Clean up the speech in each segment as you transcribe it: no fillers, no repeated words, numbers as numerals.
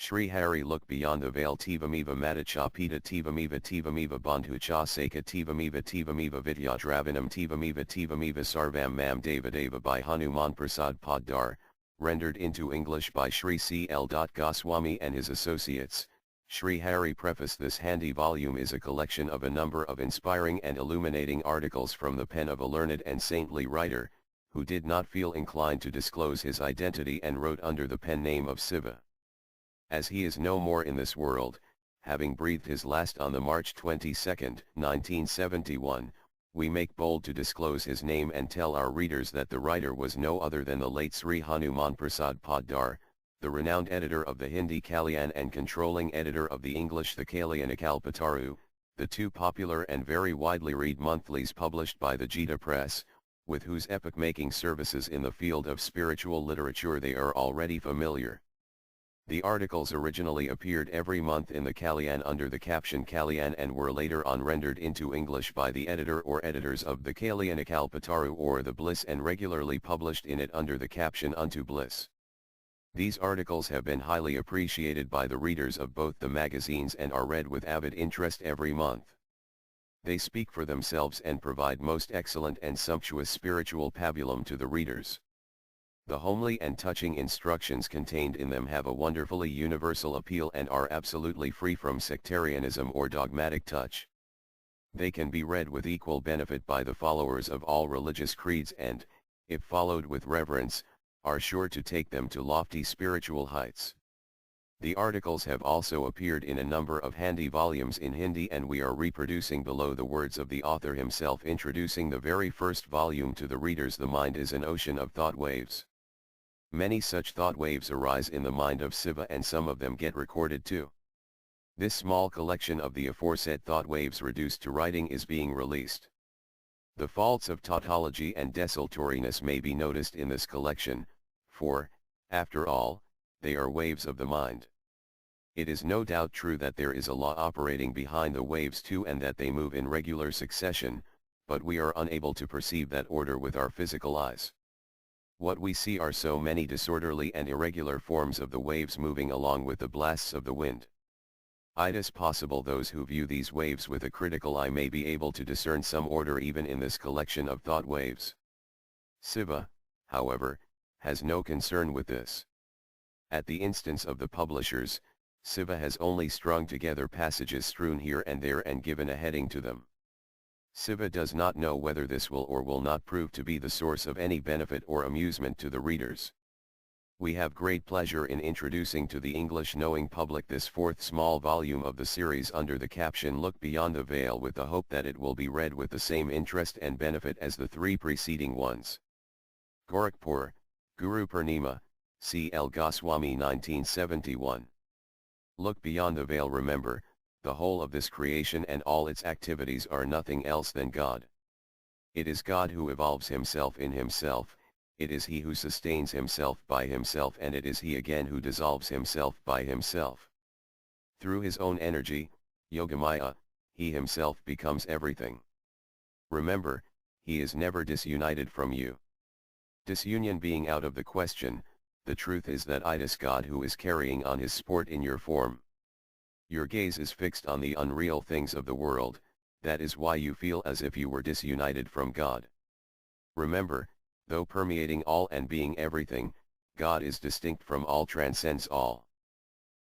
Shri Hari look beyond the veil Tivamiva Matacha Pita Tivamiva Bandhucha Seka Tivamiva Vidyadravanam Tivamiva Sarvam Mam Devadeva by Hanuman Prasad Poddar, rendered into English by Shri C. L. Goswami and his associates. Shri Hari preface. This handy volume is a collection of a number of inspiring and illuminating articles from the pen of a learned and saintly writer, who did not feel inclined to disclose his identity and wrote under the pen name of Siva. As he is no more in this world, having breathed his last on the March 22, 1971, we make bold to disclose his name and tell our readers that the writer was no other than the late Sri Hanuman Prasad Poddar, the renowned editor of the Hindi Kalyan and controlling editor of the English The Kalyan Kalpataru, the two popular and very widely read monthlies published by the Gita Press, with whose epoch-making services in the field of spiritual literature they are already familiar. The articles originally appeared every month in the Kalyan under the caption Kalyan and were later on rendered into English by the editor or editors of the Kalyan Kalpataru or the Bliss and regularly published in it under the caption Unto Bliss. These articles have been highly appreciated by the readers of both the magazines and are read with avid interest every month. They speak for themselves and provide most excellent and sumptuous spiritual pabulum to the readers. The homely and touching instructions contained in them have a wonderfully universal appeal and are absolutely free from sectarianism or dogmatic touch. They can be read with equal benefit by the followers of all religious creeds and, if followed with reverence, are sure to take them to lofty spiritual heights. The articles have also appeared in a number of handy volumes in Hindi, and we are reproducing below the words of the author himself introducing the very first volume to the readers. The mind is an ocean of thought waves. Many such thought waves arise in the mind of Siva, and some of them get recorded too. This small collection of the aforesaid thought waves reduced to writing is being released. The faults of tautology and desultoriness may be noticed in this collection, for, after all, they are waves of the mind. It is no doubt true that there is a law operating behind the waves too, and that they move in regular succession, but we are unable to perceive that order with our physical eyes. What we see are so many disorderly and irregular forms of the waves moving along with the blasts of the wind. It is possible those who view these waves with a critical eye may be able to discern some order even in this collection of thought waves. Siva, however, has no concern with this. At the instance of the publishers, Siva has only strung together passages strewn here and there and given a heading to them. Siva does not know whether this will or will not prove to be the source of any benefit or amusement to the readers. We have great pleasure in introducing to the English-knowing public this fourth small volume of the series under the caption Look Beyond the Veil, with the hope that it will be read with the same interest and benefit as the three preceding ones. Gorakhpur, Guru Purnima, C. L. Goswami 1971. Look beyond the veil. Remember, the whole of this creation and all its activities are nothing else than God. It is God who evolves himself in himself, it is he who sustains himself by himself, and it is he again who dissolves himself by himself. Through his own energy, Yogamaya, he himself becomes everything. Remember, he is never disunited from you. Disunion being out of the question, the truth is that it is God who is carrying on his sport in your form. Your gaze is fixed on the unreal things of the world, that is why you feel as if you were disunited from God. Remember, though permeating all and being everything, God is distinct from all, transcends all.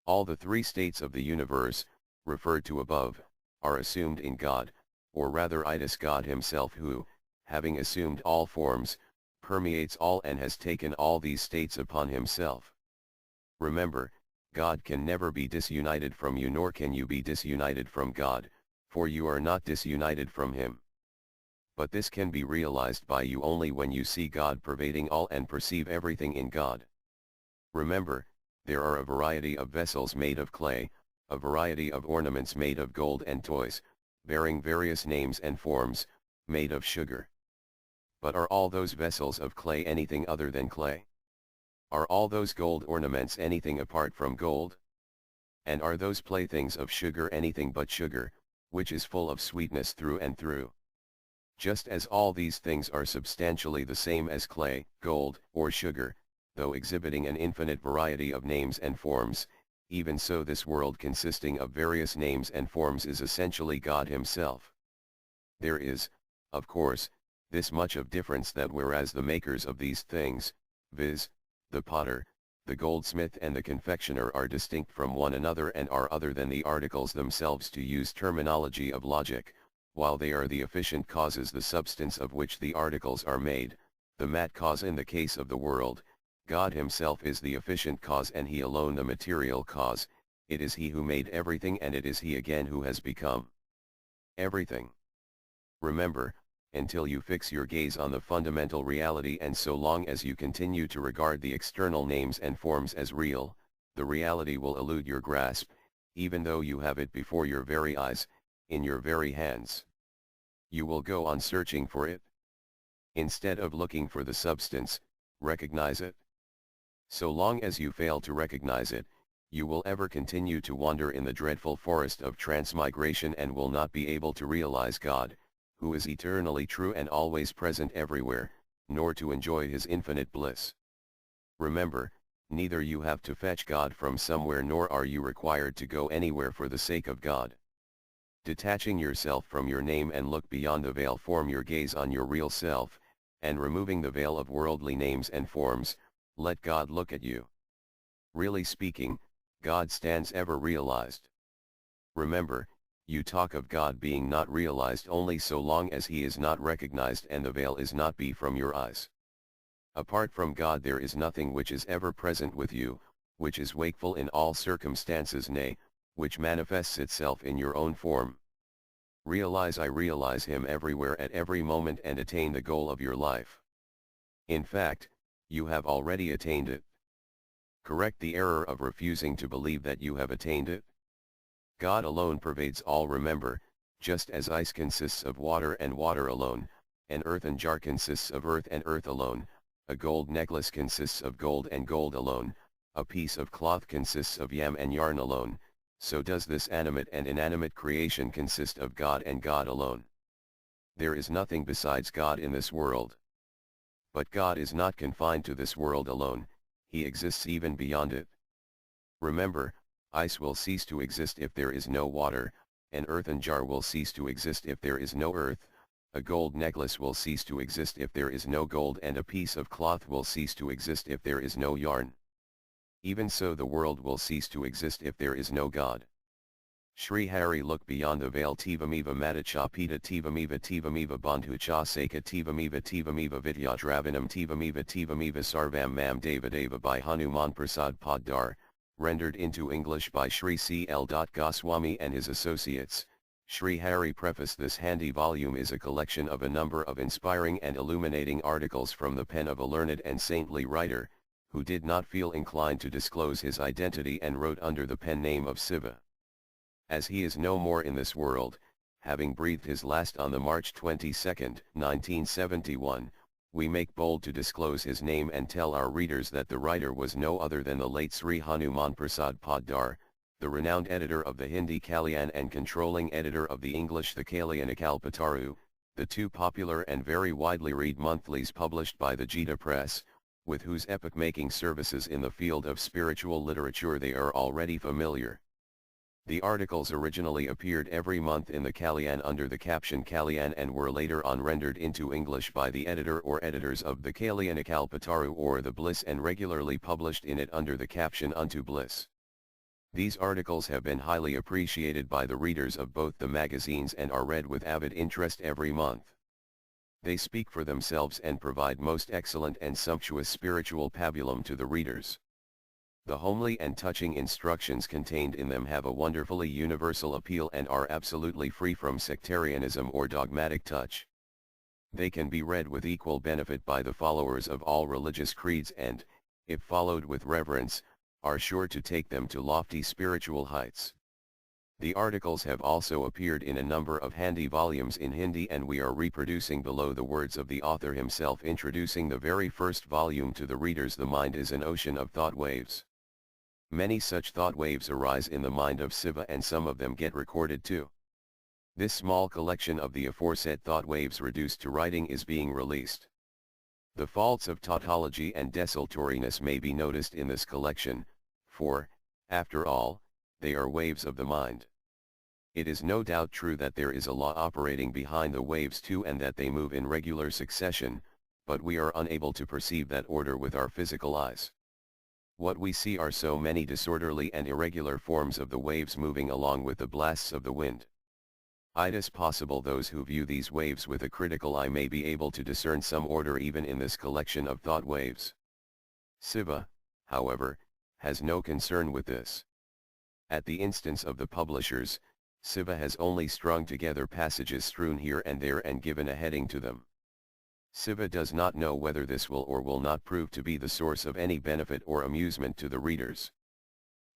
All the three states of the universe, referred to above, are assumed in God, or rather it is God himself who, having assumed all forms, permeates all and has taken all these states upon himself. Remember, God can never be disunited from you, nor can you be disunited from God, for you are not disunited from him. But this can be realized by you only when you see God pervading all and perceive everything in God. Remember, there are a variety of vessels made of clay, a variety of ornaments made of gold, and toys, bearing various names and forms, made of sugar. But are all those vessels of clay anything other than clay? Are all those gold ornaments anything apart from gold? And are those playthings of sugar anything but sugar, which is full of sweetness through and through? Just as all these things are substantially the same as clay, gold, or sugar, though exhibiting an infinite variety of names and forms, Even so, this world consisting of various names and forms is essentially God himself. There is, of course, this much of difference that whereas the makers of these things, viz., the potter, the goldsmith and the confectioner are distinct from one another and are other than the articles themselves, to use terminology of logic, while they are the efficient causes, the substance of which the articles are made, the mat cause in the case of the world, God himself is the efficient cause and he alone the material cause. It is he who made everything and it is he again who has become everything. Remember, until you fix your gaze on the fundamental reality, and so long as you continue to regard the external names and forms as real, the reality will elude your grasp, even though you have it before your very eyes, in your very hands. You will go on searching for it. Instead of looking for the substance, recognize it. So long as you fail to recognize it, you will ever continue to wander in the dreadful forest of transmigration and will not be able to realize God, who is eternally true and always present everywhere, nor to enjoy his infinite bliss. Remember, neither you have to fetch God from somewhere nor are you required to go anywhere for the sake of God. Detaching yourself from your name and look beyond the veil, form your gaze on your real self, and removing the veil of worldly names and forms, let God look at you. Really speaking, God stands ever realized. Remember, you talk of God being not realized only so long as he is not recognized and the veil is not be from your eyes. Apart from God there is nothing which is ever present with you, which is wakeful in all circumstances, nay, which manifests itself in your own form. Realize I realize him everywhere at every moment and attain the goal of your life. In fact, you have already attained it. Correct the error of refusing to believe that you have attained it. God alone pervades all. Remember, just as ice consists of water and water alone, an earthen jar consists of earth and earth alone, a gold necklace consists of gold and gold alone, a piece of cloth consists of yam and yarn alone, so does this animate and inanimate creation consist of God and God alone. There is nothing besides God in this world. But God is not confined to this world alone, he exists even beyond it. Remember, ice will cease to exist if there is no water, an earthen jar will cease to exist if there is no earth, a gold necklace will cease to exist if there is no gold, and a piece of cloth will cease to exist if there is no yarn. Even so the world will cease to exist if there is no God. Shri Hari, look beyond the veil. Tivamiva Matacha Pita Tivamiva Bandhu Cha Seka Tivamiva Vidyadravanam Tivamiva Sarvam Mam Devadeva by Hanuman Prasad Poddar, rendered into English by Shri C. L. Goswami and his associates. Shri Hari preface. This handy volume is a collection of a number of inspiring and illuminating articles from the pen of a learned and saintly writer, who did not feel inclined to disclose his identity and wrote under the pen name of Siva. As he is no more in this world, having breathed his last on the March 22, 1971, we make bold to disclose his name and tell our readers that the writer was no other than the late Sri Hanuman Prasad Poddar, the renowned editor of the Hindi Kalyan and controlling editor of the English The Kalyanakal, the two popular and very widely read monthlies published by the Gita Press, with whose epoch-making services in the field of spiritual literature they are already familiar. The articles originally appeared every month in the Kalyan under the caption Kalyan and were later on rendered into English by the editor or editors of the Kalyanakal or the Bliss and regularly published in it under the caption Unto Bliss. These articles have been highly appreciated by the readers of both the magazines and are read with avid interest every month. They speak for themselves and provide most excellent and sumptuous spiritual pabulum to the readers. The homely and touching instructions contained in them have a wonderfully universal appeal and are absolutely free from sectarianism or dogmatic touch. They can be read with equal benefit by the followers of all religious creeds and, if followed with reverence, are sure to take them to lofty spiritual heights. The articles have also appeared in a number of handy volumes in Hindi, and we are reproducing below the words of the author himself introducing the very first volume to the readers. The mind is an ocean of thought waves. Many such thought waves arise in the mind of Siva and some of them get recorded too. This small collection of the aforesaid thought waves reduced to writing is being released. The faults of tautology and desultoriness may be noticed in this collection, for, After all, they are waves of the mind. It is no doubt true that there is a law operating behind the waves too and that they move in regular succession, but we are unable to perceive that order with our physical eyes. What we see are so many disorderly and irregular forms of the waves moving along with the blasts of the wind. It is possible those who view these waves with a critical eye may be able to discern some order even in this collection of thought waves. Shiva, however, has no concern with this. At the instance of the publishers, Shiva has only strung together passages strewn here and there and given a heading to them. Shiva does not know whether this will or will not prove to be the source of any benefit or amusement to the readers.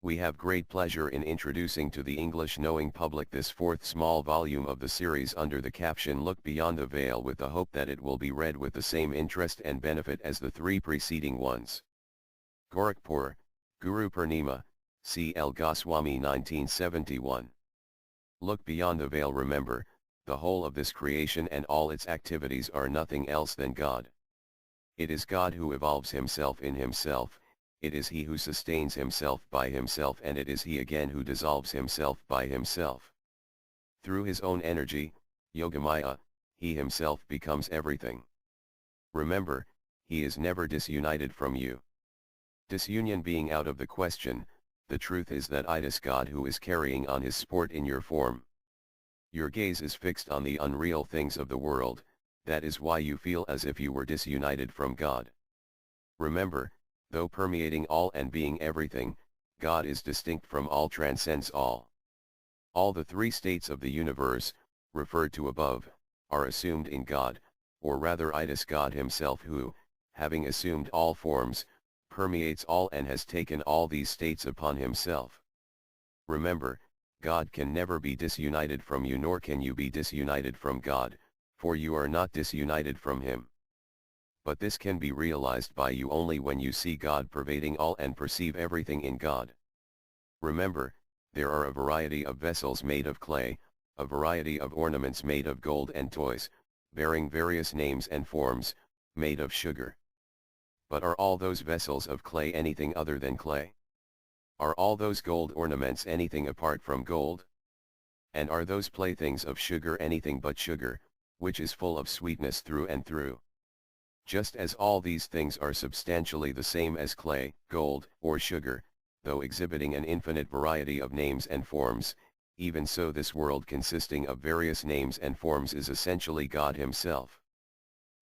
We have great pleasure in introducing to the English-knowing public this fourth small volume of the series under the caption Look Beyond the Veil, with the hope that it will be read with the same interest and benefit as the three preceding ones. Gorakhpur, Guru Purnima, C. L. Goswami 1971. Look beyond the veil. Remember, the whole of this creation and all its activities are nothing else than God. It is God who evolves himself in himself, it is he who sustains himself by himself, and it is he again who dissolves himself by himself. Through his own energy, Yogamaya, he himself becomes everything. Remember, he is never disunited from you. Disunion being out of the question, the truth is that it is God who is carrying on his sport in your form. Your gaze is fixed on the unreal things of the world, that is why you feel as if you were disunited from God. Remember, though permeating all and being everything, God is distinct from all, transcends all. All the three states of the universe, referred to above, are assumed in God, or rather it is God himself who, having assumed all forms, permeates all and has taken all these states upon himself. Remember, God can never be disunited from you, nor can you be disunited from God, for you are not disunited from him. But this can be realized by you only when you see God pervading all and perceive everything in God. Remember, there are a variety of vessels made of clay, a variety of ornaments made of gold, and toys, bearing various names and forms, made of sugar. But are all those vessels of clay anything other than clay? Are all those gold ornaments anything apart from gold? And are those playthings of sugar anything but sugar, which is full of sweetness through and through? Just as all these things are substantially the same as clay, gold, or sugar, though exhibiting an infinite variety of names and forms, even so this world consisting of various names and forms is essentially God himself.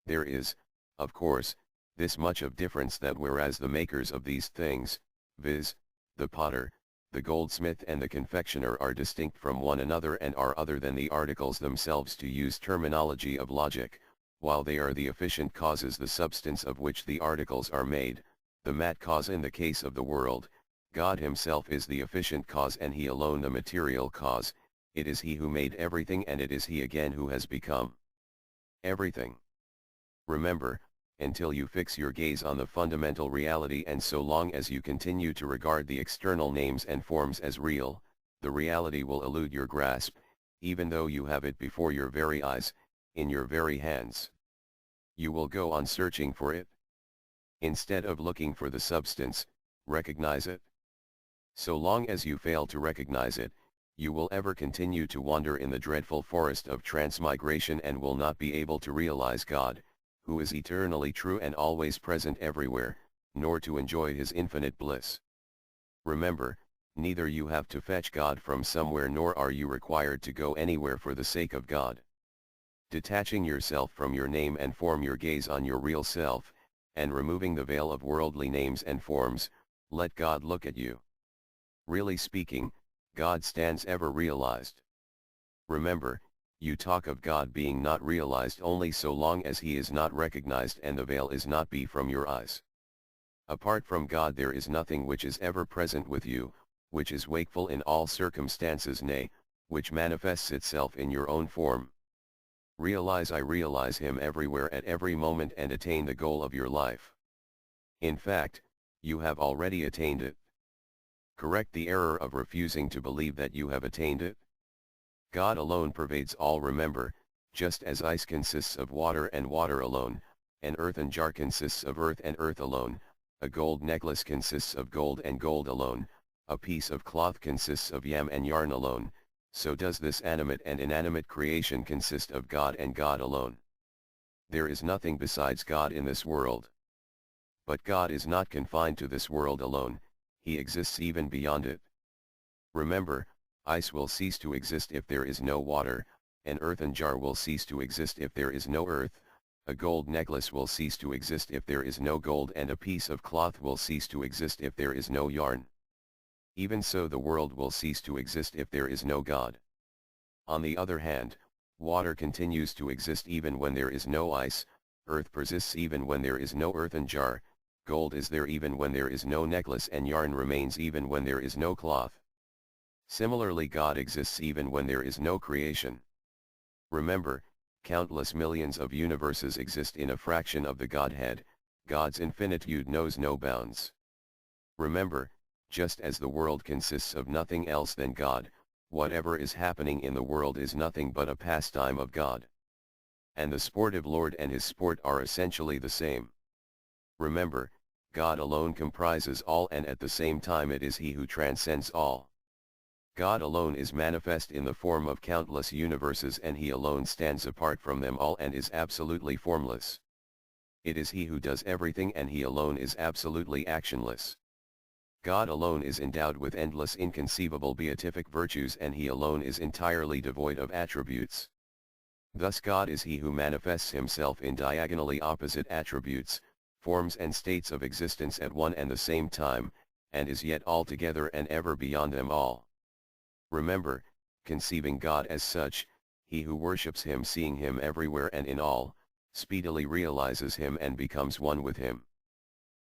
There is, of course, this much of difference, that whereas the makers of these things, viz., the potter, the goldsmith and the confectioner, are distinct from one another and are other than the articles themselves, to use terminology of logic, while they are the efficient causes, the substance of which the articles are made, the mat cause in the case of the world, God himself is the efficient cause and he alone the material cause. It is he who made everything, and it is he again who has become everything. Remember, until you fix your gaze on the fundamental reality, and so long as you continue to regard the external names and forms as real, the reality will elude your grasp, even though you have it before your very eyes, in your very hands. You will go on searching for it. Instead of looking for the substance, recognize it. So long as you fail to recognize it, you will ever continue to wander in the dreadful forest of transmigration and will not be able to realize God, who is eternally true and always present everywhere, nor to enjoy his infinite bliss. Remember, neither you have to fetch God from somewhere, nor are you required to go anywhere for the sake of God. Detaching yourself from your name and form, your gaze on your real self, and removing the veil of worldly names and forms, let God look at you. Really speaking, God stands ever realized. Remember, you talk of God being not realized only so long as he is not recognized and the veil is not be from your eyes. Apart from God there is nothing which is ever present with you, which is wakeful in all circumstances, nay, which manifests itself in your own form. Realize I realize him everywhere at every moment and attain the goal of your life. In fact, you have already attained it. Correct the error of refusing to believe that you have attained it. God alone pervades all. Remember, just as ice consists of water and water alone, an earthen jar consists of earth and earth alone, a gold necklace consists of gold and gold alone, a piece of cloth consists of yam and yarn alone, so does this animate and inanimate creation consist of God and God alone. There is nothing besides God in this world. But God is not confined to this world alone, he exists even beyond it. Remember, ice will cease to exist if there is no water, an earthen jar will cease to exist if there is no earth, a gold necklace will cease to exist if there is no gold, and a piece of cloth will cease to exist if there is no yarn. Even so, the world will cease to exist if there is no God. On the other hand, water continues to exist even when there is no ice, earth persists even when there is no earthen jar, gold is there even when there is no necklace, and yarn remains even when there is no cloth. Similarly, God exists even when there is no creation. Remember, countless millions of universes exist in a fraction of the Godhead, God's infinitude knows no bounds. Remember, just as the world consists of nothing else than God, whatever is happening in the world is nothing but a pastime of God. And the sportive Lord and his sport are essentially the same. Remember, God alone comprises all, and at the same time it is he who transcends all. God alone is manifest in the form of countless universes, and he alone stands apart from them all and is absolutely formless. It is he who does everything, and he alone is absolutely actionless. God alone is endowed with endless inconceivable beatific virtues, and he alone is entirely devoid of attributes. Thus God is he who manifests himself in diagonally opposite attributes, forms and states of existence at one and the same time, and is yet altogether and ever beyond them all. Remember, conceiving God as such, he who worships him, seeing him everywhere and in all, speedily realizes him and becomes one with him.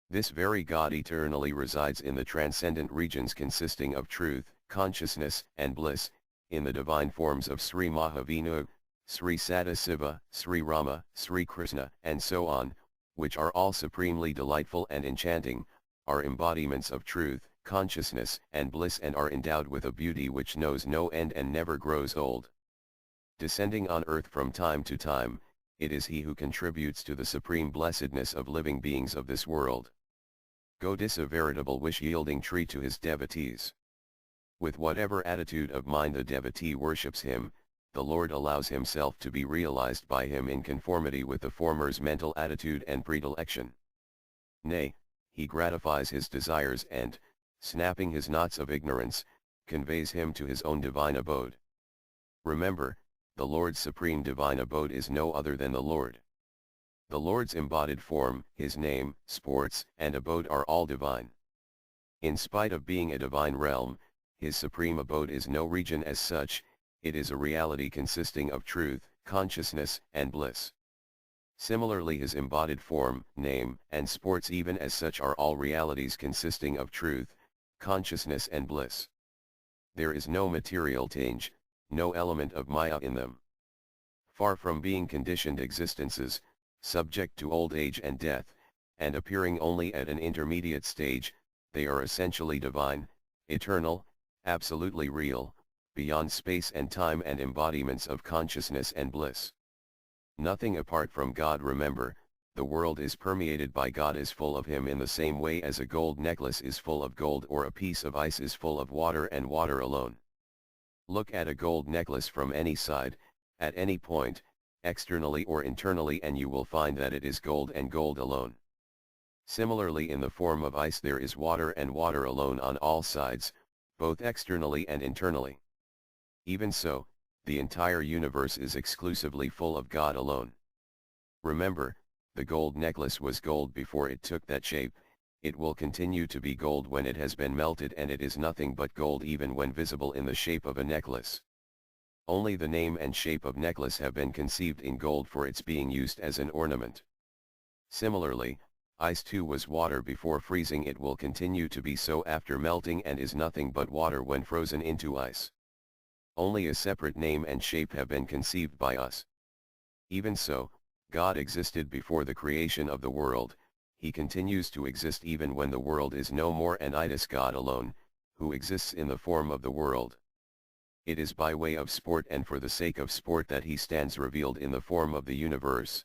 This very God eternally resides in the transcendent regions consisting of truth, consciousness, and bliss, in the divine forms of Sri Mahavinu, Sri Sadasiva, Sri Rama, Sri Krishna, and so on, which are all supremely delightful and enchanting, are embodiments of truth, consciousness, and bliss, and are endowed with a beauty which knows no end and never grows old. Descending on earth from time to time, it is he who contributes to the supreme blessedness of living beings of this world. God is a veritable wish-yielding tree to his devotees. With whatever attitude of mind the devotee worships him, the Lord allows himself to be realized by him in conformity with the former's mental attitude and predilection. Nay, he gratifies his desires and, snapping his knots of ignorance, conveys him to his own divine abode. Remember, the Lord's supreme divine abode is no other than the Lord. The Lord's embodied form, his name, sports, and abode are all divine. In spite of being a divine realm, his supreme abode is no region as such, it is a reality consisting of truth, consciousness, and bliss. Similarly, his embodied form, name, and sports even as such are all realities consisting of truth, consciousness, and bliss. There is no material change, no element of Maya in them. Far from being conditioned existences, subject to old age and death, and appearing only at an intermediate stage, they are essentially divine, eternal, absolutely real, beyond space and time, and embodiments of consciousness and bliss. Nothing apart from God. Remember, the world is permeated by God, is full of him in the same way as a gold necklace is full of gold, or a piece of ice is full of water and water alone. Look at a gold necklace from any side, at any point, externally or internally, and you will find that it is gold and gold alone. Similarly, in the form of ice there is water and water alone on all sides, both externally and internally. Even so, the entire universe is exclusively full of God alone. Remember, the gold necklace was gold before it took that shape, it will continue to be gold when it has been melted, and it is nothing but gold even when visible in the shape of a necklace. Only the name and shape of necklace have been conceived in gold for its being used as an ornament. Similarly, ice too was water before freezing, it will continue to be so after melting, and is nothing but water when frozen into ice. Only a separate name and shape have been conceived by us. Even so, God existed before the creation of the world, he continues to exist even when the world is no more, and it is God alone, who exists in the form of the world. It is by way of sport and for the sake of sport that he stands revealed in the form of the universe.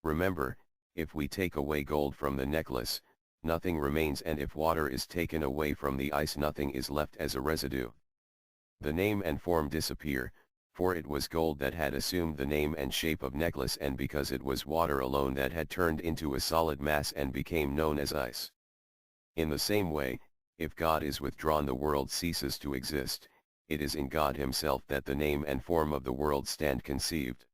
Remember, if we take away gold from the necklace, nothing remains, and if water is taken away from the ice nothing is left as a residue. The name and form disappear, for it was gold that had assumed the name and shape of necklace, and because it was water alone that had turned into a solid mass and became known as ice. In the same way, if God is withdrawn the world ceases to exist. It is in God himself that the name and form of the world stand conceived.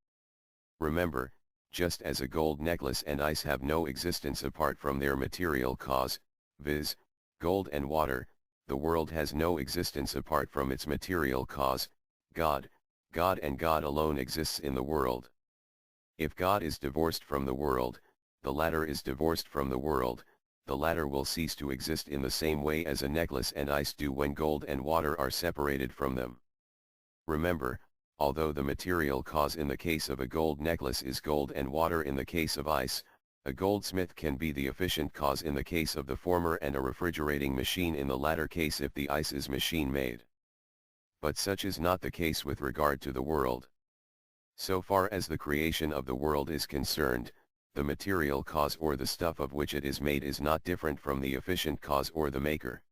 Remember, just as a gold necklace and ice have no existence apart from their material cause, viz., gold and water, the world has no existence apart from its material cause, God. God and God alone exists in the world. If God is divorced from the world, the latter is divorced from the world. The latter will cease to exist in the same way as a necklace and ice do when gold and water are separated from them. Remember, although the material cause in the case of a gold necklace is gold and water in the case of ice, a goldsmith can be the efficient cause in the case of the former and a refrigerating machine in the latter case if the ice is machine-made. But such is not the case with regard to the world. So far as the creation of the world is concerned, the material cause or the stuff of which it is made is not different from the efficient cause or the maker.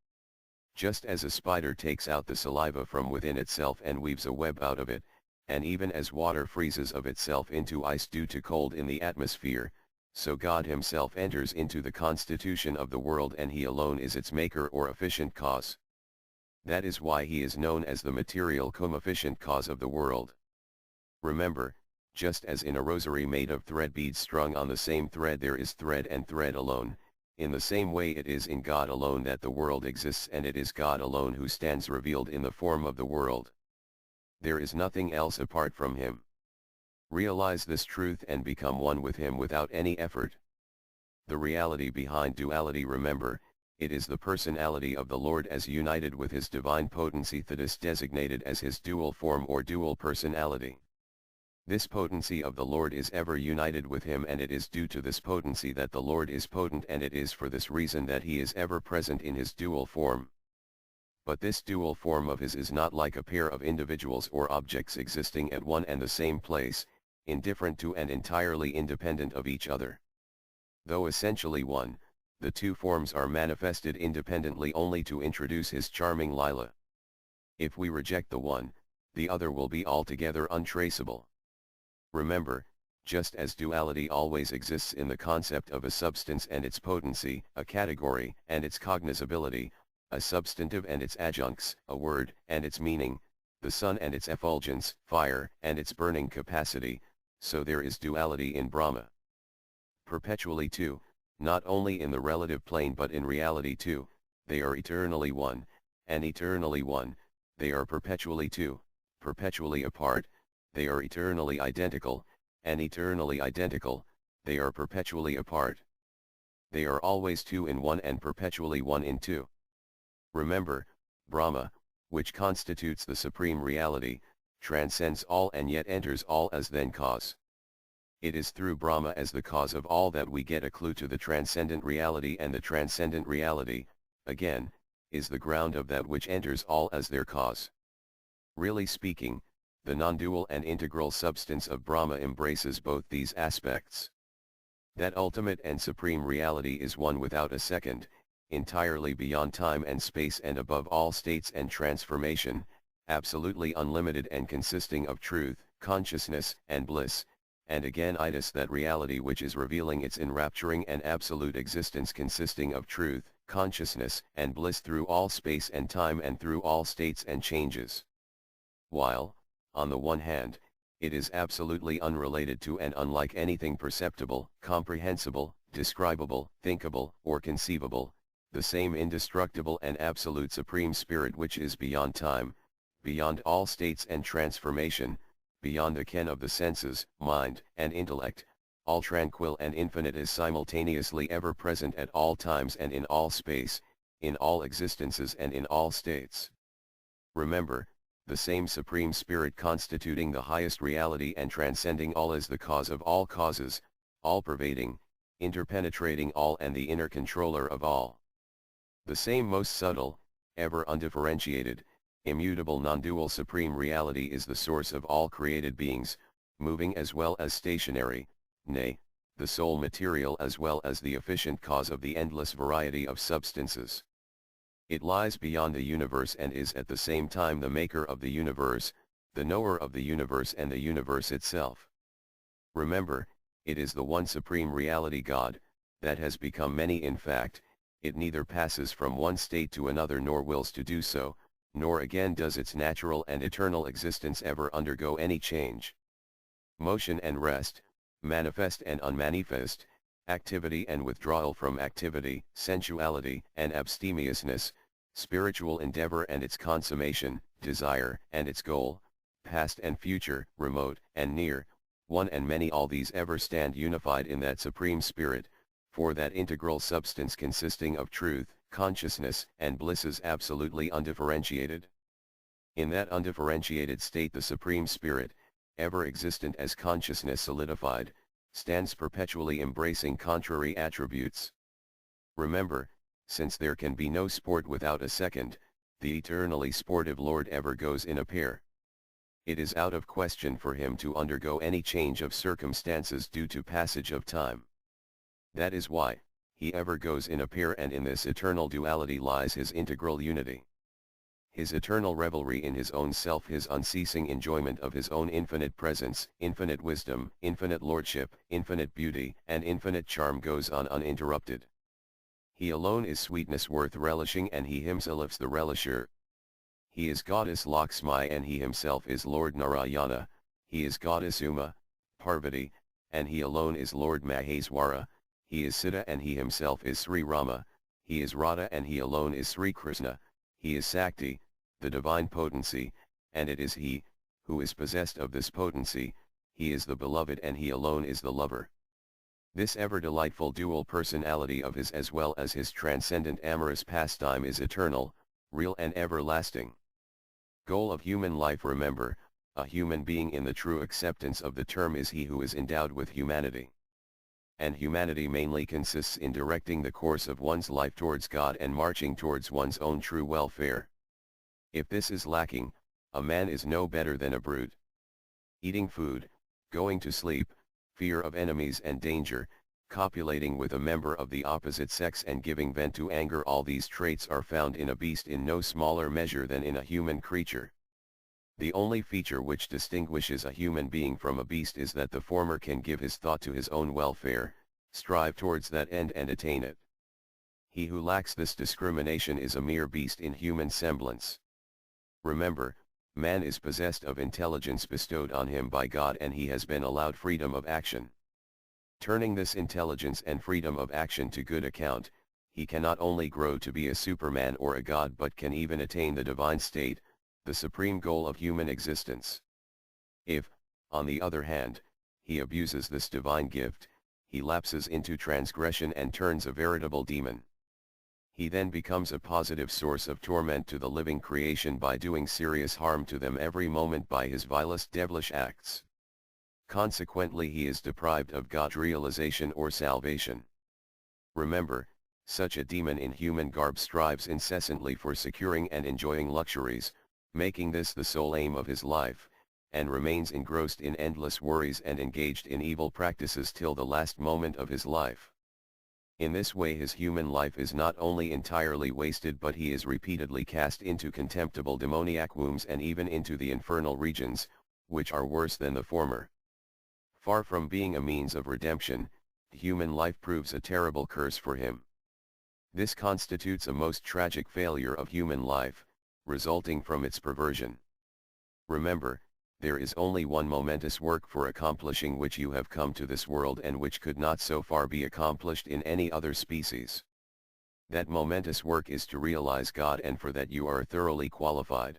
Just as a spider takes out the saliva from within itself and weaves a web out of it, and even as water freezes of itself into ice due to cold in the atmosphere, so God himself enters into the constitution of the world and he alone is its maker or efficient cause. That is why he is known as the material cum efficient cause of the world. Remember, just as in a rosary made of thread beads strung on the same thread there is thread and thread alone, in the same way it is in God alone that the world exists, and it is God alone who stands revealed in the form of the world. There is nothing else apart from him. Realize this truth and become one with him without any effort. The reality behind duality, remember, it is the personality of the Lord as united with his divine potency that is designated as his dual form or dual personality. This potency of the Lord is ever united with him, and it is due to this potency that the Lord is potent, and it is for this reason that he is ever present in his dual form. But this dual form of his is not like a pair of individuals or objects existing at one and the same place, indifferent to and entirely independent of each other. Though essentially one, the two forms are manifested independently only to introduce his charming Lila. If we reject the one, the other will be altogether untraceable. Remember, just as duality always exists in the concept of a substance and its potency, a category and its cognizability, a substantive and its adjuncts, a word and its meaning, the sun and its effulgence, fire and its burning capacity, so there is duality in Brahma. Perpetually too, not only in the relative plane but in reality too, they are eternally one, and eternally one, they are perpetually two, perpetually apart, they are eternally identical, and eternally identical, they are perpetually apart. They are always two in one and perpetually one in two. Remember, Brahma, which constitutes the supreme reality, transcends all and yet enters all as then cause. It is through Brahma as the cause of all that we get a clue to the transcendent reality, and the transcendent reality, again, is the ground of that which enters all as their cause. Really speaking, the non-dual and integral substance of Brahma embraces both these aspects. That ultimate and supreme reality is one without a second, entirely beyond time and space and above all states and transformation, absolutely unlimited and consisting of truth, consciousness, and bliss, and again it is that reality which is revealing its enrapturing and absolute existence consisting of truth, consciousness, and bliss through all space and time and through all states and changes. While, on the one hand, it is absolutely unrelated to and unlike anything perceptible, comprehensible, describable, thinkable, or conceivable, the same indestructible and absolute supreme spirit which is beyond time, beyond all states and transformation, beyond the ken of the senses, mind, and intellect, all tranquil and infinite, is simultaneously ever present at all times and in all space, in all existences and in all states. Remember, the same supreme spirit constituting the highest reality and transcending all is the cause of all causes, all-pervading, interpenetrating all and the inner controller of all. The same most subtle, ever undifferentiated, immutable non-dual supreme reality is the source of all created beings, moving as well as stationary, nay, the sole material as well as the efficient cause of the endless variety of substances. It lies beyond the universe and is at the same time the maker of the universe, the knower of the universe and the universe itself. Remember, it is the one supreme reality God, that has become many in fact. It neither passes from one state to another nor wills to do so, nor again does its natural and eternal existence ever undergo any change. Motion and rest, manifest and unmanifest, activity and withdrawal from activity, sensuality and abstemiousness, spiritual endeavor and its consummation, desire and its goal, past and future, remote and near, one and many, all these ever stand unified in that supreme spirit, for that integral substance consisting of truth, consciousness and bliss is absolutely undifferentiated. In that undifferentiated state the supreme spirit, ever existent as consciousness solidified, stands perpetually embracing contrary attributes. Remember, since there can be no sport without a second, the eternally sportive Lord ever goes in a pair. It is out of question for him to undergo any change of circumstances due to passage of time. That is why, he ever goes in a pair, and in this eternal duality lies his integral unity. His eternal revelry in his own self, his unceasing enjoyment of his own infinite presence, infinite wisdom, infinite lordship, infinite beauty, and infinite charm goes on uninterrupted. He alone is sweetness worth relishing, and he himself is the relisher. He is goddess Lakshmi and he himself is Lord Narayana, he is goddess Uma, Parvati, and he alone is Lord Maheswara, he is Sita and he himself is Sri Rama, he is Radha and he alone is Sri Krishna, he is Sakti, the divine potency, and it is he, who is possessed of this potency, he is the beloved and he alone is the lover. This ever delightful dual personality of his as well as his transcendent amorous pastime is eternal, real and everlasting. Goal of human life. Remember, a human being in the true acceptance of the term is he who is endowed with humanity. And humanity mainly consists in directing the course of one's life towards God and marching towards one's own true welfare. If this is lacking, a man is no better than a brute. Eating food, going to sleep, fear of enemies and danger, copulating with a member of the opposite sex and giving vent to anger, all these traits are found in a beast in no smaller measure than in a human creature. The only feature which distinguishes a human being from a beast is that the former can give his thought to his own welfare, strive towards that end and attain it. He who lacks this discrimination is a mere beast in human semblance. Remember, man is possessed of intelligence bestowed on him by God and he has been allowed freedom of action. Turning this intelligence and freedom of action to good account, he can not only grow to be a superman or a god but can even attain the divine state, the supreme goal of human existence. If, on the other hand, he abuses this divine gift, he lapses into transgression and turns a veritable demon. He then becomes a positive source of torment to the living creation by doing serious harm to them every moment by his vilest devilish acts. Consequently he is deprived of God's realization or salvation. Remember, such a demon in human garb strives incessantly for securing and enjoying luxuries, making this the sole aim of his life, and remains engrossed in endless worries and engaged in evil practices till the last moment of his life. In this way his human life is not only entirely wasted but he is repeatedly cast into contemptible demoniac wombs and even into the infernal regions, which are worse than the former. Far from being a means of redemption, human life proves a terrible curse for him. This constitutes a most tragic failure of human life, resulting from its perversion. Remember, there is only one momentous work for accomplishing which you have come to this world and which could not so far be accomplished in any other species. That momentous work is to realize God, and for that you are thoroughly qualified.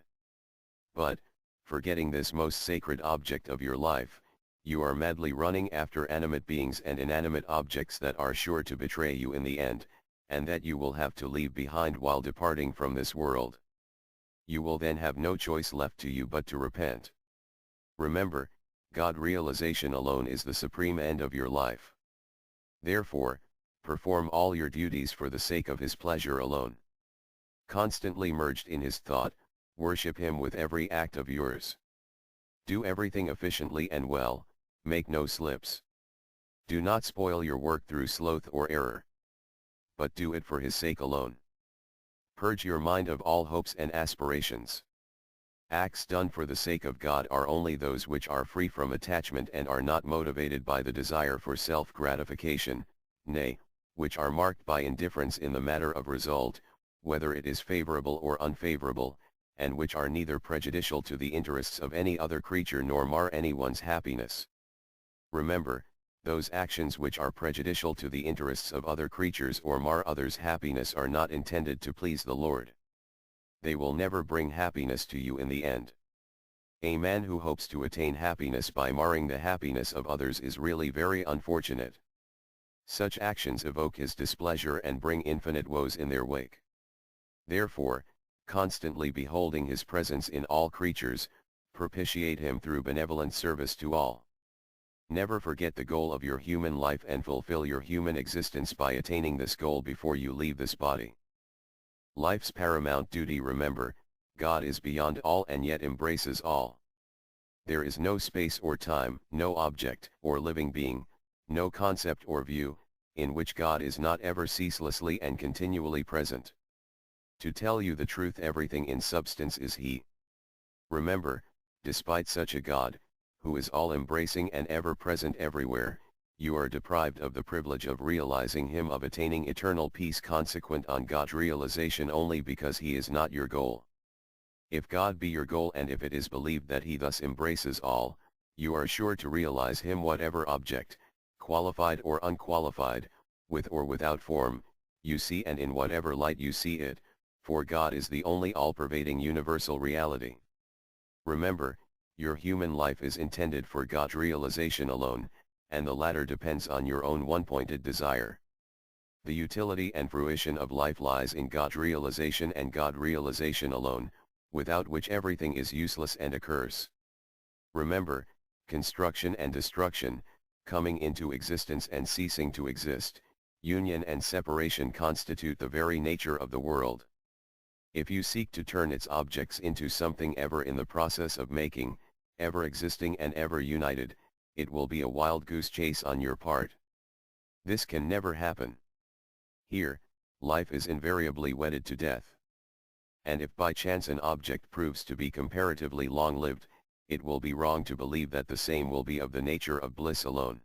But, forgetting this most sacred object of your life, you are madly running after animate beings and inanimate objects that are sure to betray you in the end, and that you will have to leave behind while departing from this world. You will then have no choice left to you but to repent. Remember, God realization alone is the supreme end of your life. Therefore, perform all your duties for the sake of His pleasure alone. Constantly merged in His thought, worship Him with every act of yours. Do everything efficiently and well, make no slips. Do not spoil your work through sloth or error, but do it for his sake alone. Purge your mind of all hopes and aspirations. Acts done for the sake of God are only those which are free from attachment and are not motivated by the desire for self-gratification, nay, which are marked by indifference in the matter of result, whether it is favorable or unfavorable, and which are neither prejudicial to the interests of any other creature nor mar anyone's happiness. Remember, those actions which are prejudicial to the interests of other creatures or mar others' happiness are not intended to please the Lord. They will never bring happiness to you in the end. A man who hopes to attain happiness by marring the happiness of others is really very unfortunate. Such actions evoke his displeasure and bring infinite woes in their wake. Therefore, constantly beholding his presence in all creatures, propitiate him through benevolent service to all. Never forget the goal of your human life and fulfill your human existence by attaining this goal before you leave this body. Life's paramount duty. Remember, God is beyond all and yet embraces all. There is no space or time, no object or living being, no concept or view, in which God is not ever ceaselessly and continually present. To tell you the truth, everything in substance is He. Remember, despite such a God, who is all-embracing and ever-present everywhere, you are deprived of the privilege of realizing Him, of attaining eternal peace consequent on God's realization only because He is not your goal. If God be your goal and if it is believed that He thus embraces all, you are sure to realize Him whatever object, qualified or unqualified, with or without form, you see and in whatever light you see it, for God is the only all-pervading universal reality. Remember, your human life is intended for God's realization alone, and the latter depends on your own one-pointed desire. The utility and fruition of life lies in God's realization and God realization alone, without which everything is useless and a curse. Remember, construction and destruction, coming into existence and ceasing to exist, union and separation constitute the very nature of the world. If you seek to turn its objects into something ever in the process of making, ever existing and ever united, it will be a wild goose chase on your part. This can never happen. Here, life is invariably wedded to death. And if by chance an object proves to be comparatively long-lived, it will be wrong to believe that the same will be of the nature of bliss alone.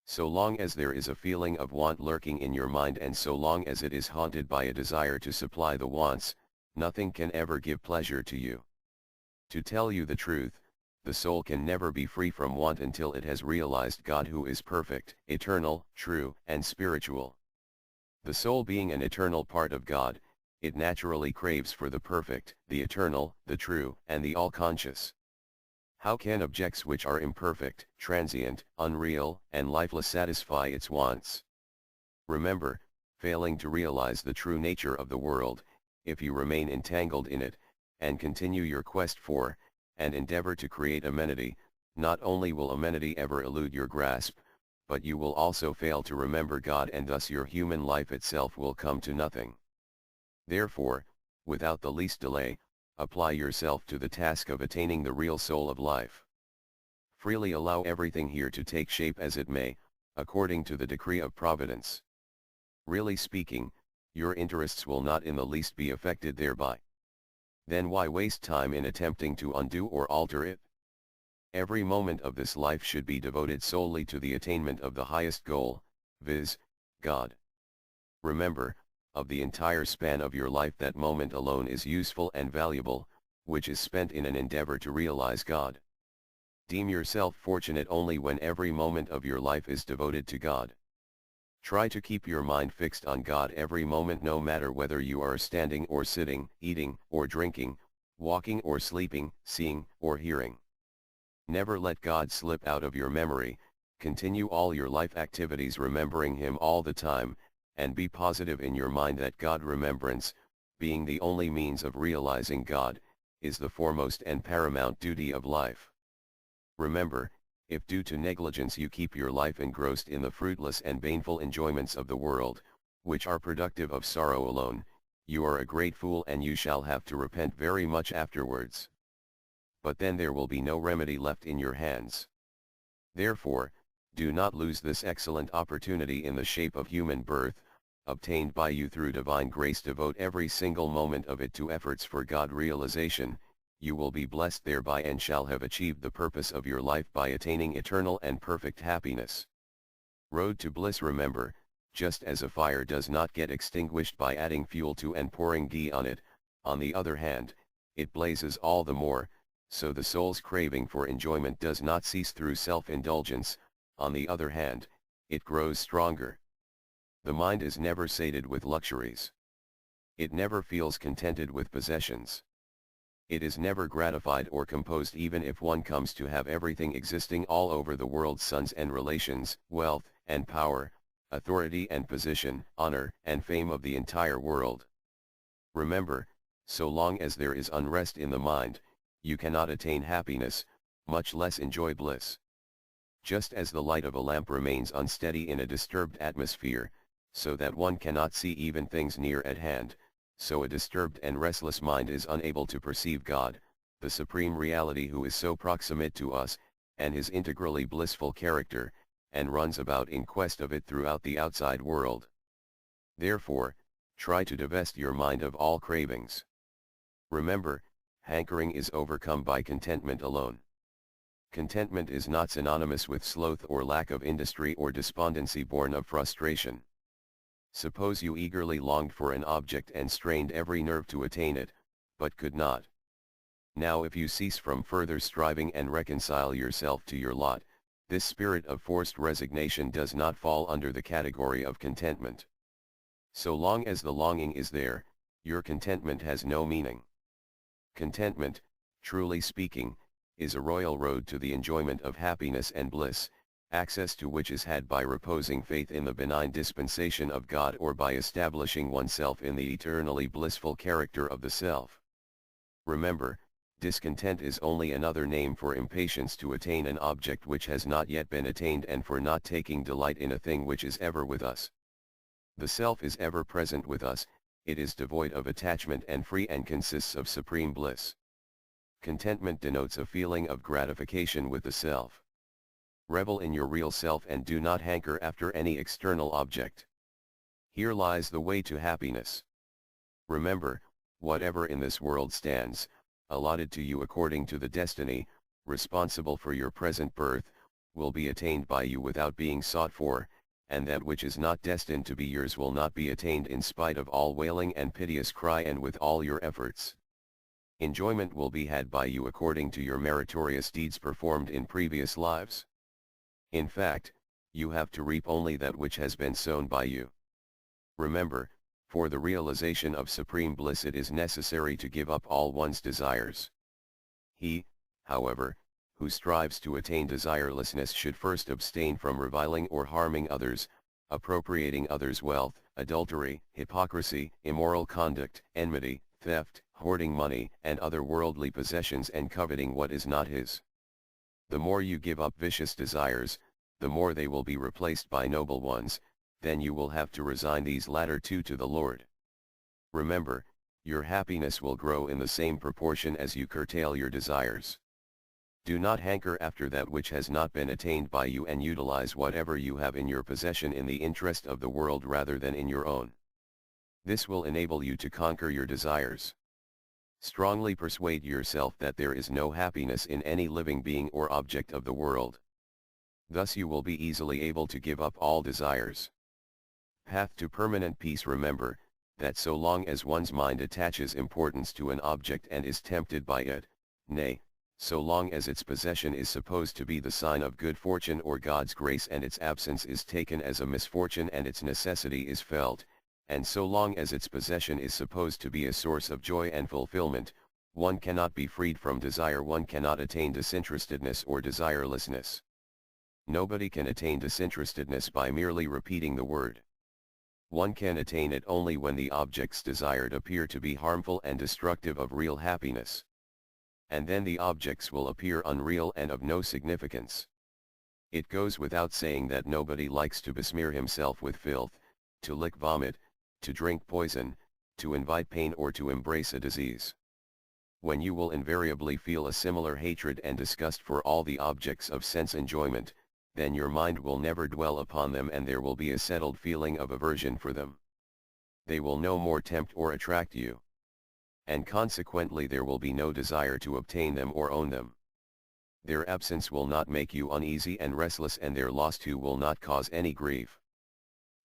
So long as there is a feeling of want lurking in your mind and so long as it is haunted by a desire to supply the wants, nothing can ever give pleasure to you. To tell you the truth, the soul can never be free from want until it has realized God, who is perfect, eternal, true, and spiritual. The soul being an eternal part of God, it naturally craves for the perfect, the eternal, the true, and the all-conscious. How can objects which are imperfect, transient, unreal, and lifeless satisfy its wants? Remember, failing to realize the true nature of the world, if you remain entangled in it, and continue your quest for, and endeavor to create amenity, not only will amenity ever elude your grasp, but you will also fail to remember God, and thus your human life itself will come to nothing. Therefore, without the least delay, apply yourself to the task of attaining the real soul of life. Freely allow everything here to take shape as it may, according to the decree of Providence. Really speaking, your interests will not in the least be affected thereby. Then why waste time in attempting to undo or alter it? Every moment of this life should be devoted solely to the attainment of the highest goal, viz., God. Remember, of the entire span of your life, that moment alone is useful and valuable, which is spent in an endeavor to realize God. Deem yourself fortunate only when every moment of your life is devoted to God. Try to keep your mind fixed on God every moment, no matter whether you are standing or sitting, eating or drinking, walking or sleeping, seeing or hearing. Never let God slip out of your memory. Continue all your life activities remembering Him all the time, and be positive in your mind that God remembrance, being the only means of realizing God, is the foremost and paramount duty of life. Remember, if due to negligence you keep your life engrossed in the fruitless and baneful enjoyments of the world, which are productive of sorrow alone, you are a great fool and you shall have to repent very much afterwards. But then there will be no remedy left in your hands. Therefore, Do not lose this excellent opportunity in the shape of human birth, obtained by you through divine grace. Devote every single moment of it to efforts for God realization. You will be blessed thereby and shall have achieved the purpose of your life by attaining eternal and perfect happiness. Road to bliss. Remember, just as a fire does not get extinguished by adding fuel to and pouring ghee on it, on the other hand, it blazes all the more, so the soul's craving for enjoyment does not cease through self-indulgence. On the other hand, it grows stronger. The mind is never sated with luxuries. It never feels contented with possessions. It is never gratified or composed even if one comes to have everything existing all over the world: sons and relations, wealth and power, authority and position, honor and fame of the entire world. Remember, so long as there is unrest in the mind, you cannot attain happiness, much less enjoy bliss. Just as the light of a lamp remains unsteady in a disturbed atmosphere, so that one cannot see even things near at hand, so a disturbed and restless mind is unable to perceive God, the supreme reality who is so proximate to us, and his integrally blissful character, and runs about in quest of it throughout the outside world. Therefore, try to divest your mind of all cravings. Remember, hankering is overcome by contentment alone. Contentment is not synonymous with sloth or lack of industry or despondency born of frustration. Suppose you eagerly longed for an object and strained every nerve to attain it, but could not. Now if you cease from further striving and reconcile yourself to your lot, this spirit of forced resignation does not fall under the category of contentment. So long as the longing is there, your contentment has no meaning. Contentment, truly speaking, is a royal road to the enjoyment of happiness and bliss, access to which is had by reposing faith in the benign dispensation of God or by establishing oneself in the eternally blissful character of the self. Remember, discontent is only another name for impatience to attain an object which has not yet been attained and for not taking delight in a thing which is ever with us. The self is ever present with us, it is devoid of attachment and free and consists of supreme bliss. Contentment denotes a feeling of gratification with the self. Revel in your real self and do not hanker after any external object. Here lies the way to happiness. Remember, whatever in this world stands, allotted to you according to the destiny, responsible for your present birth, will be attained by you without being sought for, and that which is not destined to be yours will not be attained in spite of all wailing and piteous cry and with all your efforts. Enjoyment will be had by you according to your meritorious deeds performed in previous lives. In fact, you have to reap only that which has been sown by you. Remember, for the realization of supreme bliss it is necessary to give up all one's desires. He, however, who strives to attain desirelessness should first abstain from reviling or harming others, appropriating others' wealth, adultery, hypocrisy, immoral conduct, enmity, theft, hoarding money and other worldly possessions and coveting what is not his. The more you give up vicious desires, the more they will be replaced by noble ones, then you will have to resign these latter two to the Lord. Remember, your happiness will grow in the same proportion as you curtail your desires. Do not hanker after that which has not been attained by you and utilize whatever you have in your possession in the interest of the world rather than in your own. This will enable you to conquer your desires. Strongly persuade yourself that there is no happiness in any living being or object of the world. Thus you will be easily able to give up all desires. Path to permanent peace. Remember, that so long as one's mind attaches importance to an object and is tempted by it, nay, so long as its possession is supposed to be the sign of good fortune or God's grace and its absence is taken as a misfortune and its necessity is felt, and so long as its possession is supposed to be a source of joy and fulfillment, one cannot be freed from desire. One cannot attain disinterestedness or desirelessness. Nobody can attain disinterestedness by merely repeating the word. One can attain it only when the objects desired appear to be harmful and destructive of real happiness. And then the objects will appear unreal and of no significance. It goes without saying that nobody likes to besmear himself with filth, to lick vomit, to drink poison, to invite pain or to embrace a disease. When you will invariably feel a similar hatred and disgust for all the objects of sense enjoyment, then your mind will never dwell upon them and there will be a settled feeling of aversion for them. They will no more tempt or attract you. And consequently there will be no desire to obtain them or own them. Their absence will not make you uneasy and restless, and their loss too will not cause any grief.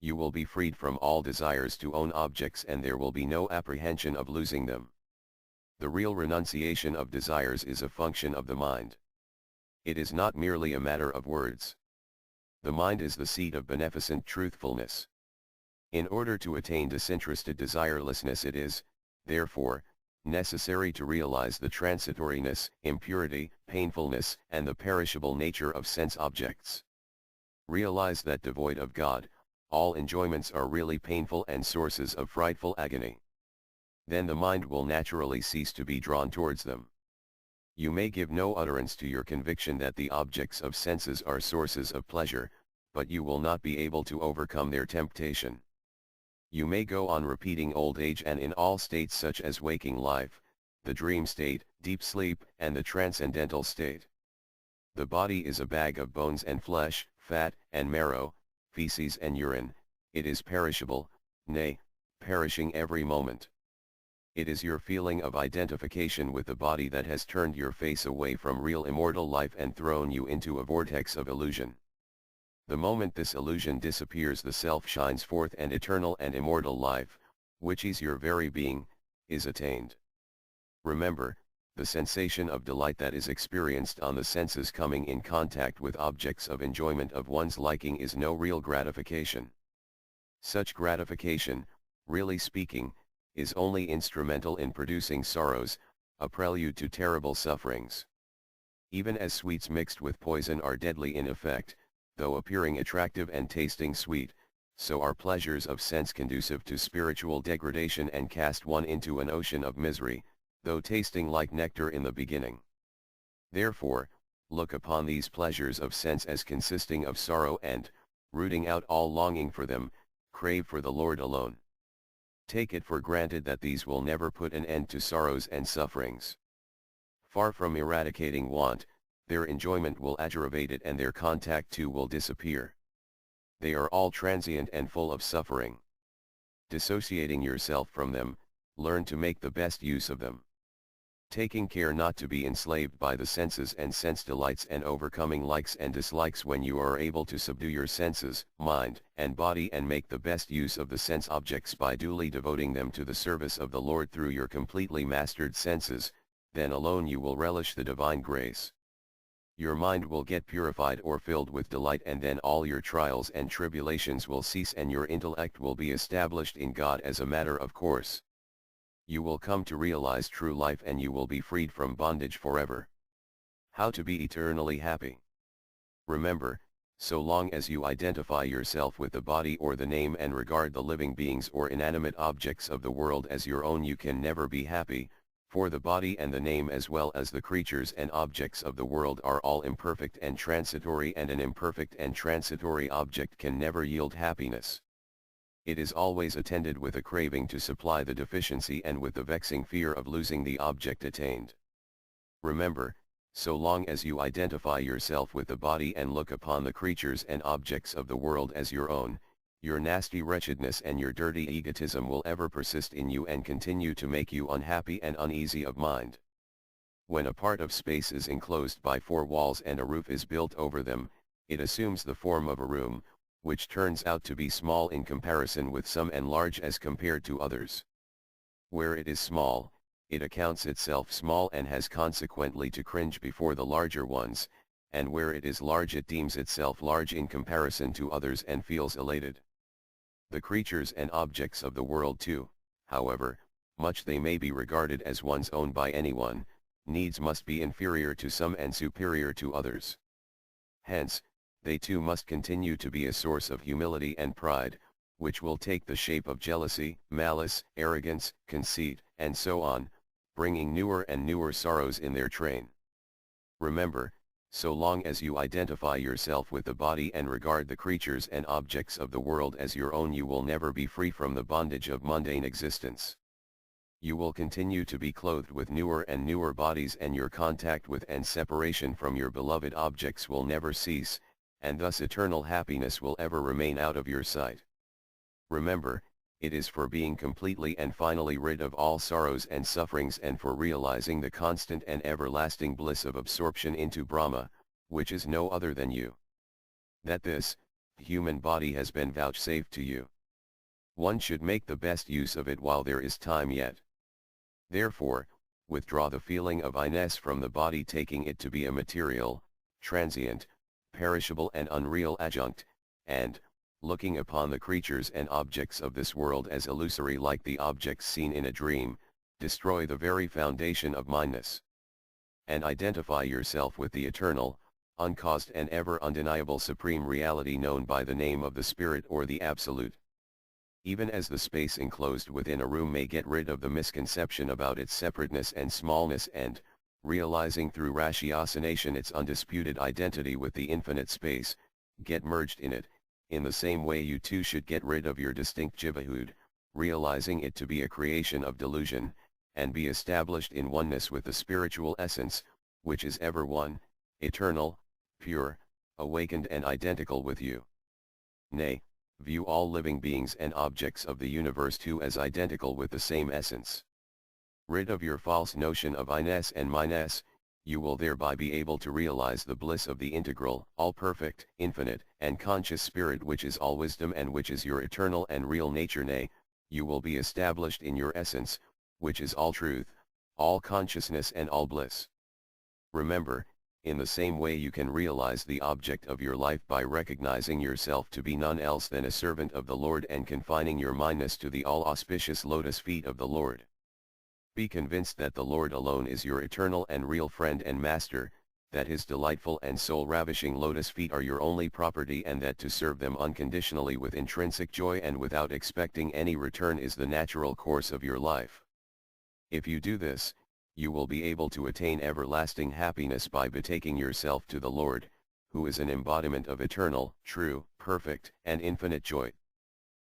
You will be freed from all desires to own objects and there will be no apprehension of losing them. The real renunciation of desires is a function of the mind. It is not merely a matter of words. The mind is the seat of beneficent truthfulness. In order to attain disinterested desirelessness it is, therefore, necessary to realize the transitoriness, impurity, painfulness, and the perishable nature of sense objects. Realize that devoid of God, all enjoyments are really painful and sources of frightful agony. Then the mind will naturally cease to be drawn towards them. You may give no utterance to your conviction that the objects of senses are sources of pleasure, but you will not be able to overcome their temptation. You may go on repeating old age and in all states such as waking life, the dream state, deep sleep, and the transcendental state. The body is a bag of bones and flesh, fat and marrow, feces and urine. It is perishable, nay, perishing every moment. It is your feeling of identification with the body that has turned your face away from real immortal life and thrown you into a vortex of illusion. The moment this illusion disappears, the self shines forth and eternal and immortal life, which is your very being, is attained. Remember, the sensation of delight that is experienced on the senses coming in contact with objects of enjoyment of one's liking is no real gratification. Such gratification, really speaking, is only instrumental in producing sorrows, a prelude to terrible sufferings. Even as sweets mixed with poison are deadly in effect, though appearing attractive and tasting sweet, so are pleasures of sense conducive to spiritual degradation and cast one into an ocean of misery, though tasting like nectar in the beginning. Therefore, look upon these pleasures of sense as consisting of sorrow and, rooting out all longing for them, crave for the Lord alone. Take it for granted that these will never put an end to sorrows and sufferings. Far from eradicating want, their enjoyment will aggravate it and their contact too will disappear. They are all transient and full of suffering. Dissociating yourself from them, learn to make the best use of them. Taking care not to be enslaved by the senses and sense delights and overcoming likes and dislikes when you are able to subdue your senses, mind, and body and make the best use of the sense objects by duly devoting them to the service of the Lord through your completely mastered senses, then alone you will relish the divine grace. Your mind will get purified or filled with delight, and then all your trials and tribulations will cease and your intellect will be established in God as a matter of course. You will come to realize true life and you will be freed from bondage forever. How to be eternally happy? Remember, so long as you identify yourself with the body or the name and regard the living beings or inanimate objects of the world as your own, you can never be happy, for the body and the name as well as the creatures and objects of the world are all imperfect and transitory, and an imperfect and transitory object can never yield happiness. It is always attended with a craving to supply the deficiency and with the vexing fear of losing the object attained. Remember, so long as you identify yourself with the body and look upon the creatures and objects of the world as your own, your nasty wretchedness and your dirty egotism will ever persist in you and continue to make you unhappy and uneasy of mind. When a part of space is enclosed by four walls and a roof is built over them, it assumes the form of a room, which turns out to be small in comparison with some and large as compared to others. Where it is small, it accounts itself small and has consequently to cringe before the larger ones, and where it is large it deems itself large in comparison to others and feels elated. The creatures and objects of the world too, however, much they may be regarded as one's own by anyone, needs must be inferior to some and superior to others. Hence, they too must continue to be a source of humility and pride, which will take the shape of jealousy, malice, arrogance, conceit, and so on, bringing newer and newer sorrows in their train. Remember, so long as you identify yourself with the body and regard the creatures and objects of the world as your own, you will never be free from the bondage of mundane existence. You will continue to be clothed with newer and newer bodies, and your contact with and separation from your beloved objects will never cease, and thus eternal happiness will ever remain out of your sight. Remember, it is for being completely and finally rid of all sorrows and sufferings and for realizing the constant and everlasting bliss of absorption into Brahma, which is no other than you, that this human body has been vouchsafed to you. One should make the best use of it while there is time yet. Therefore, withdraw the feeling of I-ness from the body, taking it to be a material, transient, perishable and unreal adjunct, and, looking upon the creatures and objects of this world as illusory like the objects seen in a dream, destroy the very foundation of mindness. And identify yourself with the eternal, uncaused and ever undeniable supreme reality known by the name of the Spirit or the Absolute. Even as the space enclosed within a room may get rid of the misconception about its separateness and smallness and, realizing through ratiocination its undisputed identity with the infinite space, get merged in it, in the same way you too should get rid of your distinct jivahood, realizing it to be a creation of delusion, and be established in oneness with the spiritual essence, which is ever one, eternal, pure, awakened and identical with you. Nay, view all living beings and objects of the universe too as identical with the same essence. Rid of your false notion of I-ness and my-ness, you will thereby be able to realize the bliss of the integral, all-perfect, infinite, and conscious Spirit which is all wisdom and which is your eternal and real nature. Nay, you will be established in your essence, which is all truth, all consciousness and all bliss. Remember, in the same way you can realize the object of your life by recognizing yourself to be none else than a servant of the Lord and confining your mindness to the all-auspicious lotus feet of the Lord. Be convinced that the Lord alone is your eternal and real friend and master, that his delightful and soul-ravishing lotus feet are your only property and that to serve them unconditionally with intrinsic joy and without expecting any return is the natural course of your life. If you do this, you will be able to attain everlasting happiness by betaking yourself to the Lord, who is an embodiment of eternal, true, perfect, and infinite joy.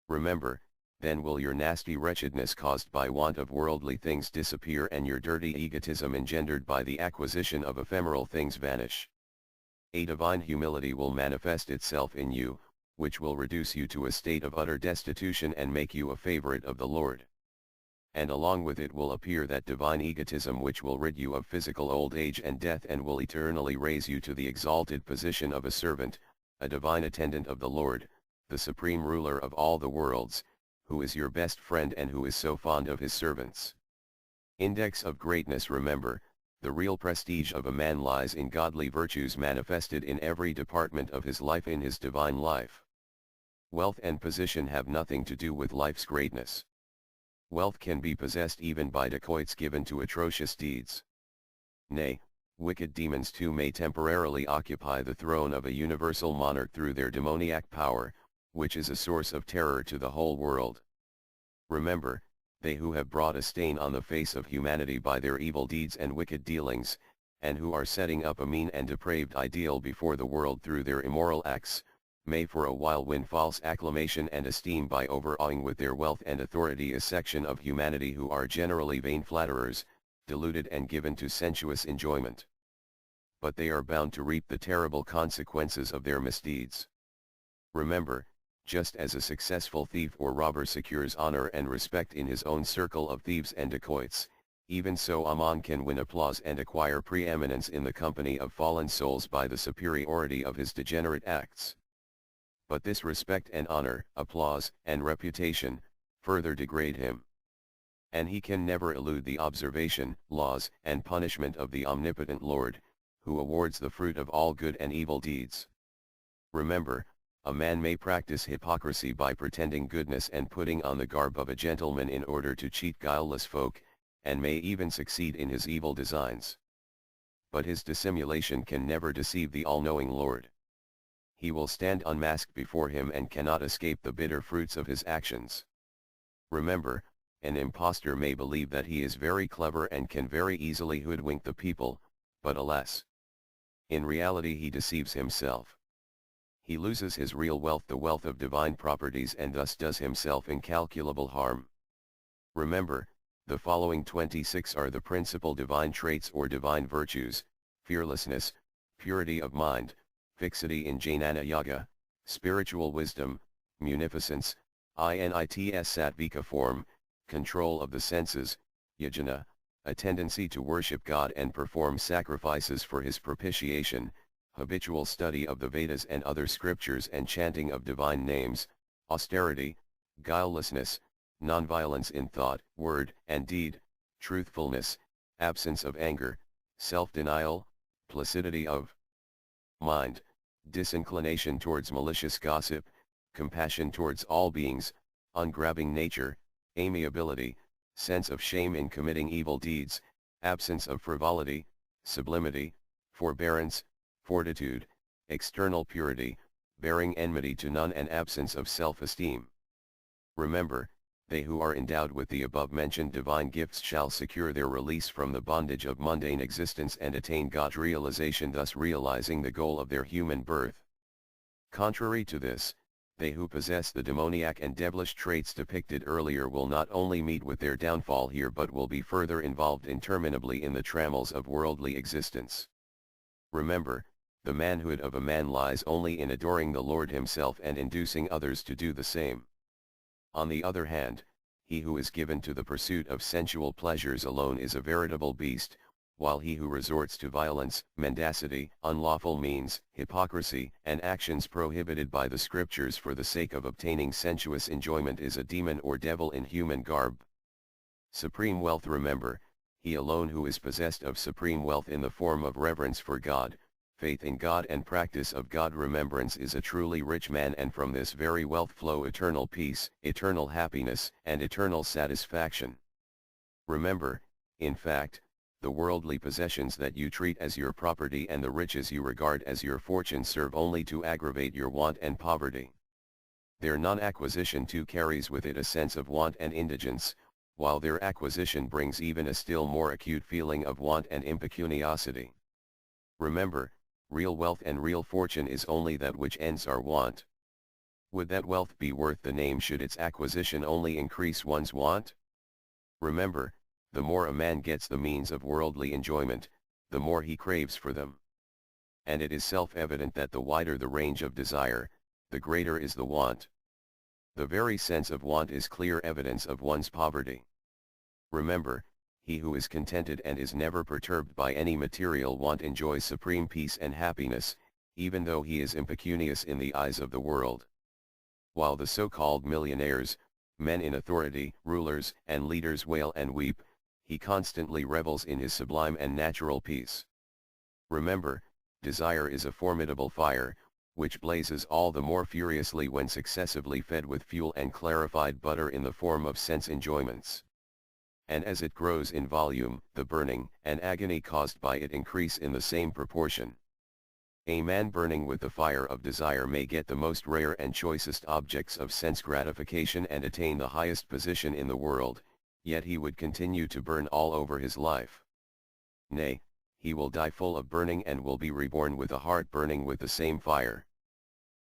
Remember, then will your nasty wretchedness caused by want of worldly things disappear and your dirty egotism engendered by the acquisition of ephemeral things vanish. A divine humility will manifest itself in you, which will reduce you to a state of utter destitution and make you a favorite of the Lord. And along with it will appear that divine egotism which will rid you of physical old age and death and will eternally raise you to the exalted position of a servant, a divine attendant of the Lord, the supreme ruler of all the worlds, who is your best friend and who is so fond of his servants. Index of greatness. Remember, the real prestige of a man lies in godly virtues manifested in every department of his life in his divine life. Wealth and position have nothing to do with life's greatness. Wealth can be possessed even by dacoits given to atrocious deeds. Nay, wicked demons too may temporarily occupy the throne of a universal monarch through their demoniac power, which is a source of terror to the whole world. Remember, they who have brought a stain on the face of humanity by their evil deeds and wicked dealings, and who are setting up a mean and depraved ideal before the world through their immoral acts, may for a while win false acclamation and esteem by overawing with their wealth and authority a section of humanity who are generally vain flatterers, deluded and given to sensuous enjoyment. But they are bound to reap the terrible consequences of their misdeeds. Remember, just as a successful thief or robber secures honor and respect in his own circle of thieves and dacoits, even so a man can win applause and acquire preeminence in the company of fallen souls by the superiority of his degenerate acts. But this respect and honor, applause, and reputation, further degrade him. And he can never elude the observation, laws, and punishment of the omnipotent Lord, who awards the fruit of all good and evil deeds. Remember, a man may practice hypocrisy by pretending goodness and putting on the garb of a gentleman in order to cheat guileless folk, and may even succeed in his evil designs. But his dissimulation can never deceive the all-knowing Lord. He will stand unmasked before him and cannot escape the bitter fruits of his actions. Remember, an impostor may believe that he is very clever and can very easily hoodwink the people, but alas! In reality he deceives himself. He loses his real wealth, the wealth of divine properties, and thus does himself incalculable harm. Remember, the following 26 are the principal divine traits or divine virtues: fearlessness, purity of mind, fixity in Jnana Yoga, spiritual wisdom, munificence, inits sattvika form, control of the senses, yajna, a tendency to worship God and perform sacrifices for his propitiation, habitual study of the Vedas and other scriptures and chanting of divine names, austerity, guilelessness, nonviolence in thought, word, and deed, truthfulness, absence of anger, self-denial, placidity of mind, disinclination towards malicious gossip, compassion towards all beings, ungrabbing nature, amiability, sense of shame in committing evil deeds, absence of frivolity, sublimity, forbearance, fortitude, external purity, bearing enmity to none and absence of self-esteem. Remember, they who are endowed with the above-mentioned divine gifts shall secure their release from the bondage of mundane existence and attain God's realization, thus realizing the goal of their human birth. Contrary to this, they who possess the demoniac and devilish traits depicted earlier will not only meet with their downfall here but will be further involved interminably in the trammels of worldly existence. Remember, the manhood of a man lies only in adoring the Lord himself and inducing others to do the same. On the other hand, he who is given to the pursuit of sensual pleasures alone is a veritable beast, while he who resorts to violence, mendacity, unlawful means, hypocrisy, and actions prohibited by the scriptures for the sake of obtaining sensuous enjoyment is a demon or devil in human garb. Supreme wealth. Remember, he alone who is possessed of supreme wealth in the form of reverence for God, faith in God and practice of God remembrance is a truly rich man, and from this very wealth flow eternal peace, eternal happiness, and eternal satisfaction. Remember, in fact, the worldly possessions that you treat as your property and the riches you regard as your fortune serve only to aggravate your want and poverty. Their non-acquisition too carries with it a sense of want and indigence, while their acquisition brings even a still more acute feeling of want and impecuniosity. Remember, real wealth and real fortune is only that which ends our want. Would that wealth be worth the name should its acquisition only increase one's want? Remember, the more a man gets the means of worldly enjoyment, the more he craves for them. And it is self-evident that the wider the range of desire, the greater is the want. The very sense of want is clear evidence of one's poverty. Remember, he who is contented and is never perturbed by any material want enjoys supreme peace and happiness, even though he is impecunious in the eyes of the world. While the so-called millionaires, men in authority, rulers, and leaders wail and weep, he constantly revels in his sublime and natural peace. Remember, desire is a formidable fire, which blazes all the more furiously when successively fed with fuel and clarified butter in the form of sense enjoyments. And as it grows in volume, the burning and agony caused by it increase in the same proportion. A man burning with the fire of desire may get the most rare and choicest objects of sense gratification and attain the highest position in the world, yet he would continue to burn all over his life. Nay, he will die full of burning and will be reborn with a heart burning with the same fire.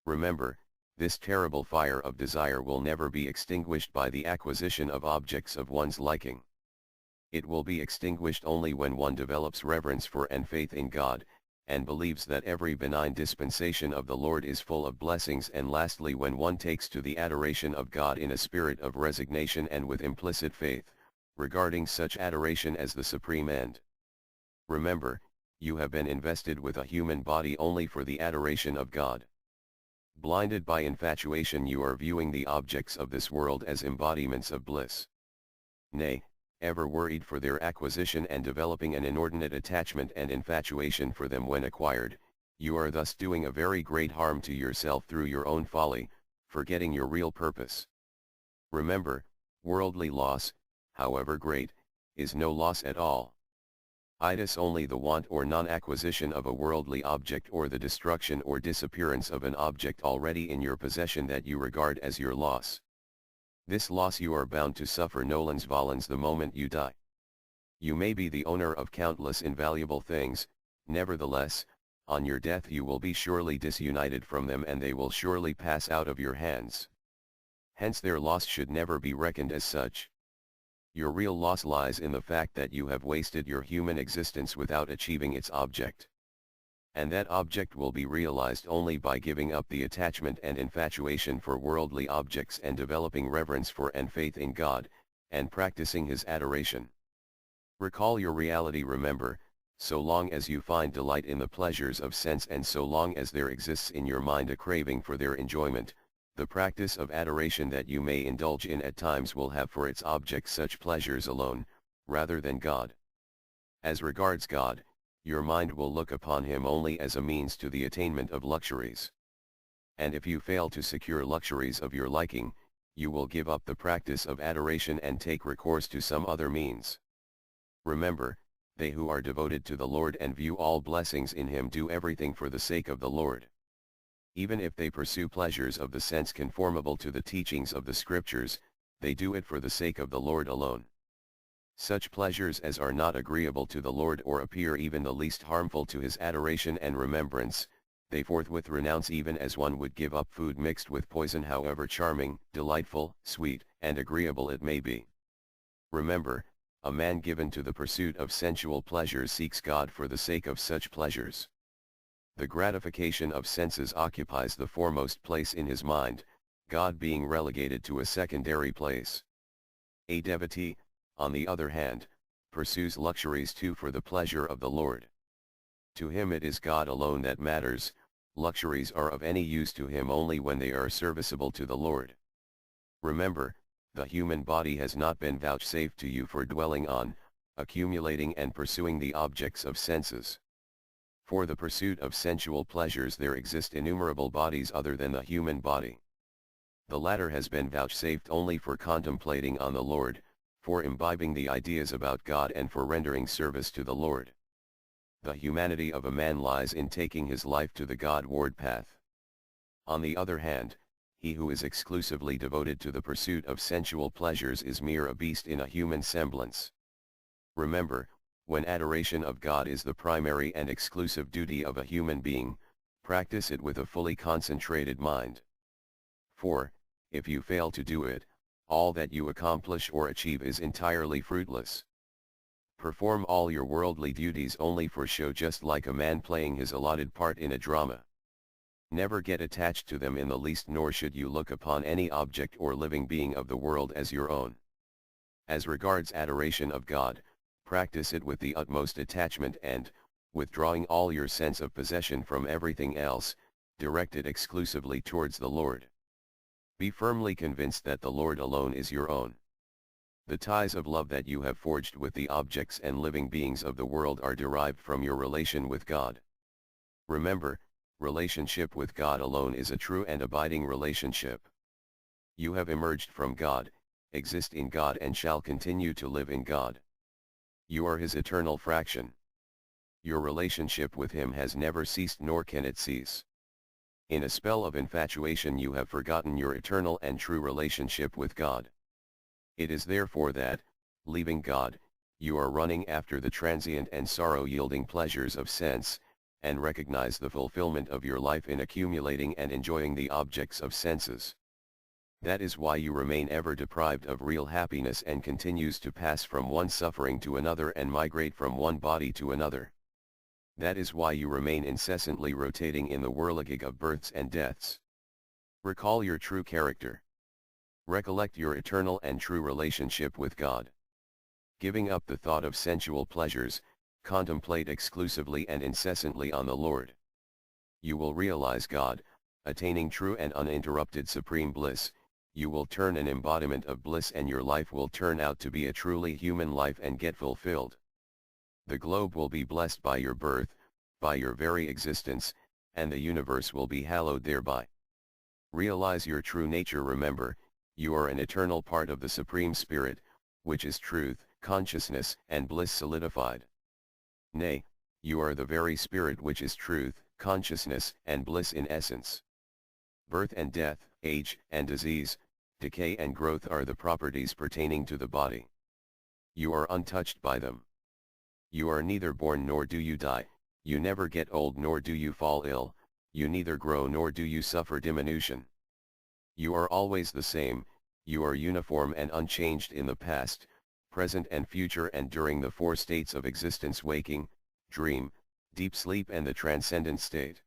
Remember, this terrible fire of desire will never be extinguished by the acquisition of objects of one's liking. It will be extinguished only when one develops reverence for and faith in God, and believes that every benign dispensation of the Lord is full of blessings, and lastly when one takes to the adoration of God in a spirit of resignation and with implicit faith, regarding such adoration as the supreme end. Remember, you have been invested with a human body only for the adoration of God. Blinded by infatuation, you are viewing the objects of this world as embodiments of bliss. Nay, ever worried for their acquisition and developing an inordinate attachment and infatuation for them when acquired, you are thus doing a very great harm to yourself through your own folly, forgetting your real purpose. Remember, worldly loss, however great, is no loss at all. It is only the want or non-acquisition of a worldly object or the destruction or disappearance of an object already in your possession that you regard as your loss. This loss you are bound to suffer nolens volens the moment you die. You may be the owner of countless invaluable things, nevertheless, on your death you will be surely disunited from them and they will surely pass out of your hands. Hence their loss should never be reckoned as such. Your real loss lies in the fact that you have wasted your human existence without achieving its object. And that object will be realized only by giving up the attachment and infatuation for worldly objects and developing reverence for and faith in God, and practicing His adoration. Recall your reality. Remember, so long as you find delight in the pleasures of sense and so long as there exists in your mind a craving for their enjoyment, the practice of adoration that you may indulge in at times will have for its object such pleasures alone, rather than God. As regards God, your mind will look upon Him only as a means to the attainment of luxuries. And if you fail to secure luxuries of your liking, you will give up the practice of adoration and take recourse to some other means. Remember, they who are devoted to the Lord and view all blessings in Him do everything for the sake of the Lord. Even if they pursue pleasures of the sense conformable to the teachings of the Scriptures, they do it for the sake of the Lord alone. Such pleasures as are not agreeable to the Lord or appear even the least harmful to His adoration and remembrance, they forthwith renounce, even as one would give up food mixed with poison, however charming, delightful, sweet, and agreeable it may be. Remember, a man given to the pursuit of sensual pleasures seeks God for the sake of such pleasures. The gratification of senses occupies the foremost place in his mind, God being relegated to a secondary place. A devotee, on the other hand, pursues luxuries too for the pleasure of the Lord. To him it is God alone that matters. Luxuries are of any use to him only when they are serviceable to the Lord. Remember, the human body has not been vouchsafed to you for dwelling on, accumulating and pursuing the objects of senses. For the pursuit of sensual pleasures there exist innumerable bodies other than the human body. The latter has been vouchsafed only for contemplating on the Lord, for imbibing the ideas about God and for rendering service to the Lord. The humanity of a man lies in taking his life to the God-ward path. On the other hand, he who is exclusively devoted to the pursuit of sensual pleasures is mere a beast in a human semblance. Remember, when adoration of God is the primary and exclusive duty of a human being, practice it with a fully concentrated mind. For, if you fail to do it, all that you accomplish or achieve is entirely fruitless. Perform all your worldly duties only for show, just like a man playing his allotted part in a drama. Never get attached to them in the least, nor should you look upon any object or living being of the world as your own. As regards adoration of God, practice it with the utmost attachment and, withdrawing all your sense of possession from everything else, direct it exclusively towards the Lord. Be firmly convinced that the Lord alone is your own. The ties of love that you have forged with the objects and living beings of the world are derived from your relation with God. Remember, relationship with God alone is a true and abiding relationship. You have emerged from God, exist in God, and shall continue to live in God. You are His eternal fraction. Your relationship with Him has never ceased, nor can it cease. In a spell of infatuation you have forgotten your eternal and true relationship with God. It is therefore that, leaving God, you are running after the transient and sorrow-yielding pleasures of sense, and recognize the fulfillment of your life in accumulating and enjoying the objects of senses. That is why you remain ever deprived of real happiness and continues to pass from one suffering to another and migrate from one body to another. That is why you remain incessantly rotating in the whirligig of births and deaths. Recall your true character. Recollect your eternal and true relationship with God. Giving up the thought of sensual pleasures, contemplate exclusively and incessantly on the Lord. You will realize God, attaining true and uninterrupted supreme bliss. You will turn an embodiment of bliss, and your life will turn out to be a truly human life and get fulfilled. The globe will be blessed by your birth, by your very existence, and the universe will be hallowed thereby. Realize your true nature. Remember, you are an eternal part of the Supreme Spirit, which is truth, consciousness, and bliss solidified. Nay, you are the very Spirit which is truth, consciousness, and bliss in essence. Birth and death, age and disease, decay and growth are the properties pertaining to the body. You are untouched by them. You are neither born nor do you die, you never get old nor do you fall ill, you neither grow nor do you suffer diminution. You are always the same, you are uniform and unchanged in the past, present and future, and during the four states of existence: waking, dream, deep sleep and the transcendent state.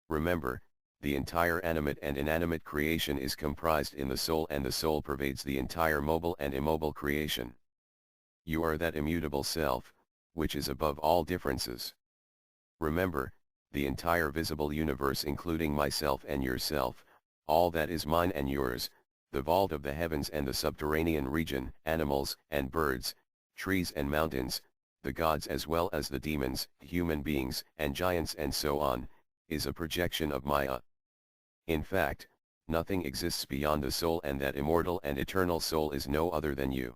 Remember, the entire animate and inanimate creation is comprised in the soul, and the soul pervades the entire mobile and immobile creation. You are that immutable self, which is above all differences. Remember, the entire visible universe, including myself and yourself, all that is mine and yours, the vault of the heavens and the subterranean region, animals and birds, trees and mountains, the gods as well as the demons, human beings and giants and so on, is a projection of Maya. In fact, nothing exists beyond the soul, and that immortal and eternal soul is no other than you.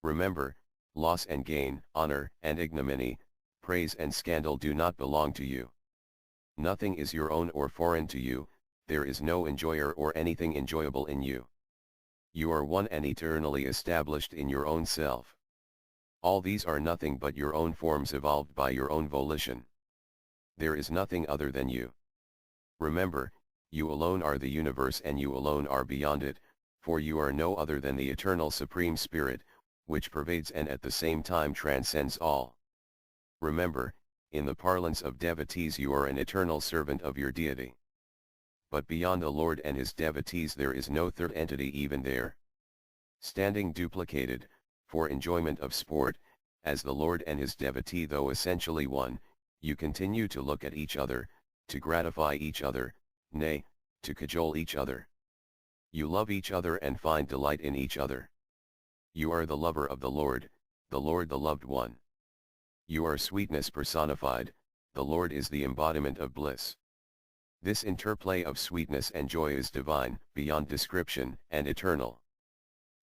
Remember, loss and gain, honor and ignominy, praise and scandal do not belong to you. Nothing is your own or foreign to you, there is no enjoyer or anything enjoyable in you. You are one and eternally established in your own self. All these are nothing but your own forms evolved by your own volition. There is nothing other than you. Remember, you alone are the universe, and you alone are beyond it, for you are no other than the eternal Supreme Spirit, which pervades and at the same time transcends all. Remember, in the parlance of devotees, you are an eternal servant of your deity. But beyond the Lord and his devotees there is no third entity even there. Standing duplicated, for enjoyment of sport, as the Lord and his devotee, though essentially one, you continue to look at each other, to gratify each other, nay, to cajole each other. You love each other and find delight in each other. You are the lover of the Lord the loved one. You are sweetness personified, the Lord is the embodiment of bliss. This interplay of sweetness and joy is divine, beyond description, and eternal.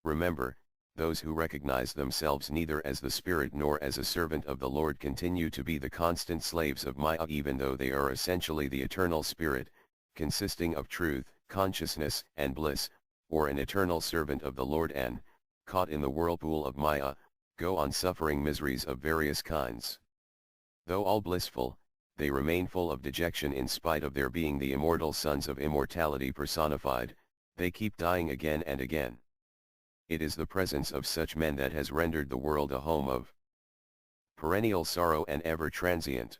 Remember, those who recognize themselves neither as the Spirit nor as a servant of the Lord continue to be the constant slaves of Maya, even though they are essentially the eternal Spirit, consisting of truth, consciousness, and bliss, or an eternal servant of the Lord, and, caught in the whirlpool of Maya, go on suffering miseries of various kinds. Though all blissful, they remain full of dejection in spite of their being the immortal sons of immortality personified, they keep dying again and again. It is the presence of such men that has rendered the world a home of perennial sorrow and ever transient.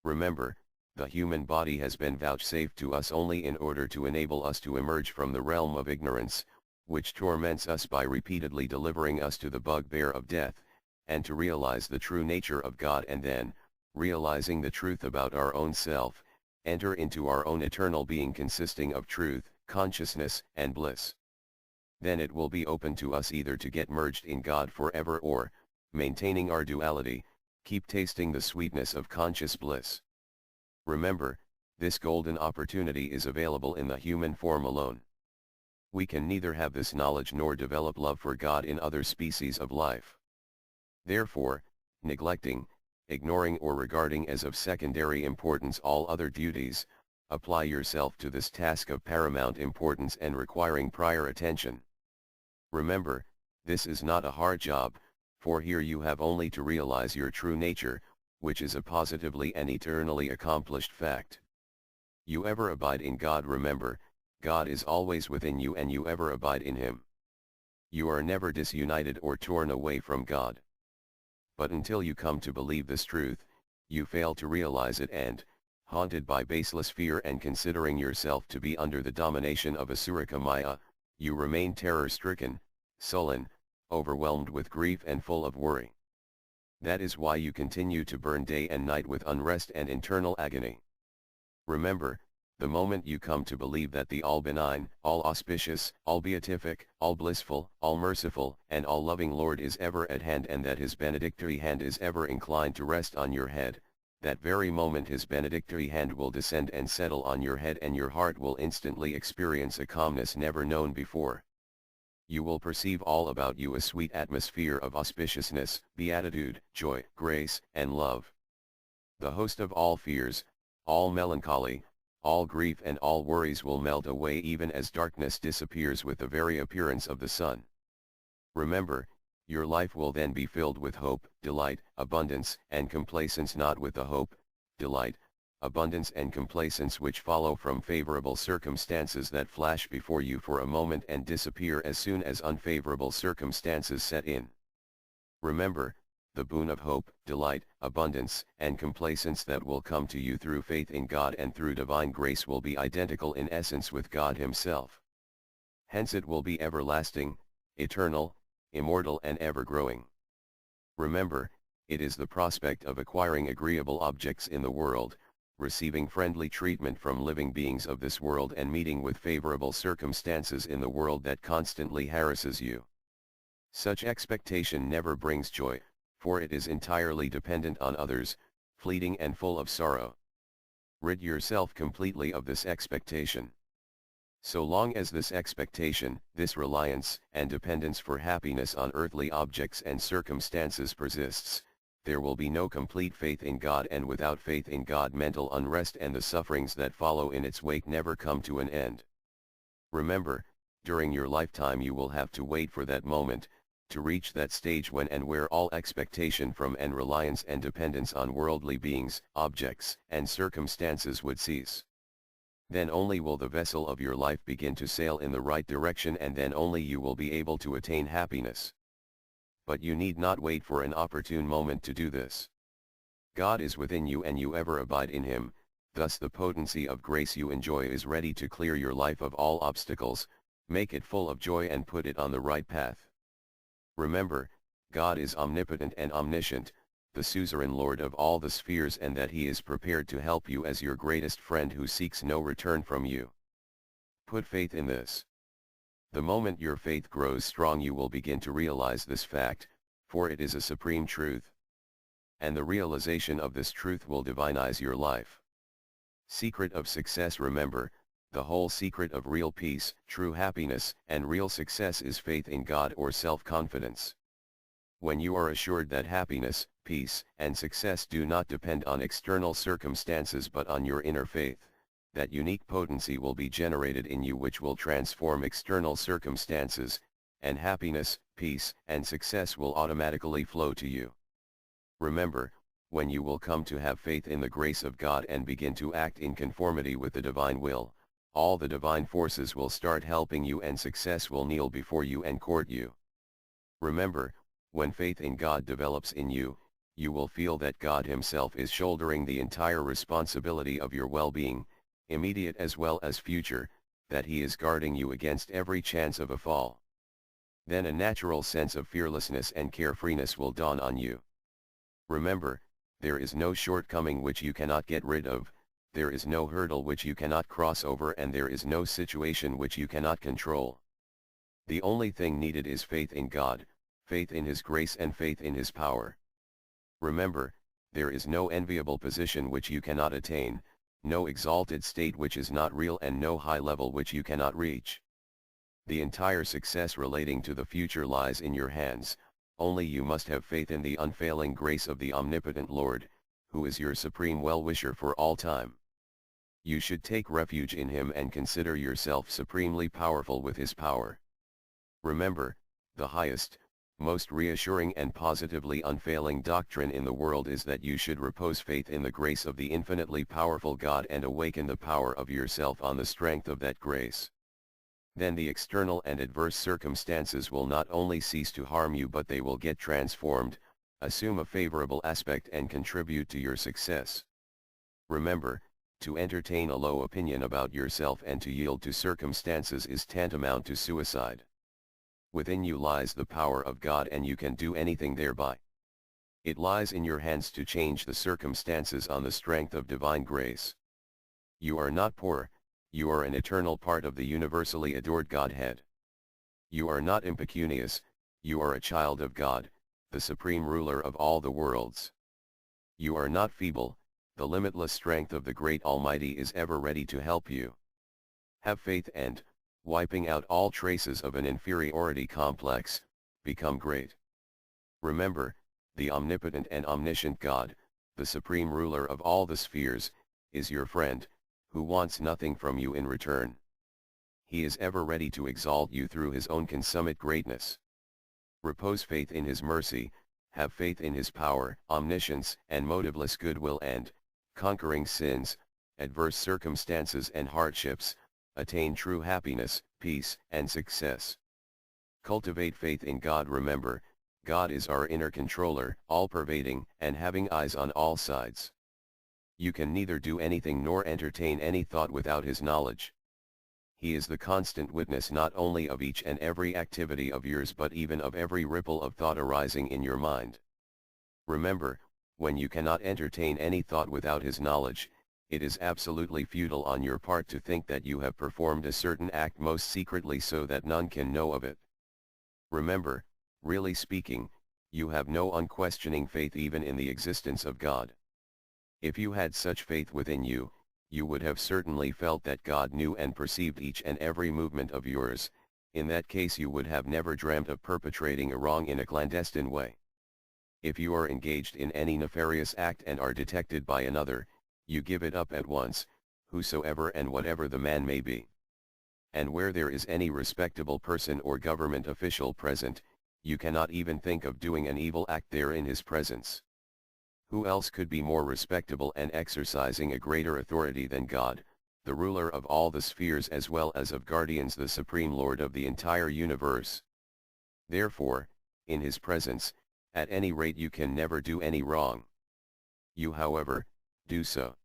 Remember, the human body has been vouchsafed to us only in order to enable us to emerge from the realm of ignorance, which torments us by repeatedly delivering us to the bugbear of death, and to realize the true nature of God, and then, realizing the truth about our own self, enter into our own eternal being consisting of truth, consciousness, and bliss. Then it will be open to us either to get merged in God forever or, maintaining our duality, keep tasting the sweetness of conscious bliss. Remember, this golden opportunity is available in the human form alone. We can neither have this knowledge nor develop love for God in other species of life. Therefore, neglecting, ignoring or regarding as of secondary importance all other duties, apply yourself to this task of paramount importance and requiring prior attention. Remember, this is not a hard job, for here you have only to realize your true nature, which is a positively and eternally accomplished fact. You ever abide in God. Remember, God is always within you and you ever abide in him. You are never disunited or torn away from God. But until you come to believe this truth, you fail to realize it, and, haunted by baseless fear and considering yourself to be under the domination of Asurika Maya, you remain terror-stricken, sullen, overwhelmed with grief and full of worry. That is why you continue to burn day and night with unrest and internal agony. Remember, the moment you come to believe that the all-benign, all-auspicious, all-beatific, all-blissful, all-merciful, and all-loving Lord is ever at hand, and that his benedictory hand is ever inclined to rest on your head, that very moment his benedictory hand will descend and settle on your head, and your heart will instantly experience a calmness never known before. You will perceive all about you a sweet atmosphere of auspiciousness, beatitude, joy, grace, and love. The host of all fears, all melancholy, all grief and all worries will melt away even as darkness disappears with the very appearance of the sun. Remember, your life will then be filled with hope, delight, abundance, and complacence, not with the hope, delight, abundance and complacence which follow from favorable circumstances that flash before you for a moment and disappear as soon as unfavorable circumstances set in. Remember, the boon of hope, delight, abundance, and complacence that will come to you through faith in God and through divine grace will be identical in essence with God Himself. Hence it will be everlasting, eternal, immortal and ever-growing. Remember, it is the prospect of acquiring agreeable objects in the world, receiving friendly treatment from living beings of this world and meeting with favorable circumstances in the world that constantly harasses you. Such expectation never brings joy, for it is entirely dependent on others, fleeting and full of sorrow. Rid yourself completely of this expectation. So long as this expectation, this reliance and dependence for happiness on earthly objects and circumstances persists, there will be no complete faith in God, and without faith in God mental unrest and the sufferings that follow in its wake never come to an end. Remember, during your lifetime you will have to wait for that moment, to reach that stage when and where all expectation from and reliance and dependence on worldly beings, objects, and circumstances would cease. Then only will the vessel of your life begin to sail in the right direction, and then only you will be able to attain happiness. But you need not wait for an opportune moment to do this. God is within you and you ever abide in Him, thus the potency of grace you enjoy is ready to clear your life of all obstacles, make it full of joy and put it on the right path. Remember, God is omnipotent and omniscient, the suzerain Lord of all the spheres, and that He is prepared to help you as your greatest friend who seeks no return from you. Put faith in this. The moment your faith grows strong you will begin to realize this fact, for it is a supreme truth. And the realization of this truth will divinize your life. Secret of success. Remember, the whole secret of real peace, true happiness, and real success is faith in God or self-confidence. When you are assured that happiness, peace, and success do not depend on external circumstances but on your inner faith, that unique potency will be generated in you which will transform external circumstances, and happiness, peace, and success will automatically flow to you. Remember, when you will come to have faith in the grace of God and begin to act in conformity with the divine will, all the divine forces will start helping you and success will kneel before you and court you. Remember, when faith in God develops in you, you will feel that God Himself is shouldering the entire responsibility of your well-being, immediate as well as future, that He is guarding you against every chance of a fall. Then a natural sense of fearlessness and carefreeness will dawn on you. Remember, there is no shortcoming which you cannot get rid of, there is no hurdle which you cannot cross over, and there is no situation which you cannot control. The only thing needed is faith in God, faith in His grace and faith in His power. Remember, there is no enviable position which you cannot attain, no exalted state which is not real, and no high level which you cannot reach. The entire success relating to the future lies in your hands, only you must have faith in the unfailing grace of the omnipotent Lord, who is your supreme well-wisher for all time. You should take refuge in Him and consider yourself supremely powerful with His power. Remember, the highest, most reassuring and positively unfailing doctrine in the world is that you should repose faith in the grace of the infinitely powerful God and awaken the power of yourself on the strength of that grace. Then the external and adverse circumstances will not only cease to harm you but they will get transformed, assume a favorable aspect and contribute to your success. Remember, to entertain a low opinion about yourself and to yield to circumstances is tantamount to suicide. Within you lies the power of God and you can do anything thereby. It lies in your hands to change the circumstances on the strength of divine grace. You are not poor, you are an eternal part of the universally adored Godhead. You are not impecunious, you are a child of God, the supreme ruler of all the worlds. You are not feeble, the limitless strength of the great Almighty is ever ready to help you. Have faith and, wiping out all traces of an inferiority complex, become great. Remember, the omnipotent and omniscient God, the supreme ruler of all the spheres, is your friend, who wants nothing from you in return. He is ever ready to exalt you through His own consummate greatness. Repose faith in His mercy, have faith in His power, omniscience, and motiveless goodwill, and, conquering sins, adverse circumstances and hardships, attain true happiness, peace, and success. Cultivate faith in God. Remember, God is our inner controller, all-pervading, and having eyes on all sides. You can neither do anything nor entertain any thought without his knowledge. He is the constant witness not only of each and every activity of yours but even of every ripple of thought arising in your mind. Remember, when you cannot entertain any thought without his knowledge, it is absolutely futile on your part to think that you have performed a certain act most secretly so that none can know of it. Remember, really speaking, you have no unquestioning faith even in the existence of God. If you had such faith within you, you would have certainly felt that God knew and perceived each and every movement of yours. In that case you would have never dreamt of perpetrating a wrong in a clandestine way. If you are engaged in any nefarious act and are detected by another, you give it up at once, whosoever and whatever the man may be. And where there is any respectable person or government official present, you cannot even think of doing an evil act there in his presence. Who else could be more respectable and exercising a greater authority than God, the ruler of all the spheres as well as of guardians, the supreme Lord of the entire universe? Therefore, in his presence, at any rate you can never do any wrong. You, however, do so.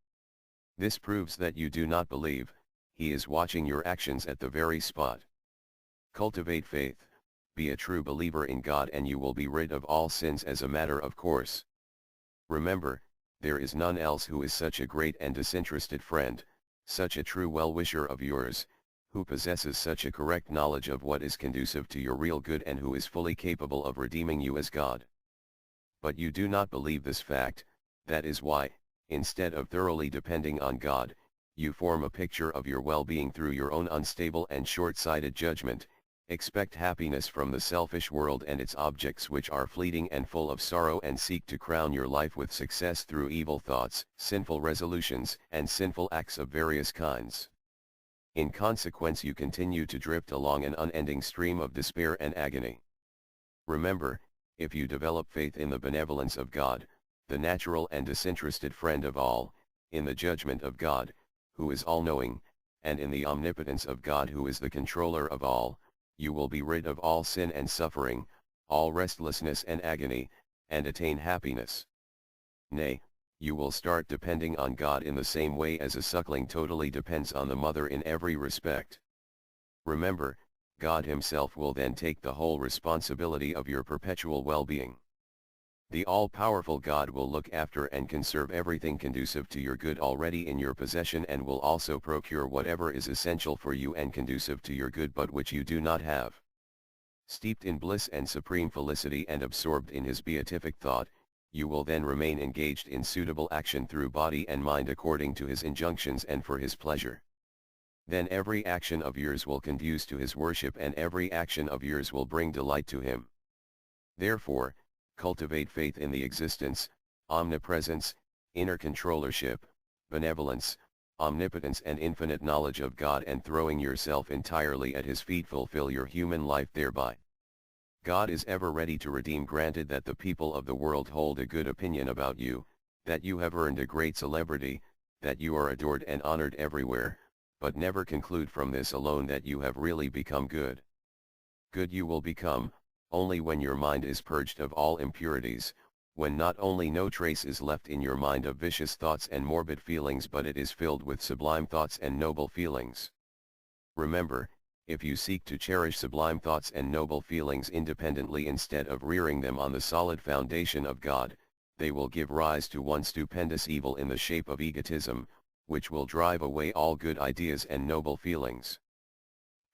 This proves that you do not believe. He is watching your actions at the very spot. Cultivate faith, be a true believer in God and you will be rid of all sins as a matter of course. Remember, there is none else who is such a great and disinterested friend, such a true well-wisher of yours, who possesses such a correct knowledge of what is conducive to your real good and who is fully capable of redeeming you as God. But you do not believe this fact, that is why, instead of thoroughly depending on God, you form a picture of your well-being through your own unstable and short-sighted judgment, expect happiness from the selfish world and its objects which are fleeting and full of sorrow, and seek to crown your life with success through evil thoughts, sinful resolutions, and sinful acts of various kinds. In consequence you continue to drift along an unending stream of despair and agony. Remember, if you develop faith in the benevolence of God, the natural and disinterested friend of all, in the judgment of God, who is all-knowing, and in the omnipotence of God who is the controller of all, you will be rid of all sin and suffering, all restlessness and agony, and attain happiness. Nay, you will start depending on God in the same way as a suckling totally depends on the mother in every respect. Remember, God himself will then take the whole responsibility of your perpetual well-being. The all-powerful God will look after and conserve everything conducive to your good already in your possession, and will also procure whatever is essential for you and conducive to your good but which you do not have. Steeped in bliss and supreme felicity and absorbed in his beatific thought, you will then remain engaged in suitable action through body and mind according to his injunctions and for his pleasure. Then every action of yours will conduce to his worship, and every action of yours will bring delight to him. Therefore, cultivate faith in the existence, omnipresence, inner controllership, benevolence, omnipotence and infinite knowledge of God, and throwing yourself entirely at his feet fulfill your human life thereby. God is ever ready to redeem, granted that the people of the world hold a good opinion about you, that you have earned a great celebrity, that you are adored and honored everywhere, but never conclude from this alone that you have really become good. Good you will become, only when your mind is purged of all impurities, when not only no trace is left in your mind of vicious thoughts and morbid feelings but it is filled with sublime thoughts and noble feelings. Remember, if you seek to cherish sublime thoughts and noble feelings independently instead of rearing them on the solid foundation of God, they will give rise to one stupendous evil in the shape of egotism, which will drive away all good ideas and noble feelings.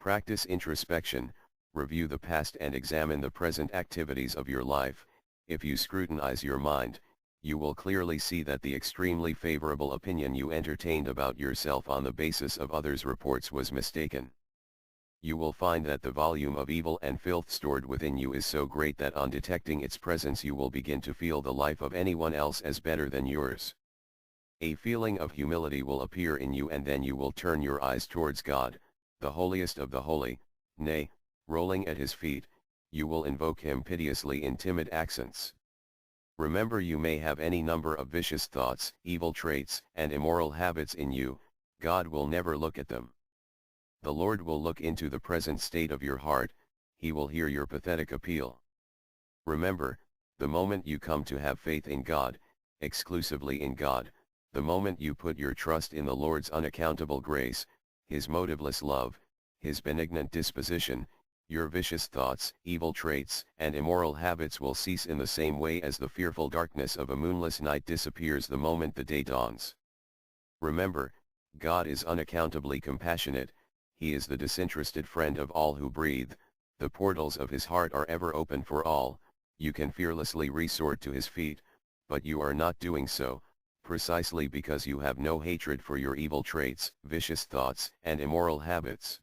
Practice introspection, review the past and examine the present activities of your life. If you scrutinize your mind, you will clearly see that the extremely favorable opinion you entertained about yourself on the basis of others' reports was mistaken. You will find that the volume of evil and filth stored within you is so great that on detecting its presence you will begin to feel the life of anyone else as better than yours. A feeling of humility will appear in you, and then you will turn your eyes towards God, the holiest of the holy, nay, rolling at his feet, you will invoke him piteously in timid accents. Remember, you may have any number of vicious thoughts, evil traits, and immoral habits in you, God will never look at them. The Lord will look into the present state of your heart, he will hear your pathetic appeal. Remember, the moment you come to have faith in God, exclusively in God, the moment you put your trust in the Lord's unaccountable grace, His motiveless love, His benignant disposition, your vicious thoughts, evil traits, and immoral habits will cease in the same way as the fearful darkness of a moonless night disappears the moment the day dawns. Remember, God is unaccountably compassionate, He is the disinterested friend of all who breathe, the portals of His heart are ever open for all, you can fearlessly resort to His feet, but you are not doing so, precisely because you have no hatred for your evil traits, vicious thoughts, and immoral habits.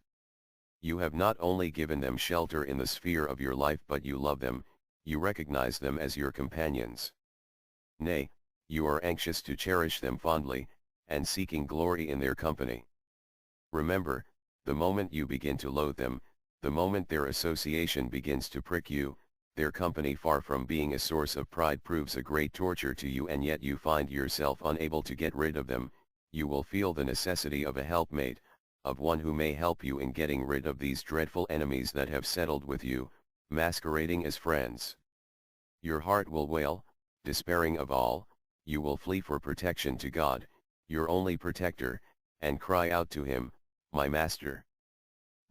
You have not only given them shelter in the sphere of your life but you love them, you recognize them as your companions. Nay, you are anxious to cherish them fondly, and seeking glory in their company. Remember, the moment you begin to loathe them, the moment their association begins to prick you, their company far from being a source of pride proves a great torture to you and yet you find yourself unable to get rid of them, you will feel the necessity of a helpmate, of one who may help you in getting rid of these dreadful enemies that have settled with you, masquerading as friends. Your heart will wail, despairing of all, you will flee for protection to God, your only protector, and cry out to Him, "My Master."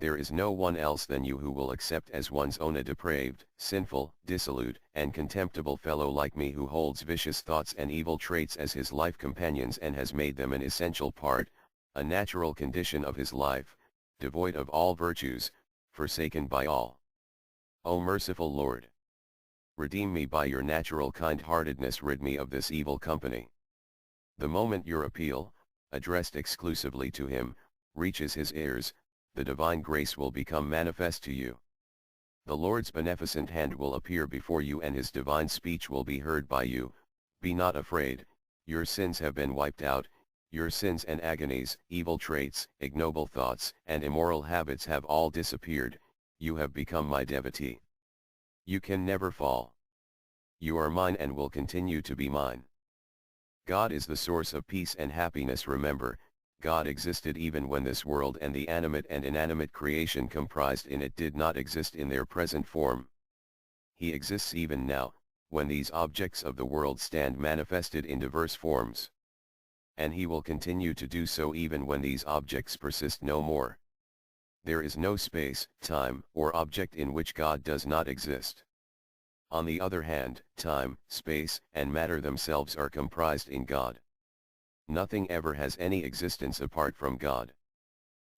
There is no one else than you who will accept as one's own a depraved, sinful, dissolute, and contemptible fellow like me who holds vicious thoughts and evil traits as his life companions and has made them an essential part, a natural condition of his life, devoid of all virtues, forsaken by all. O merciful Lord! Redeem me by your natural kind-heartedness, rid me of this evil company. The moment your appeal, addressed exclusively to Him, reaches His ears, the divine grace will become manifest to you. The Lord's beneficent hand will appear before you and His divine speech will be heard by you, "Be not afraid, your sins have been wiped out, your sins and agonies, evil traits, ignoble thoughts, and immoral habits have all disappeared, you have become my devotee. You can never fall. You are mine and will continue to be mine." God is the source of peace and happiness. Remember, God existed even when this world and the animate and inanimate creation comprised in it did not exist in their present form. He exists even now, when these objects of the world stand manifested in diverse forms. And He will continue to do so even when these objects persist no more. There is no space, time, or object in which God does not exist. On the other hand, time, space, and matter themselves are comprised in God. Nothing ever has any existence apart from God.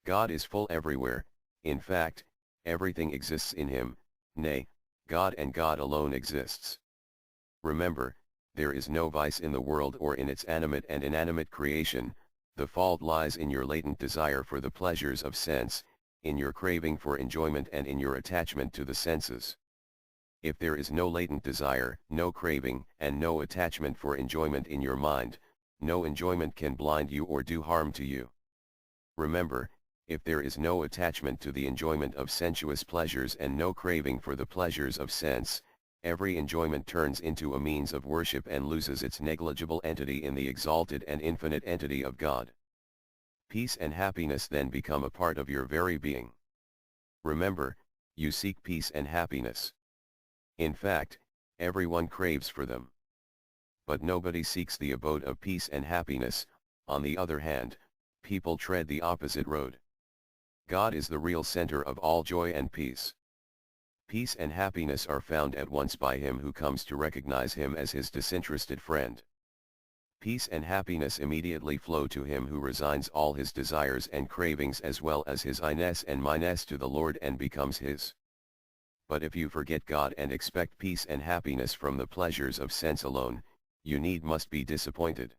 God is full everywhere, in fact, everything exists in Him, nay, God and God alone exists. Remember, there is no vice in the world or in its animate and inanimate creation, the fault lies in your latent desire for the pleasures of sense, in your craving for enjoyment and in your attachment to the senses. If there is no latent desire, no craving, and no attachment for enjoyment in your mind, no enjoyment can blind you or do harm to you. Remember, if there is no attachment to the enjoyment of sensuous pleasures and no craving for the pleasures of sense, every enjoyment turns into a means of worship and loses its negligible entity in the exalted and infinite entity of God. Peace and happiness then become a part of your very being. Remember, you seek peace and happiness. In fact, everyone craves for them. But nobody seeks the abode of peace and happiness. On the other hand, people tread the opposite road. God is the real center of all joy and peace. Peace and happiness are found at once by him who comes to recognize Him as his disinterested friend. Peace and happiness immediately flow to him who resigns all his desires and cravings as well as his I-ness and my-ness to the Lord and becomes His. But if you forget God and expect peace and happiness from the pleasures of sense alone, you must be disappointed.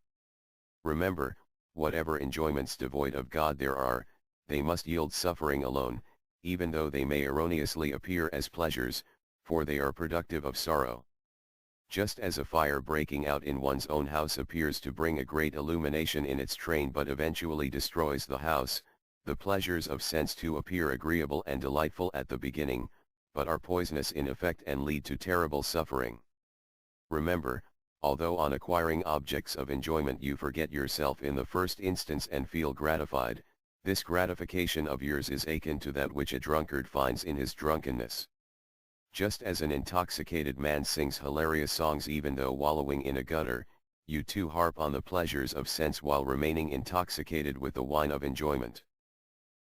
Remember, whatever enjoyments devoid of God there are, they must yield suffering alone, even though they may erroneously appear as pleasures, for they are productive of sorrow. Just as a fire breaking out in one's own house appears to bring a great illumination in its train but eventually destroys the house, the pleasures of sense too appear agreeable and delightful at the beginning, but are poisonous in effect and lead to terrible suffering. Remember, although on acquiring objects of enjoyment you forget yourself in the first instance and feel gratified, this gratification of yours is akin to that which a drunkard finds in his drunkenness. Just as an intoxicated man sings hilarious songs even though wallowing in a gutter, you too harp on the pleasures of sense while remaining intoxicated with the wine of enjoyment.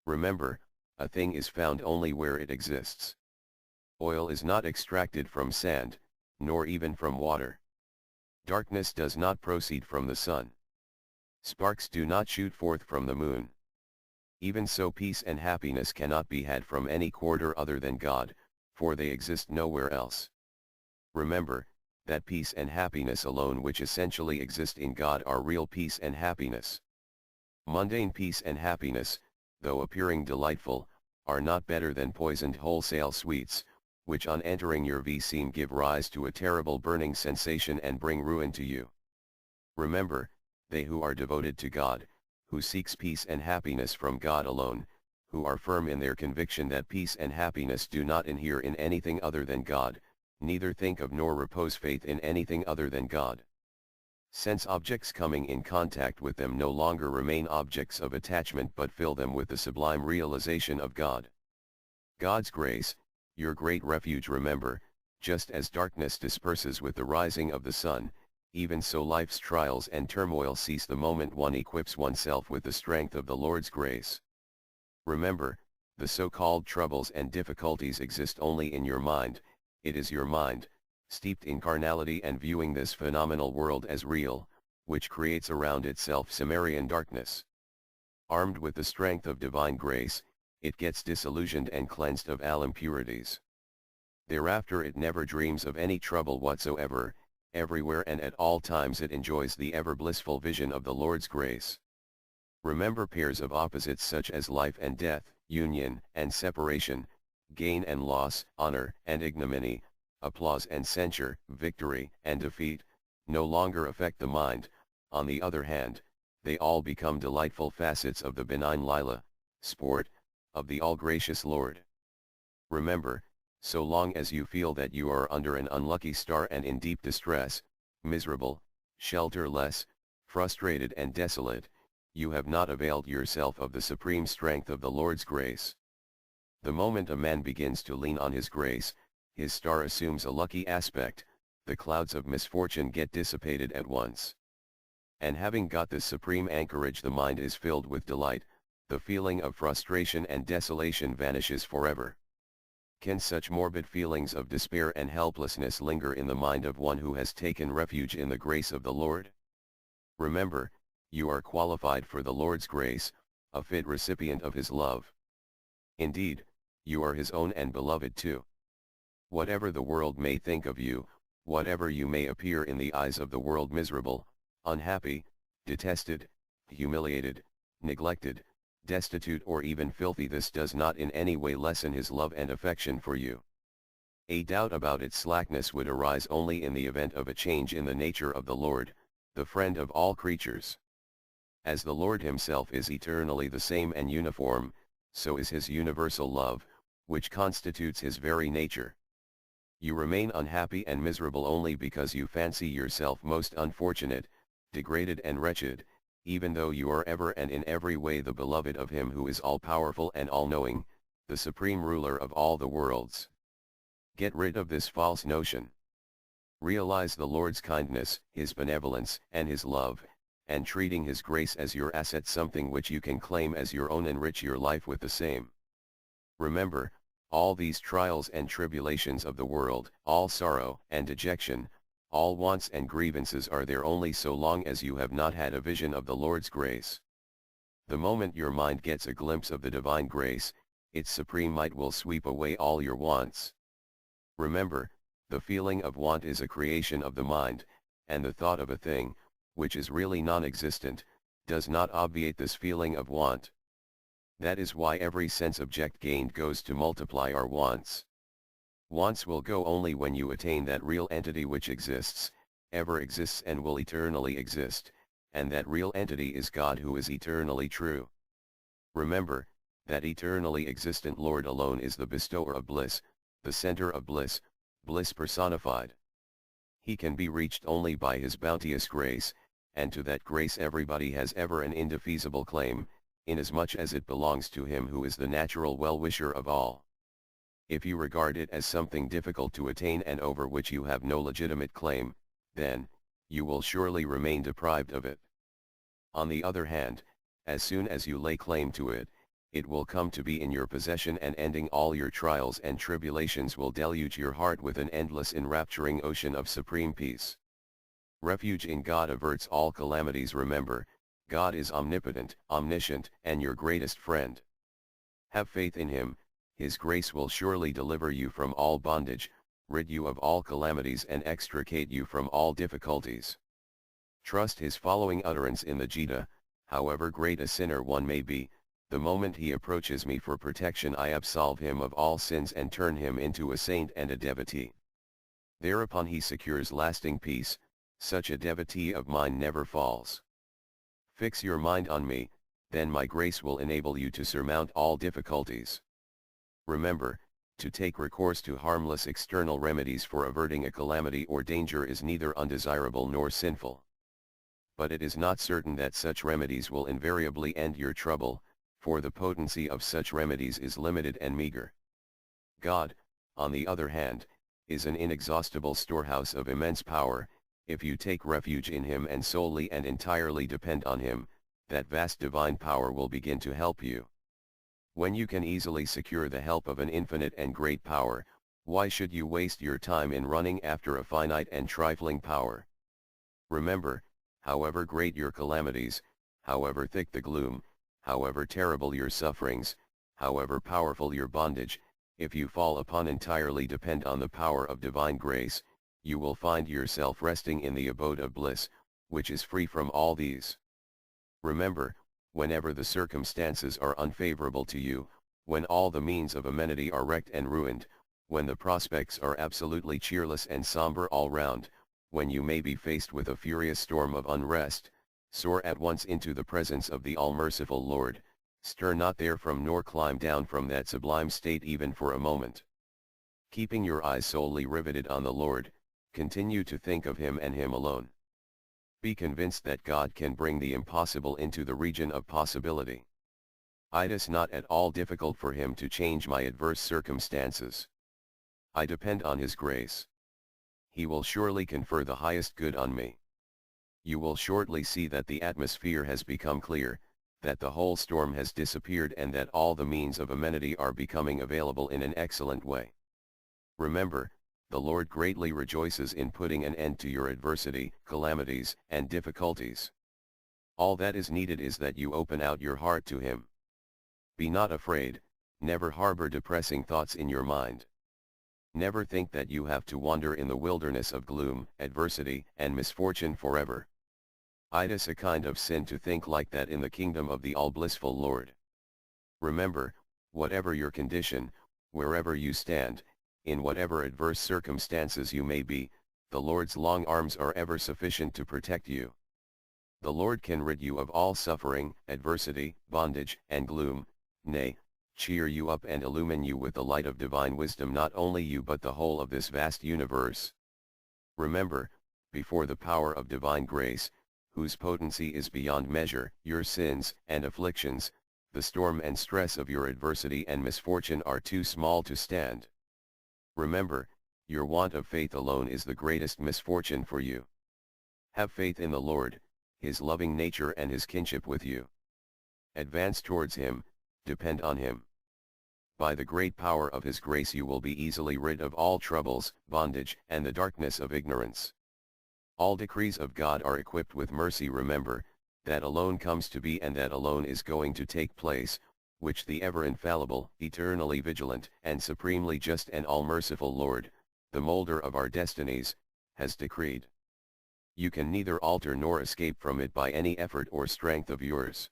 Remember, a thing is found only where it exists. Oil is not extracted from sand, nor even from water. Darkness does not proceed from the sun. Sparks do not shoot forth from the moon. Even so, peace and happiness cannot be had from any quarter other than God, for they exist nowhere else. Remember, that peace and happiness alone which essentially exist in God are real peace and happiness. Mundane peace and happiness, though appearing delightful, are not better than poisoned wholesale sweets, which on entering your seam give rise to a terrible burning sensation and bring ruin to you. Remember, they who are devoted to God, who seeks peace and happiness from God alone, who are firm in their conviction that peace and happiness do not inhere in anything other than God, neither think of nor repose faith in anything other than God. Sense objects coming in contact with them no longer remain objects of attachment but fill them with the sublime realization of God. God's grace, your great refuge. Remember, just as darkness disperses with the rising of the sun, even so life's trials and turmoil cease the moment one equips oneself with the strength of the Lord's grace. Remember, the so-called troubles and difficulties exist only in your mind. It is your mind, steeped in carnality and viewing this phenomenal world as real, which creates around itself Cimmerian darkness. Armed with the strength of divine grace, it gets disillusioned and cleansed of all impurities. Thereafter it never dreams of any trouble whatsoever. Everywhere and at all times it enjoys the ever blissful vision of the Lord's grace. Remember, pairs of opposites such as life and death, union and separation, gain and loss, honor and ignominy, applause and censure, victory and defeat, no longer affect the mind. On the other hand, they all become delightful facets of the benign lila, sport, of the all-gracious Lord. Remember, so long as you feel that you are under an unlucky star and in deep distress, miserable, shelterless, frustrated and desolate, you have not availed yourself of the supreme strength of the Lord's grace. The moment a man begins to lean on his grace, his star assumes a lucky aspect, the clouds of misfortune get dissipated at once. And having got this supreme anchorage, the mind is filled with delight, the feeling of frustration and desolation vanishes forever. Can such morbid feelings of despair and helplessness linger in the mind of one who has taken refuge in the grace of the Lord? Remember, you are qualified for the Lord's grace, a fit recipient of His love. Indeed, you are His own and beloved too. Whatever the world may think of you, whatever you may appear in the eyes of the world miserable, unhappy, detested, humiliated, neglected, destitute or even filthy, this does not in any way lessen His love and affection for you. A doubt about its slackness would arise only in the event of a change in the nature of the Lord, the friend of all creatures. As the Lord Himself is eternally the same and uniform, so is His universal love, which constitutes His very nature. You remain unhappy and miserable only because you fancy yourself most unfortunate, degraded and wretched, even though you are ever and in every way the beloved of Him who is all-powerful and all-knowing, the supreme ruler of all the worlds. Get rid of this false notion. Realize the Lord's kindness, His benevolence, and His love, and treating His grace as your asset, something which you can claim as your own, enrich your life with the same. Remember, all these trials and tribulations of the world, all sorrow and dejection, all wants and grievances are there only so long as you have not had a vision of the Lord's grace. The moment your mind gets a glimpse of the divine grace, its supreme might will sweep away all your wants. Remember, the feeling of want is a creation of the mind, and the thought of a thing, which is really non-existent, does not obviate this feeling of want. That is why every sense object gained goes to multiply our wants. Wants will go only when you attain that real entity which exists, ever exists and will eternally exist, and that real entity is God who is eternally true. Remember, that eternally existent Lord alone is the bestower of bliss, the center of bliss, bliss personified. He can be reached only by His bounteous grace, and to that grace everybody has ever an indefeasible claim, inasmuch as it belongs to Him who is the natural well-wisher of all. If you regard it as something difficult to attain and over which you have no legitimate claim, then, you will surely remain deprived of it. On the other hand, as soon as you lay claim to it, it will come to be in your possession, and ending all your trials and tribulations will deluge your heart with an endless enrapturing ocean of supreme peace. Refuge in God averts all calamities. Remember, God is omnipotent, omniscient, and your greatest friend. Have faith in Him. His grace will surely deliver you from all bondage, rid you of all calamities, and extricate you from all difficulties. Trust His following utterance in the Gita: however great a sinner one may be, the moment he approaches me for protection, I absolve him of all sins and turn him into a saint and a devotee. Thereupon he secures lasting peace. Such a devotee of mine never falls. Fix your mind on me, then my grace will enable you to surmount all difficulties. Remember, to take recourse to harmless external remedies for averting a calamity or danger is neither undesirable nor sinful. But it is not certain that such remedies will invariably end your trouble, for the potency of such remedies is limited and meager. God, on the other hand, is an inexhaustible storehouse of immense power. If you take refuge in Him and solely and entirely depend on Him, that vast divine power will begin to help you. When you can easily secure the help of an infinite and great power, why should you waste your time in running after a finite and trifling power? Remember, however great your calamities, however thick the gloom, however terrible your sufferings, however powerful your bondage, if you fall upon entirely depend on the power of divine grace, you will find yourself resting in the abode of bliss, which is free from all these. Remember, whenever the circumstances are unfavorable to you, when all the means of amenity are wrecked and ruined, when the prospects are absolutely cheerless and somber all round, when you may be faced with a furious storm of unrest, soar at once into the presence of the all-merciful Lord, stir not therefrom nor climb down from that sublime state even for a moment. Keeping your eyes solely riveted on the Lord, continue to think of Him and Him alone. Be convinced that God can bring the impossible into the region of possibility. It is not at all difficult for Him to change my adverse circumstances. I depend on His grace. He will surely confer the highest good on me. You will shortly see that the atmosphere has become clear, that the whole storm has disappeared, and that all the means of amenity are becoming available in an excellent way. Remember, the Lord greatly rejoices in putting an end to your adversity, calamities, and difficulties. All that is needed is that you open out your heart to Him. Be not afraid, never harbor depressing thoughts in your mind. Never think that you have to wander in the wilderness of gloom, adversity, and misfortune forever. It is a kind of sin to think like that in the kingdom of the all-blissful Lord. Remember, whatever your condition, wherever you stand, in whatever adverse circumstances you may be, the Lord's long arms are ever sufficient to protect you. The Lord can rid you of all suffering, adversity, bondage, and gloom, nay, cheer you up and illumine you with the light of divine wisdom, not only you but the whole of this vast universe. Remember, before the power of divine grace, whose potency is beyond measure, your sins and afflictions, the storm and stress of your adversity and misfortune are too small to stand. Remember, your want of faith alone is the greatest misfortune for you. Have faith in the Lord, His loving nature and His kinship with you. Advance towards Him, depend on Him. By the great power of His grace you will be easily rid of all troubles, bondage, and the darkness of ignorance. All decrees of God are equipped with mercy. Remember, that alone comes to be and that alone is going to take place, which the ever-infallible, eternally vigilant, and supremely just and all-merciful Lord, the molder of our destinies, has decreed. You can neither alter nor escape from it by any effort or strength of yours.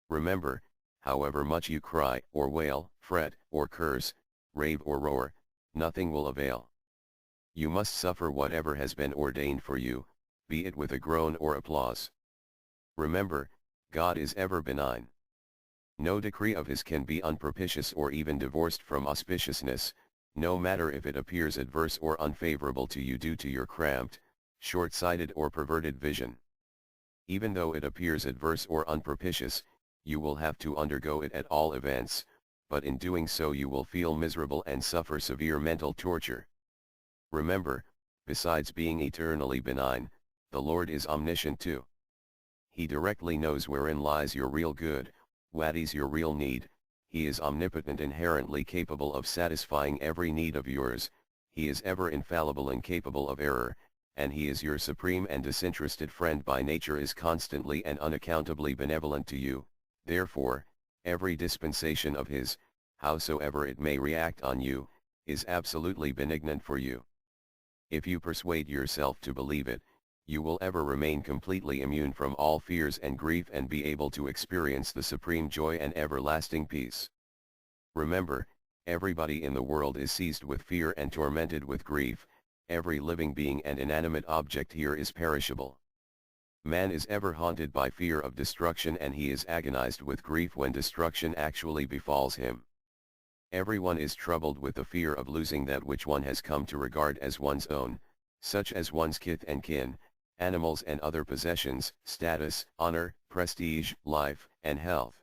Remember, however much you cry, or wail, fret, or curse, rave or roar, nothing will avail. You must suffer whatever has been ordained for you, be it with a groan or applause. Remember, God is ever benign. No decree of His can be unpropitious or even divorced from auspiciousness, no matter if it appears adverse or unfavorable to you due to your cramped, short-sighted or perverted vision. Even though it appears adverse or unpropitious, you will have to undergo it at all events, but in doing so you will feel miserable and suffer severe mental torture. Remember, besides being eternally benign, the Lord is omniscient too. He directly knows wherein lies your real good, what is your real need. He is omnipotent, inherently capable of satisfying every need of yours. He is ever infallible and capable of error, and he is your supreme and disinterested friend by nature, is constantly and unaccountably benevolent to you. Therefore, every dispensation of his, howsoever it may react on you, is absolutely benignant for you. If you persuade yourself to believe it, you will ever remain completely immune from all fears and grief and be able to experience the supreme joy and everlasting peace. Remember, everybody in the world is seized with fear and tormented with grief. Every living being and inanimate object here is perishable. Man is ever haunted by fear of destruction, and he is agonized with grief when destruction actually befalls him. Everyone is troubled with the fear of losing that which one has come to regard as one's own, such as one's kith and kin, animals and other possessions, status, honor, prestige, life, and health.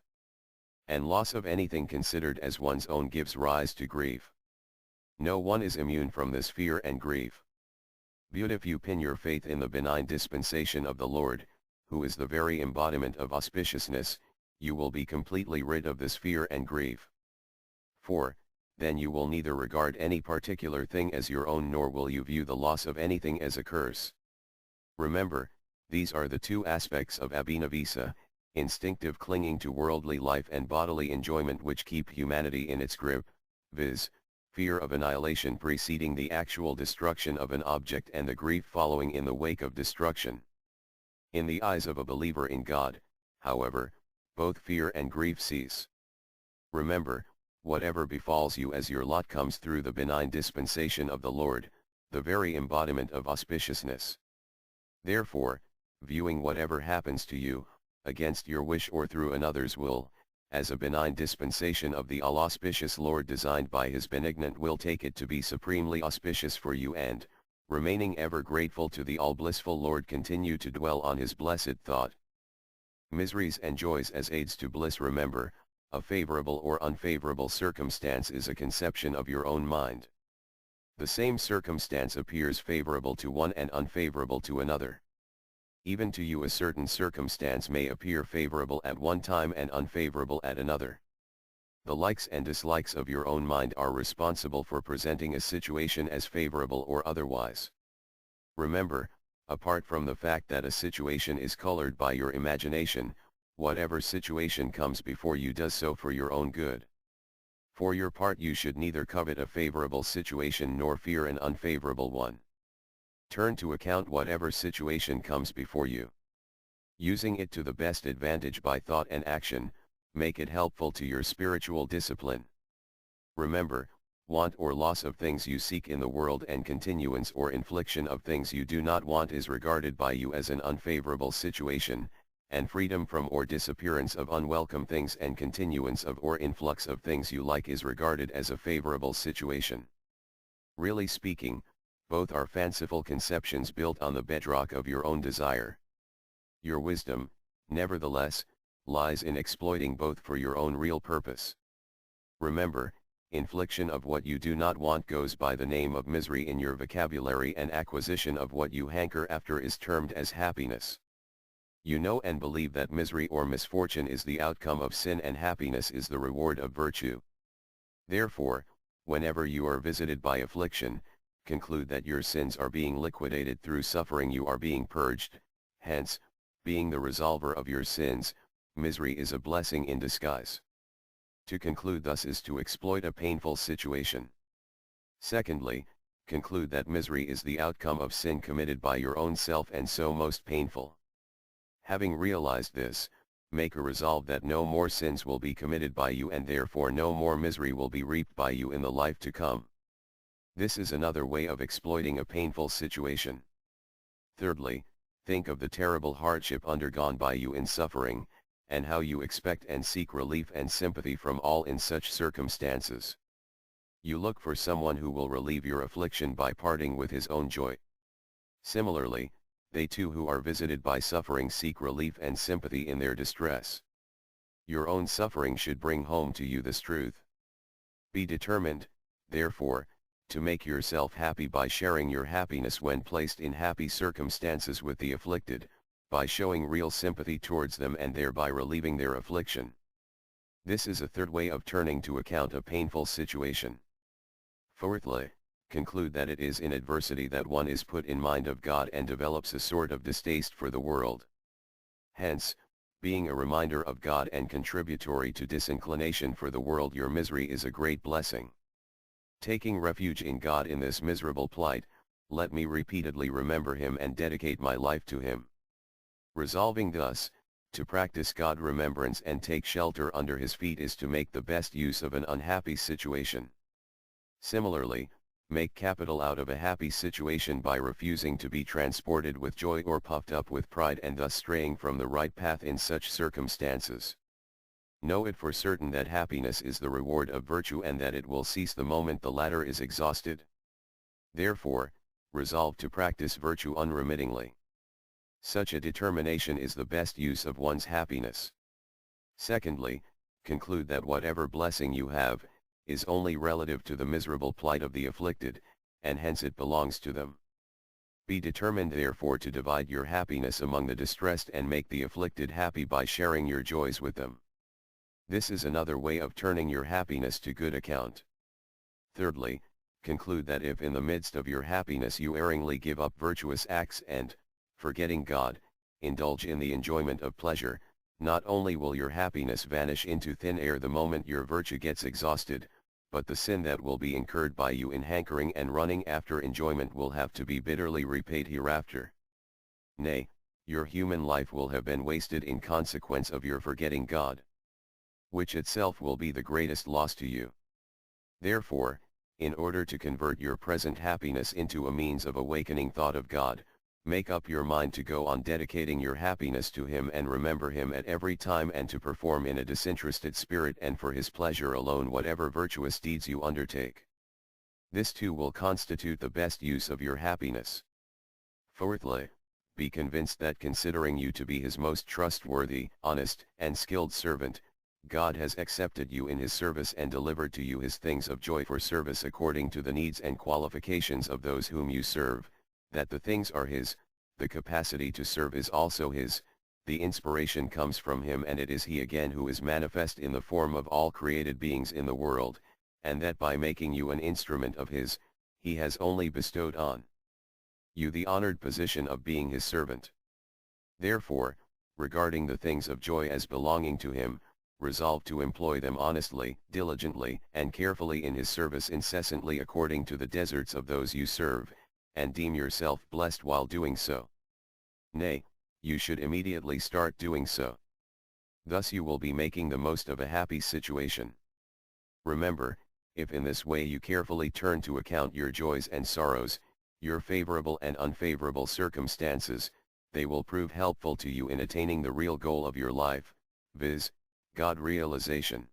And loss of anything considered as one's own gives rise to grief. No one is immune from this fear and grief. But if you pin your faith in the benign dispensation of the Lord, who is the very embodiment of auspiciousness, you will be completely rid of this fear and grief. For, then you will neither regard any particular thing as your own, nor will you view the loss of anything as a curse. Remember, these are the two aspects of abhinavisa, instinctive clinging to worldly life and bodily enjoyment, which keep humanity in its grip, viz., fear of annihilation preceding the actual destruction of an object and the grief following in the wake of destruction. In the eyes of a believer in God, however, both fear and grief cease. Remember, whatever befalls you as your lot comes through the benign dispensation of the Lord, the very embodiment of auspiciousness. Therefore, viewing whatever happens to you, against your wish or through another's will, as a benign dispensation of the all-auspicious Lord designed by his benignant will, take it to be supremely auspicious for you, and, remaining ever grateful to the all-blissful Lord, continue to dwell on his blessed thought. Miseries and joys as aids to bliss. Remember, a favorable or unfavorable circumstance is a conception of your own mind. The same circumstance appears favorable to one and unfavorable to another. Even to you a certain circumstance may appear favorable at one time and unfavorable at another. The likes and dislikes of your own mind are responsible for presenting a situation as favorable or otherwise. Remember, apart from the fact that a situation is colored by your imagination, whatever situation comes before you does so for your own good. For your part, you should neither covet a favorable situation nor fear an unfavorable one. Turn to account whatever situation comes before you. Using it to the best advantage by thought and action, make it helpful to your spiritual discipline. Remember, want or loss of things you seek in the world and continuance or infliction of things you do not want is regarded by you as an unfavorable situation, and freedom from or disappearance of unwelcome things and continuance of or influx of things you like is regarded as a favorable situation. Really speaking, both are fanciful conceptions built on the bedrock of your own desire. Your wisdom, nevertheless, lies in exploiting both for your own real purpose. Remember, infliction of what you do not want goes by the name of misery in your vocabulary, and acquisition of what you hanker after is termed as happiness. You know and believe that misery or misfortune is the outcome of sin and happiness is the reward of virtue. Therefore, whenever you are visited by affliction, conclude that your sins are being liquidated through suffering, you are being purged. Hence, being the resolver of your sins, misery is a blessing in disguise. To conclude thus is to exploit a painful situation. Secondly, conclude that misery is the outcome of sin committed by your own self and so most painful. Having realized this, make a resolve that no more sins will be committed by you, and therefore no more misery will be reaped by you in the life to come. This is another way of exploiting a painful situation. Thirdly, think of the terrible hardship undergone by you in suffering, and how you expect and seek relief and sympathy from all in such circumstances. You look for someone who will relieve your affliction by parting with his own joy. Similarly, they too who are visited by suffering seek relief and sympathy in their distress. Your own suffering should bring home to you this truth: Be determined, therefore, to make yourself happy by sharing your happiness when placed in happy circumstances with the afflicted, by showing real sympathy towards them and thereby relieving their affliction. This is a third way of turning to account a painful situation. Fourthly, conclude that it is in adversity that one is put in mind of God and develops a sort of distaste for the world. Hence, being a reminder of God and contributory to disinclination for the world, your misery is a great blessing. Taking refuge in God in this miserable plight, let me repeatedly remember Him and dedicate my life to Him. Resolving thus, to practice God remembrance and take shelter under His feet is to make the best use of an unhappy situation. Similarly, make capital out of a happy situation by refusing to be transported with joy or puffed up with pride and thus straying from the right path in such circumstances. Know it for certain that happiness is the reward of virtue and that it will cease the moment the latter is exhausted. Therefore, resolve to practice virtue unremittingly. Such a determination is the best use of one's happiness. Secondly, conclude that whatever blessing you have, is only relative to the miserable plight of the afflicted, and hence it belongs to them. Be determined therefore to divide your happiness among the distressed and make the afflicted happy by sharing your joys with them. This is another way of turning your happiness to good account. Thirdly, conclude that if in the midst of your happiness you erringly give up virtuous acts and, forgetting God, indulge in the enjoyment of pleasure, not only will your happiness vanish into thin air the moment your virtue gets exhausted, but the sin that will be incurred by you in hankering and running after enjoyment will have to be bitterly repaid hereafter. Nay, your human life will have been wasted in consequence of your forgetting God, which itself will be the greatest loss to you. Therefore, in order to convert your present happiness into a means of awakening thought of God, make up your mind to go on dedicating your happiness to Him and remember Him at every time and to perform in a disinterested spirit and for His pleasure alone whatever virtuous deeds you undertake. This too will constitute the best use of your happiness. Fourthly, be convinced that considering you to be His most trustworthy, honest, and skilled servant, God has accepted you in His service and delivered to you His things of joy for service according to the needs and qualifications of those whom you serve, that the things are His, the capacity to serve is also His, the inspiration comes from Him and it is He again who is manifest in the form of all created beings in the world, and that by making you an instrument of His, He has only bestowed on you the honored position of being His servant. Therefore, regarding the things of joy as belonging to Him, resolve to employ them honestly, diligently, and carefully in His service incessantly according to the deserts of those you serve, and deem yourself blessed while doing so. Nay, you should immediately start doing so. Thus you will be making the most of a happy situation. Remember, if in this way you carefully turn to account your joys and sorrows, your favorable and unfavorable circumstances, they will prove helpful to you in attaining the real goal of your life, viz., God realization.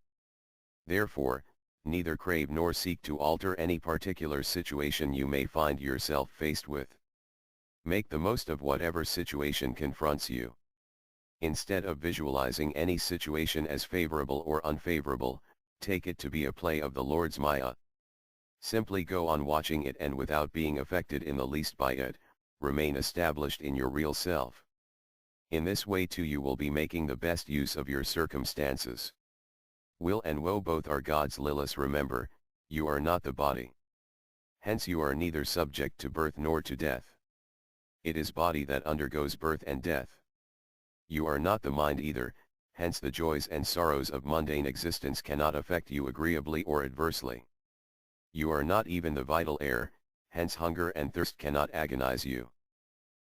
Therefore, neither crave nor seek to alter any particular situation you may find yourself faced with. Make the most of whatever situation confronts you. Instead of visualizing any situation as favorable or unfavorable, take it to be a play of the Lord's Maya. Simply go on watching it and without being affected in the least by it, remain established in your real self. In this way too you will be making the best use of your circumstances. Will and woe both are God's lilies. Remember, you are not the body. Hence you are neither subject to birth nor to death. It is body that undergoes birth and death. You are not the mind either, hence the joys and sorrows of mundane existence cannot affect you agreeably or adversely. You are not even the vital air, hence hunger and thirst cannot agonize you.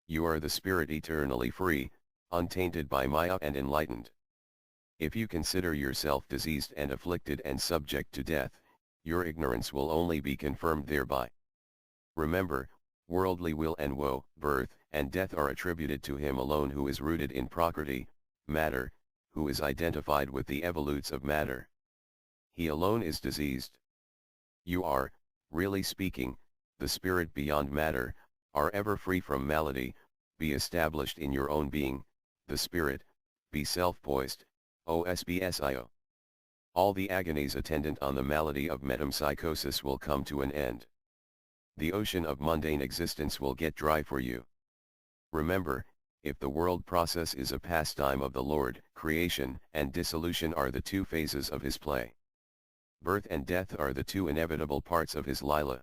You are the spirit eternally free, untainted by Maya and enlightened. If you consider yourself diseased and afflicted and subject to death, your ignorance will only be confirmed thereby. Remember, worldly will and woe, birth, and death are attributed to Him alone who is rooted in prakriti, matter, who is identified with the evolutes of matter. He alone is diseased. You are, really speaking, the spirit beyond matter, are ever free from malady, be established in your own being, the spirit, be self-poised, OSBSIO. all the agonies attendant on the malady of metempsychosis will come to an end. The ocean of mundane existence will get dry for you. Remember, if the world process is a pastime of the Lord, creation and dissolution are the two phases of his play. Birth and death are the two inevitable parts of his Lila.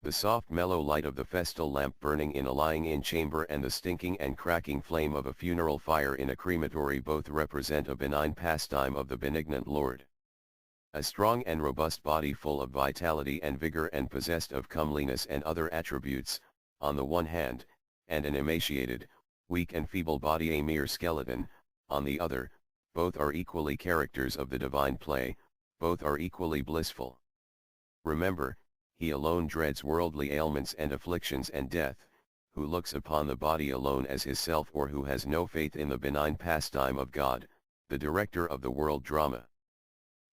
The soft mellow light of the festal lamp burning in a lying-in chamber and the stinking and cracking flame of a funeral fire in a crematory both represent a benign pastime of the benignant Lord. A strong and robust body full of vitality and vigor and possessed of comeliness and other attributes, on the one hand, and an emaciated, weak and feeble body a mere skeleton, on the other, both are equally characters of the divine play, both are equally blissful. Remember, he alone dreads worldly ailments and afflictions and death, who looks upon the body alone as his self or who has no faith in the benign pastime of God, the director of the world drama.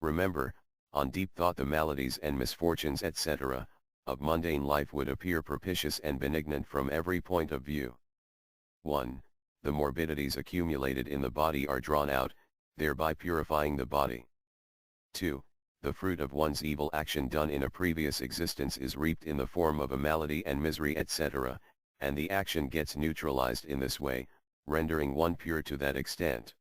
Remember, on deep thought the maladies and misfortunes etc., of mundane life would appear propitious and benignant from every point of view. 1. The morbidities accumulated in the body are drawn out, thereby purifying the body. 2. The fruit of one's evil action done in a previous existence is reaped in the form of a malady and misery etc., and the action gets neutralized in this way, rendering one pure to that extent.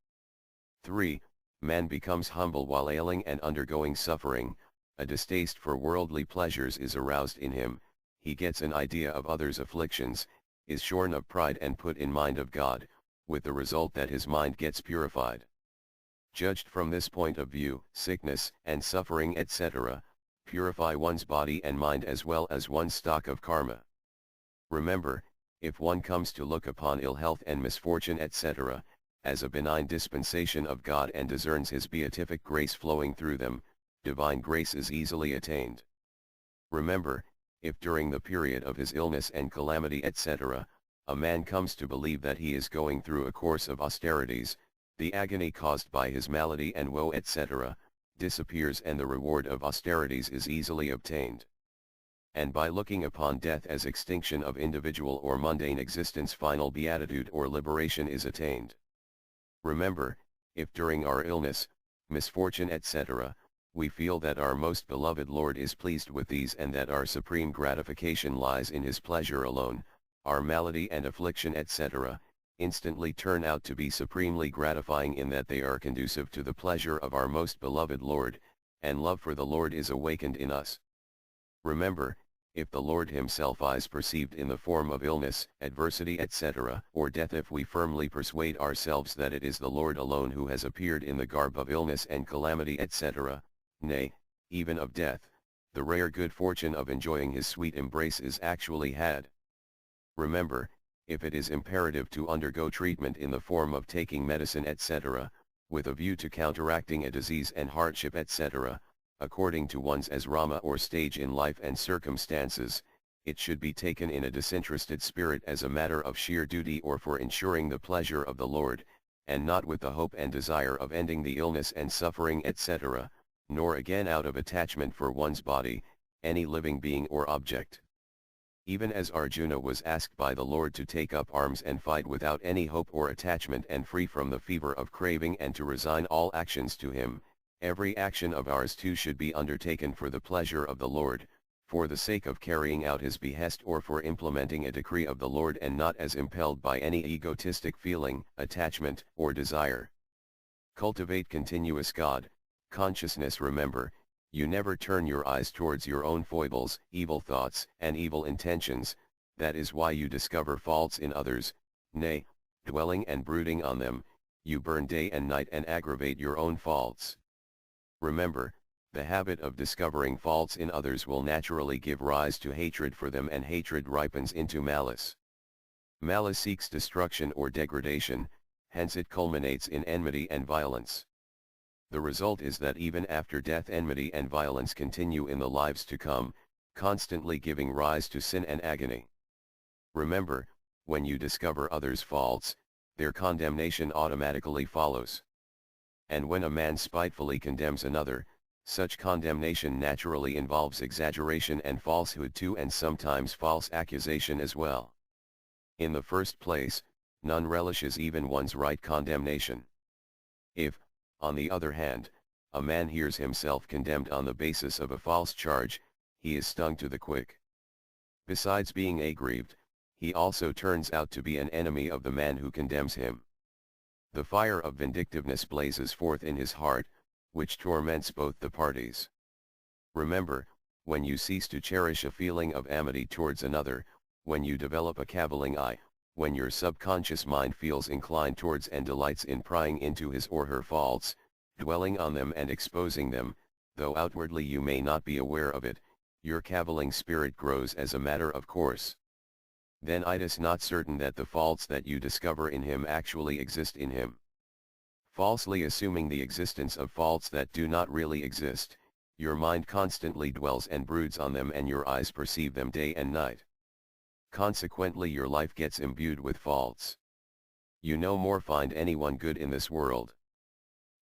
3. Man becomes humble while ailing and undergoing suffering, a distaste for worldly pleasures is aroused in him, he gets an idea of others' afflictions, is shorn of pride and put in mind of God, with the result that his mind gets purified. Judged from this point of view, sickness and suffering etc., purify one's body and mind as well as one's stock of karma. Remember, if one comes to look upon ill health and misfortune etc., as a benign dispensation of God and discerns his beatific grace flowing through them, divine grace is easily attained. Remember, if during the period of his illness and calamity etc., a man comes to believe that he is going through a course of austerities, the agony caused by his malady and woe etc., disappears and the reward of austerities is easily obtained. And by looking upon death as extinction of individual or mundane existence final beatitude or liberation is attained. Remember, if during our illness, misfortune etc., we feel that our most beloved Lord is pleased with these and that our supreme gratification lies in his pleasure alone, our malady and affliction etc., instantly turn out to be supremely gratifying in that they are conducive to the pleasure of our most beloved Lord, and love for the Lord is awakened in us. Remember, if the Lord himself is perceived in the form of illness, adversity etc., or death if we firmly persuade ourselves that it is the Lord alone who has appeared in the garb of illness and calamity etc., nay, even of death, the rare good fortune of enjoying his sweet embrace is actually had. Remember, if it is imperative to undergo treatment in the form of taking medicine etc., with a view to counteracting a disease and hardship etc., according to one's asrama or stage in life and circumstances, it should be taken in a disinterested spirit as a matter of sheer duty or for ensuring the pleasure of the Lord, and not with the hope and desire of ending the illness and suffering etc., nor again out of attachment for one's body, any living being or object. Even as Arjuna was asked by the Lord to take up arms and fight without any hope or attachment and free from the fever of craving and to resign all actions to him, every action of ours too should be undertaken for the pleasure of the Lord, for the sake of carrying out his behest or for implementing a decree of the Lord and not as impelled by any egotistic feeling, attachment, or desire. Cultivate continuous God consciousness. Remember, you never turn your eyes towards your own foibles, evil thoughts, and evil intentions, that is why you discover faults in others, nay, dwelling and brooding on them, you burn day and night and aggravate your own faults. Remember, the habit of discovering faults in others will naturally give rise to hatred for them and hatred ripens into malice. Malice seeks destruction or degradation, hence it culminates in enmity and violence. The result is that even after death enmity and violence continue in the lives to come, constantly giving rise to sin and agony. Remember, when you discover others' faults, their condemnation automatically follows. And when a man spitefully condemns another, such condemnation naturally involves exaggeration and falsehood too, and sometimes false accusation as well. In the first place, none relishes even one's right condemnation. If, on the other hand, a man hears himself condemned on the basis of a false charge, he is stung to the quick. Besides being aggrieved, he also turns out to be an enemy of the man who condemns him. The fire of vindictiveness blazes forth in his heart, which torments both the parties. Remember, when you cease to cherish a feeling of amity towards another, when you develop a cavilling eye, when your subconscious mind feels inclined towards and delights in prying into his or her faults, dwelling on them and exposing them, though outwardly you may not be aware of it, your cavilling spirit grows as a matter of course. Then it is not certain that the faults that you discover in him actually exist in him. Falsely assuming the existence of faults that do not really exist, your mind constantly dwells and broods on them and your eyes perceive them day and night. Consequently your life gets imbued with faults. You no more find anyone good in this world.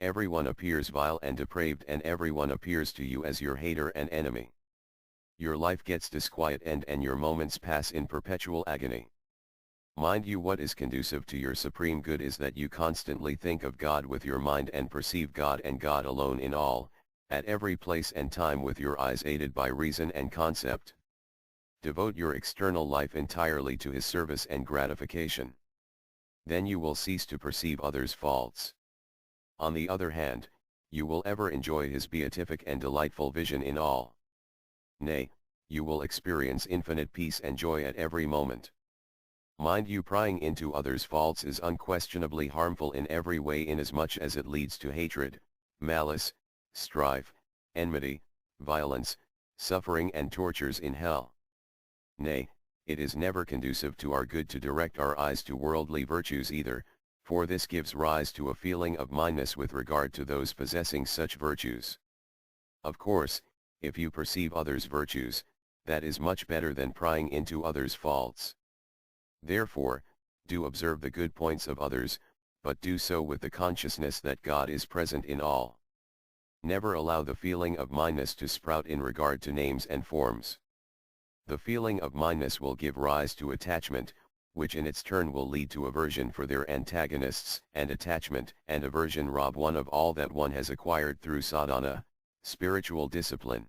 Everyone appears vile and depraved and everyone appears to you as your hater and enemy. Your life gets disquieted and your moments pass in perpetual agony. Mind you, what is conducive to your supreme good is that you constantly think of God with your mind and perceive God and God alone in all, at every place and time with your eyes aided by reason and concept. Devote your external life entirely to His service and gratification. Then you will cease to perceive others' faults. On the other hand, you will ever enjoy His beatific and delightful vision in all. Nay, you will experience infinite peace and joy at every moment. Mind you, prying into others' faults is unquestionably harmful in every way inasmuch as it leads to hatred, malice, strife, enmity, violence, suffering and tortures in hell. Nay, it is never conducive to our good to direct our eyes to worldly virtues either, for this gives rise to a feeling of mindness with regard to those possessing such virtues. Of course, if you perceive others' virtues, that is much better than prying into others' faults. Therefore, do observe the good points of others, but do so with the consciousness that God is present in all. Never allow the feeling of mindness to sprout in regard to names and forms. The feeling of mindness will give rise to attachment, which in its turn will lead to aversion for their antagonists, and attachment and aversion rob one of all that one has acquired through sadhana, spiritual discipline.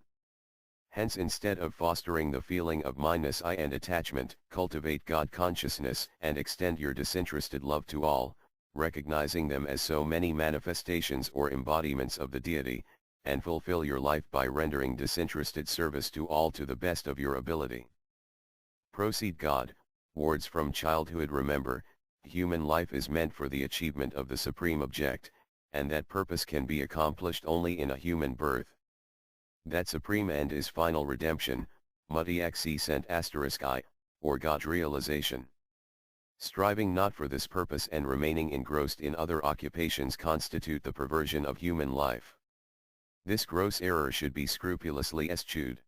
Hence, instead of fostering the feeling of mindness and attachment, cultivate God consciousness and extend your disinterested love to all, recognizing them as so many manifestations or embodiments of the deity, and fulfill your life by rendering disinterested service to all to the best of your ability. Proceed God, wards from childhood. Remember, human life is meant for the achievement of the supreme object, and that purpose can be accomplished only in a human birth. That supreme end is final redemption, *I, or God realization. Striving not for this purpose and remaining engrossed in other occupations constitute the perversion of human life. This gross error should be scrupulously eschewed.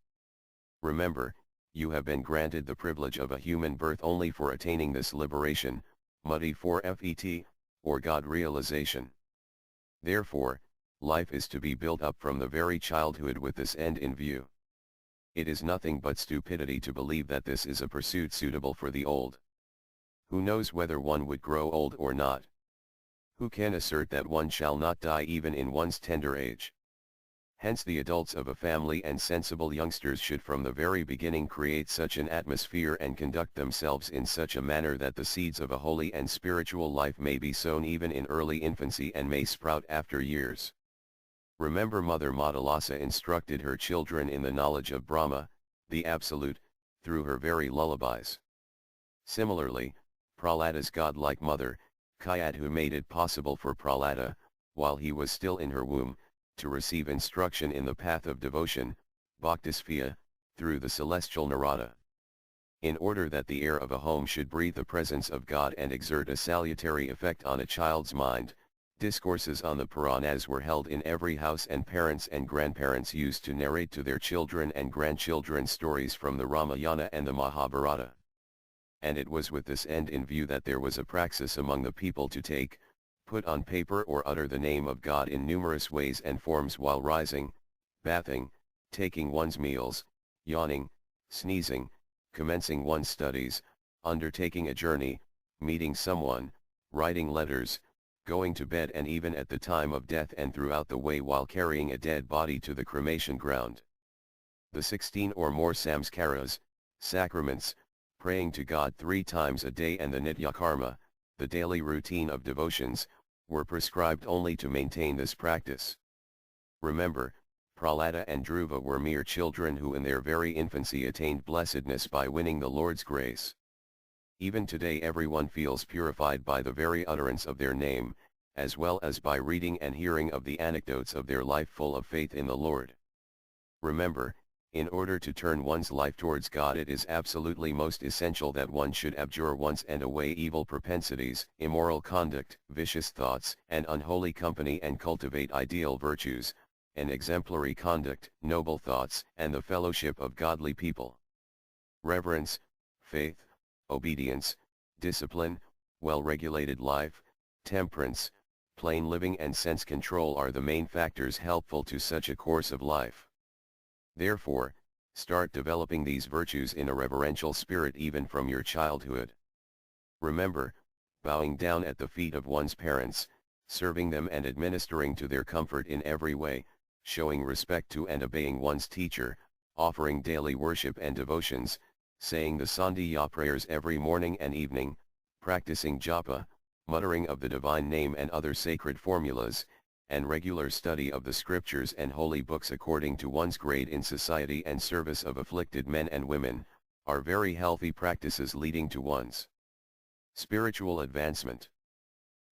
Remember, you have been granted the privilege of a human birth only for attaining this liberation, *FET, or God realization. Therefore, life is to be built up from the very childhood with this end in view. It is nothing but stupidity to believe that this is a pursuit suitable for the old. Who knows whether one would grow old or not? Who can assert that one shall not die even in one's tender age? Hence the adults of a family and sensible youngsters should from the very beginning create such an atmosphere and conduct themselves in such a manner that the seeds of a holy and spiritual life may be sown even in early infancy and may sprout after years. Remember, Mother Madalasa instructed her children in the knowledge of Brahma, the Absolute, through her very lullabies. Similarly, Prahlada's godlike mother, Kayadhu, made it possible for Prahlada, while he was still in her womb, to receive instruction in the path of devotion, Bhaktisphya, through the celestial Narada. In order that the air of a home should breathe the presence of God and exert a salutary effect on a child's mind, discourses on the Puranas were held in every house, and parents and grandparents used to narrate to their children and grandchildren stories from the Ramayana and the Mahabharata. And it was with this end in view that there was a praxis among the people to take, put on paper or utter the name of God in numerous ways and forms while rising, bathing, taking one's meals, yawning, sneezing, commencing one's studies, undertaking a journey, meeting someone, writing letters, going to bed and even at the time of death and throughout the way while carrying a dead body to the cremation ground. The 16 or more samskaras, sacraments, praying to God 3 times a day and the nityakarma, the daily routine of devotions, were prescribed only to maintain this practice. Remember, Prahlada and Dhruva were mere children who in their very infancy attained blessedness by winning the Lord's grace. Even today everyone feels purified by the very utterance of their name, as well as by reading and hearing of the anecdotes of their life full of faith in the Lord. Remember, in order to turn one's life towards God, it is absolutely most essential that one should abjure once and away evil propensities, immoral conduct, vicious thoughts, and unholy company, and cultivate ideal virtues, an exemplary conduct, noble thoughts, and the fellowship of godly people. Reverence, faith, obedience, discipline, well-regulated life, temperance, plain living and sense control are the main factors helpful to such a course of life. Therefore, start developing these virtues in a reverential spirit even from your childhood. Remember, bowing down at the feet of one's parents, serving them and administering to their comfort in every way, showing respect to and obeying one's teacher, offering daily worship and devotions, saying the Sandhya prayers every morning and evening, practicing japa, muttering of the divine name and other sacred formulas, and regular study of the scriptures and holy books according to one's grade in society and service of afflicted men and women, are very healthy practices leading to one's spiritual advancement.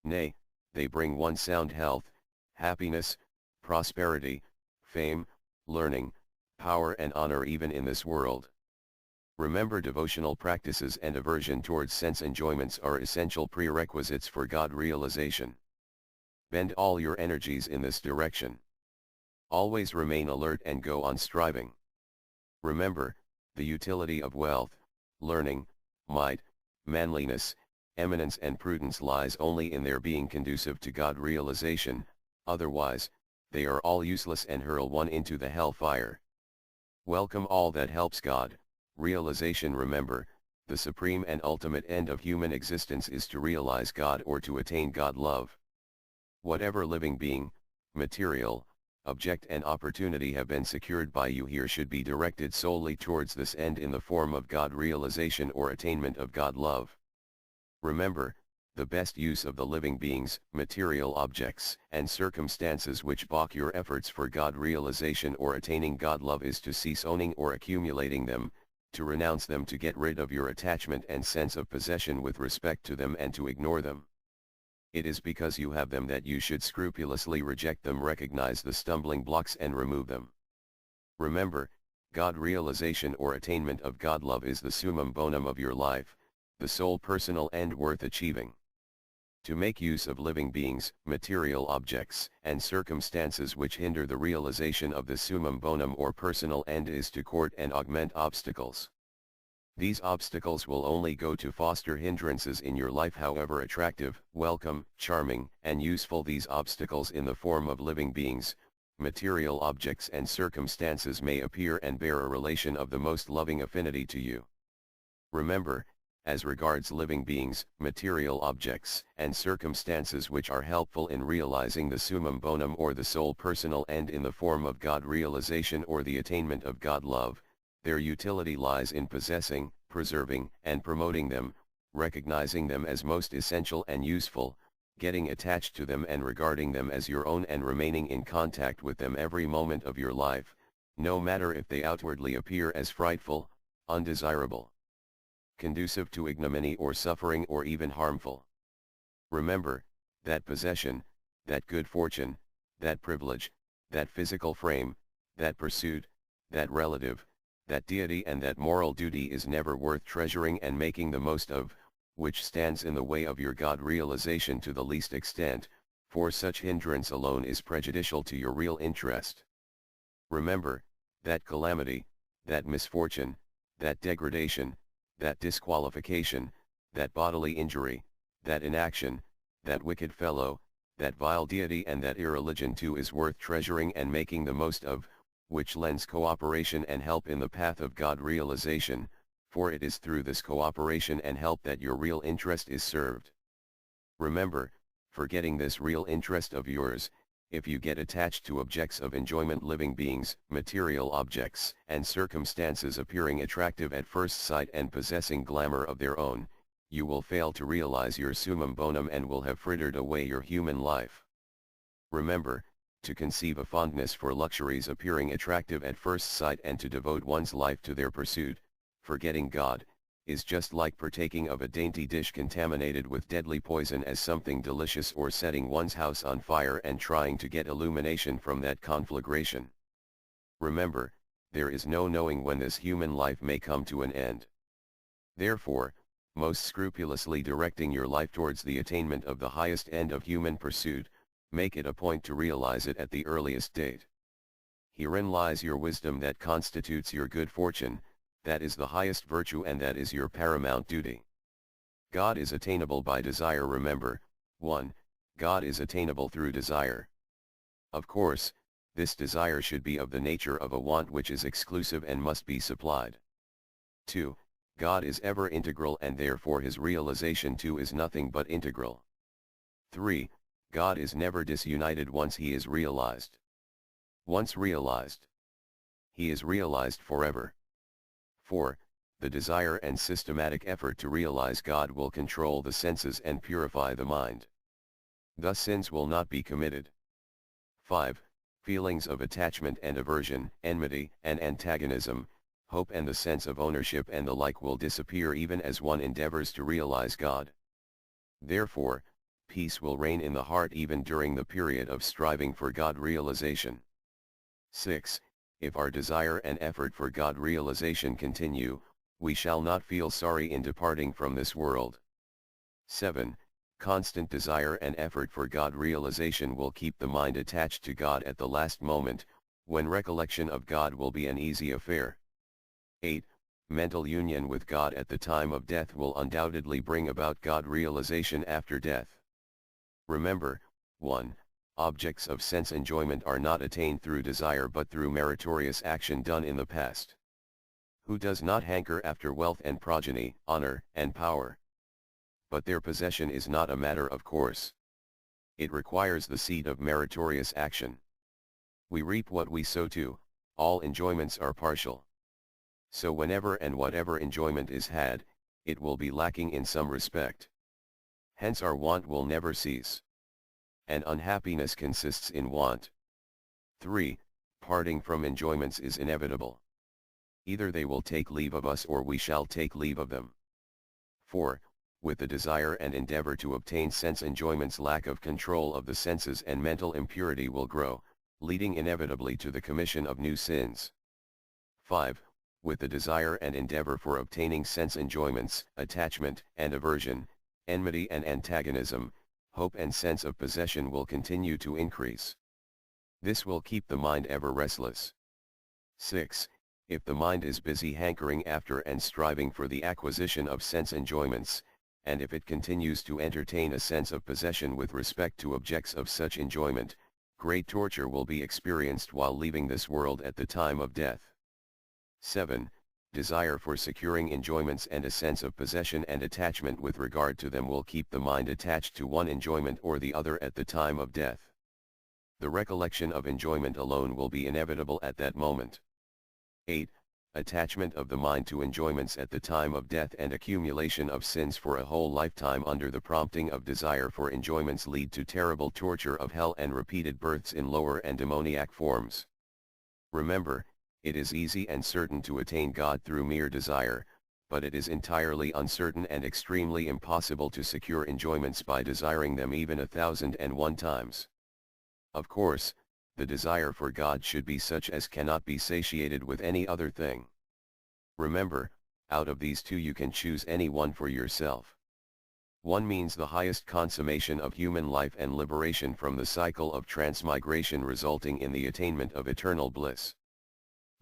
Nay, they bring one sound health, happiness, prosperity, fame, learning, power and honor even in this world. Remember, devotional practices and aversion towards sense enjoyments are essential prerequisites for God realization. Bend all your energies in this direction. Always remain alert and go on striving. Remember, the utility of wealth, learning, might, manliness, eminence and prudence lies only in their being conducive to God realization, otherwise, they are all useless and hurl one into the hellfire. Welcome all that helps God realization. Remember, the supreme and ultimate end of human existence is to realize God or to attain God love. Whatever living being, material, object and opportunity have been secured by you here should be directed solely towards this end in the form of God realization or attainment of God love. Remember, the best use of the living beings, material objects, and circumstances which balk your efforts for God realization or attaining God love is to cease owning or accumulating them, to renounce them, to get rid of your attachment and sense of possession with respect to them, and to ignore them. It is because you have them that you should scrupulously reject them, recognize the stumbling blocks and remove them. Remember, God realization or attainment of God love is the summum bonum of your life, the sole personal end worth achieving. To make use of living beings, material objects, and circumstances which hinder the realization of the summum bonum or personal end is to court and augment obstacles. These obstacles will only go to foster hindrances in your life, however attractive, welcome, charming, and useful these obstacles in the form of living beings, material objects and circumstances may appear and bear a relation of the most loving affinity to you. Remember, as regards living beings, material objects, and circumstances which are helpful in realizing the summum bonum or the sole personal end in the form of God realization or the attainment of God love, their utility lies in possessing, preserving, and promoting them, recognizing them as most essential and useful, getting attached to them and regarding them as your own, and remaining in contact with them every moment of your life, no matter if they outwardly appear as frightful, undesirable, conducive to ignominy or suffering, or even harmful. Remember, that possession, that good fortune, that privilege, that physical frame, that pursuit, that relative, that deity and that moral duty is never worth treasuring and making the most of, which stands in the way of your God realization to the least extent, for such hindrance alone is prejudicial to your real interest. Remember, that calamity, that misfortune, that degradation, that disqualification, that bodily injury, that inaction, that wicked fellow, that vile deity and that irreligion too is worth treasuring and making the most of, which lends cooperation and help in the path of God realization, for it is through this cooperation and help that your real interest is served. Remember, Forgetting this real interest of yours, if you get attached to objects of enjoyment, living beings, material objects, and circumstances appearing attractive at first sight and possessing glamour of their own, you will fail to realize your summum bonum and will have frittered away your human life. Remember, to conceive a fondness for luxuries appearing attractive at first sight and to devote one's life to their pursuit, forgetting God, is just like partaking of a dainty dish contaminated with deadly poison as something delicious, or setting one's house on fire and trying to get illumination from that conflagration. Remember, there is no knowing when this human life may come to an end. Therefore, most scrupulously directing your life towards the attainment of the highest end of human pursuit, make it a point to realize it at the earliest date. Herein lies your wisdom that constitutes your good fortune, that is the highest virtue and that is your paramount duty. God is attainable by desire. Remember, 1. God is attainable through desire. Of course, this desire should be of the nature of a want which is exclusive and must be supplied. 2. God is ever integral and therefore his realization too is nothing but integral. 3. God is never disunited once he is realized. Once realized, he is realized forever. 4. The desire and systematic effort to realize God will control the senses and purify the mind. Thus sins will not be committed. 5. Feelings of attachment and aversion, enmity and antagonism, hope and the sense of ownership and the like will disappear even as one endeavors to realize God. Therefore, peace will reign in the heart even during the period of striving for God realization. 6. If our desire and effort for God realization continue, we shall not feel sorry in departing from this world. 7. Constant desire and effort for God realization will keep the mind attached to God at the last moment, when recollection of God will be an easy affair. 8. Mental union with God at the time of death will undoubtedly bring about God realization after death. Remember, 1. Objects of sense enjoyment are not attained through desire but through meritorious action done in the past. Who does not hanker after wealth and progeny, honor and power? But their possession is not a matter of course. It requires the seed of meritorious action. We reap what we sow too. All enjoyments are partial. So whenever and whatever enjoyment is had, it will be lacking in some respect. Hence our want will never cease. And unhappiness consists in want. 3. Parting from enjoyments is inevitable. Either they will take leave of us or we shall take leave of them. 4. With the desire and endeavor to obtain sense enjoyments, lack of control of the senses and mental impurity will grow, leading inevitably to the commission of new sins. 5. With the desire and endeavor for obtaining sense enjoyments, attachment and aversion, enmity and antagonism, hope and sense of possession will continue to increase. This will keep the mind ever restless. 6. If the mind is busy hankering after and striving for the acquisition of sense enjoyments, and if it continues to entertain a sense of possession with respect to objects of such enjoyment, great torture will be experienced while leaving this world at the time of death. 7. Desire for securing enjoyments and a sense of possession and attachment with regard to them will keep the mind attached to one enjoyment or the other at the time of death. The recollection of enjoyment alone will be inevitable at that moment. 8. Attachment of the mind to enjoyments at the time of death and accumulation of sins for a whole lifetime under the prompting of desire for enjoyments lead to terrible torture of hell and repeated births in lower and demoniac forms. Remember, it is easy and certain to attain God through mere desire, but it is entirely uncertain and extremely impossible to secure enjoyments by desiring them even 1,001 times. Of course, the desire for God should be such as cannot be satiated with any other thing. Remember, out of these two you can choose any one for yourself. One means the highest consummation of human life and liberation from the cycle of transmigration resulting in the attainment of eternal bliss.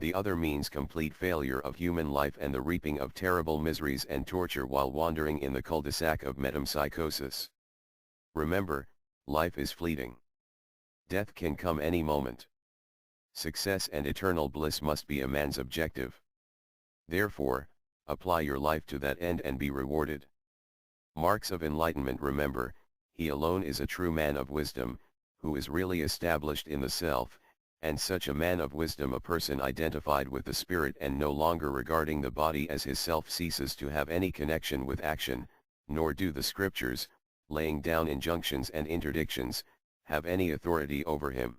The other means complete failure of human life and the reaping of terrible miseries and torture while wandering in the cul-de-sac of metempsychosis. Remember, life is fleeting. Death can come any moment. Success and eternal bliss must be a man's objective. Therefore, apply your life to that end and be rewarded. Marks of enlightenment. Remember, he alone is a true man of wisdom, who is really established in the self, and such a man of wisdom a person identified with the spirit and no longer regarding the body as his self ceases to have any connection with action, nor do the scriptures, laying down injunctions and interdictions, have any authority over him.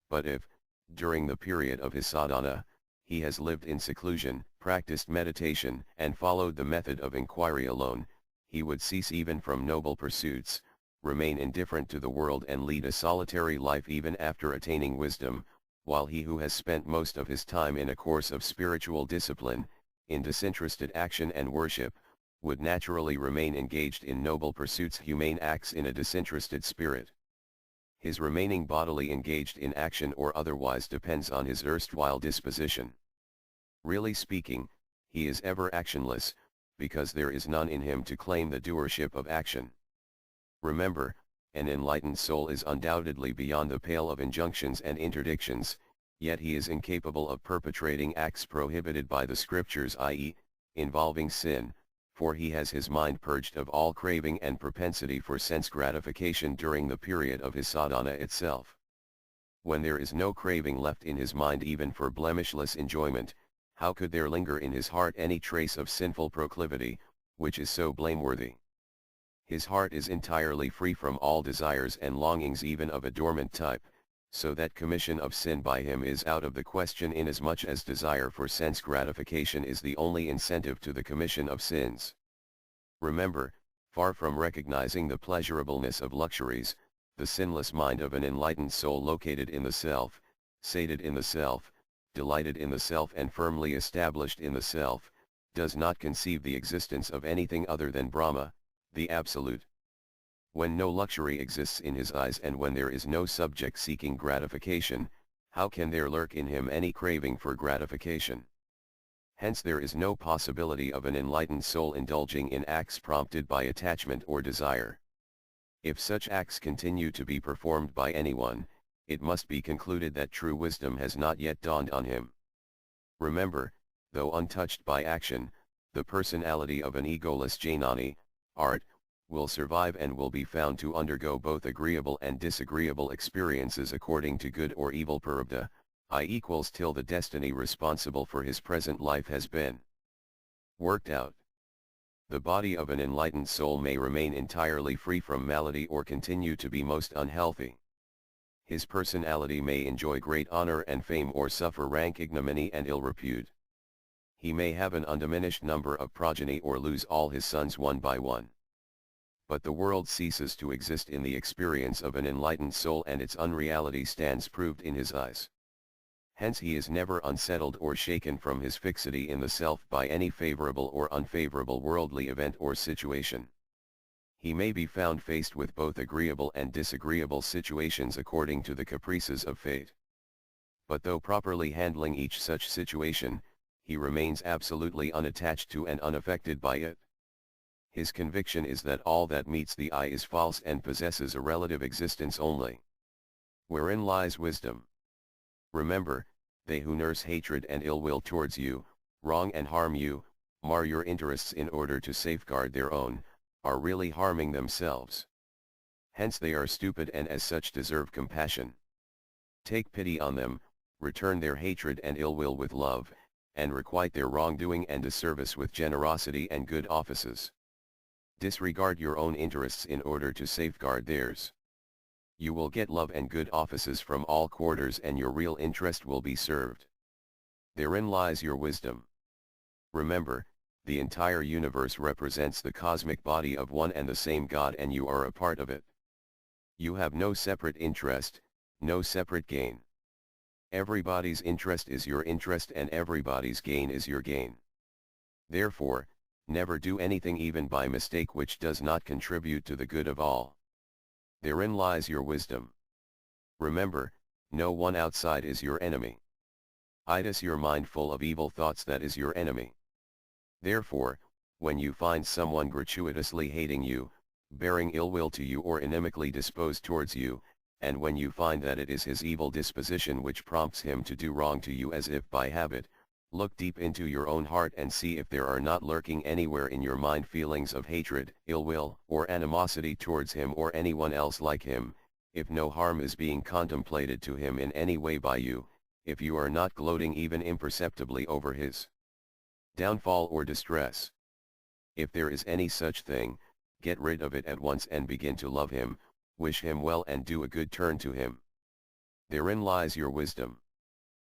But if, during the period of his sadhana, he has lived in seclusion, practiced meditation, and followed the method of inquiry alone, he would cease even from noble pursuits, remain indifferent to the world and lead a solitary life even after attaining wisdom, while he who has spent most of his time in a course of spiritual discipline, in disinterested action and worship, would naturally remain engaged in noble pursuits, humane acts in a disinterested spirit. His remaining bodily engaged in action or otherwise depends on his erstwhile disposition. Really speaking, he is ever actionless, because there is none in him to claim the doership of action. Remember, an enlightened soul is undoubtedly beyond the pale of injunctions and interdictions, yet he is incapable of perpetrating acts prohibited by the scriptures, i.e., involving sin, for he has his mind purged of all craving and propensity for sense gratification during the period of his sadhana itself. When there is no craving left in his mind even for blemishless enjoyment, how could there linger in his heart any trace of sinful proclivity, which is so blameworthy? His heart is entirely free from all desires and longings even of a dormant type, so that commission of sin by him is out of the question, inasmuch as desire for sense gratification is the only incentive to the commission of sins. Remember, far from recognizing the pleasurableness of luxuries, the sinless mind of an enlightened soul located in the self, sated in the self, delighted in the self and firmly established in the self, does not conceive the existence of anything other than Brahma, the Absolute. When no luxury exists in his eyes and when there is no subject seeking gratification, how can there lurk in him any craving for gratification? Hence there is no possibility of an enlightened soul indulging in acts prompted by attachment or desire. If such acts continue to be performed by anyone, it must be concluded that true wisdom has not yet dawned on him. Remember, though untouched by action, the personality of an egoless jnani, art, will survive and will be found to undergo both agreeable and disagreeable experiences according to good or evil prarabdha, I equals till the destiny responsible for his present life has been worked out. The body of an enlightened soul may remain entirely free from malady or continue to be most unhealthy. His personality may enjoy great honor and fame or suffer rank ignominy and ill repute. He may have an undiminished number of progeny or lose all his sons one by one. But the world ceases to exist in the experience of an enlightened soul and its unreality stands proved in his eyes. Hence he is never unsettled or shaken from his fixity in the self by any favorable or unfavorable worldly event or situation. He may be found faced with both agreeable and disagreeable situations according to the caprices of fate. But though properly handling each such situation, he remains absolutely unattached to and unaffected by it. His conviction is that all that meets the eye is false and possesses a relative existence only. Wherein lies wisdom? Remember, they who nurse hatred and ill will towards you, wrong and harm you, mar your interests in order to safeguard their own, are really harming themselves. Hence they are stupid and as such deserve compassion. Take pity on them, return their hatred and ill will with love, and requite their wrongdoing and disservice with generosity and good offices. Disregard your own interests in order to safeguard theirs. You will get love and good offices from all quarters and your real interest will be served. Therein lies your wisdom. Remember, the entire universe represents the cosmic body of one and the same God and you are a part of it. You have no separate interest, no separate gain. Everybody's interest is your interest and everybody's gain is your gain. Therefore, never do anything even by mistake which does not contribute to the good of all. Therein lies your wisdom. Remember, no one outside is your enemy. It is your mind full of evil thoughts that is your enemy. Therefore, when you find someone gratuitously hating you, bearing ill will to you or inimically disposed towards you, and when you find that it is his evil disposition which prompts him to do wrong to you as if by habit, Look deep into your own heart and see if there are not lurking anywhere in your mind feelings of hatred, ill will, or animosity towards him or anyone else like him, if no harm is being contemplated to him in any way by you, if you are not gloating even imperceptibly over his downfall or distress. If there is any such thing, get rid of it at once and begin to love him, wish him well and do a good turn to him. Therein lies your wisdom.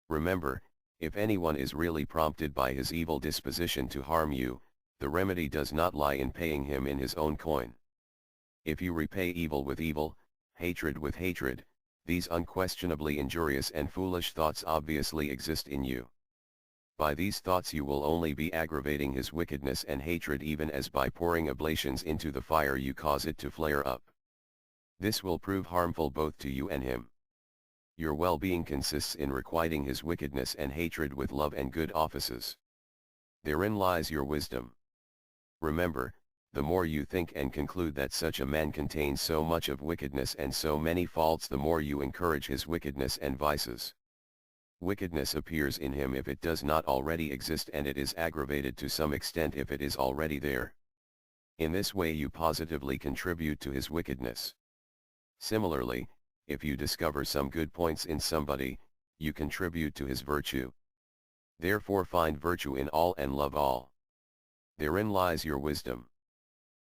Remember, if anyone is really prompted by his evil disposition to harm you, the remedy does not lie in paying him in his own coin. If you repay evil with evil, hatred with hatred, these unquestionably injurious and foolish thoughts obviously exist in you. By these thoughts you will only be aggravating his wickedness and hatred, even as by pouring oblations into the fire you cause it to flare up. This will prove harmful both to you and him. Your well-being consists in requiting his wickedness and hatred with love and good offices. Therein lies your wisdom. Remember, the more you think and conclude that such a man contains so much of wickedness and so many faults, the more you encourage his wickedness and vices. Wickedness appears in him if it does not already exist, and it is aggravated to some extent if it is already there. In this way you positively contribute to his wickedness. Similarly, if you discover some good points in somebody, you contribute to his virtue. Therefore find virtue in all and love all. Therein lies your wisdom.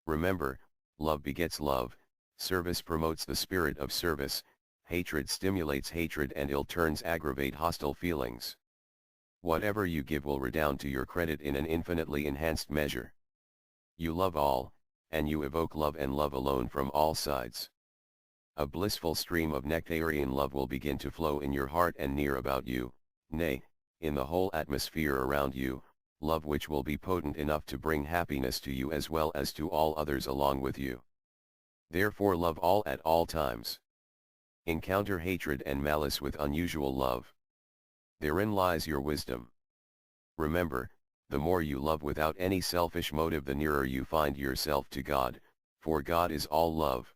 Remember, love begets love, service promotes the spirit of service, hatred stimulates hatred, and ill turns aggravate hostile feelings. Whatever you give will redound to your credit in an infinitely enhanced measure. You love all, and you evoke love and love alone from all sides. A blissful stream of nectarian love will begin to flow in your heart and near about you, nay, in the whole atmosphere around you, love which will be potent enough to bring happiness to you as well as to all others along with you. Therefore love all at all times. Encounter hatred and malice with unusual love. Therein lies your wisdom. Remember, the more you love without any selfish motive, the nearer you find yourself to God, for God is all love.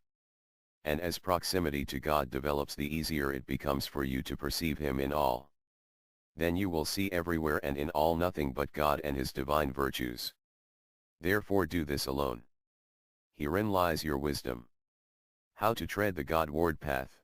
And as proximity to God develops, the easier it becomes for you to perceive him in all. Then you will see everywhere and in all nothing but God and his divine virtues. Therefore do this alone. Herein lies your wisdom. How to tread the Godward path.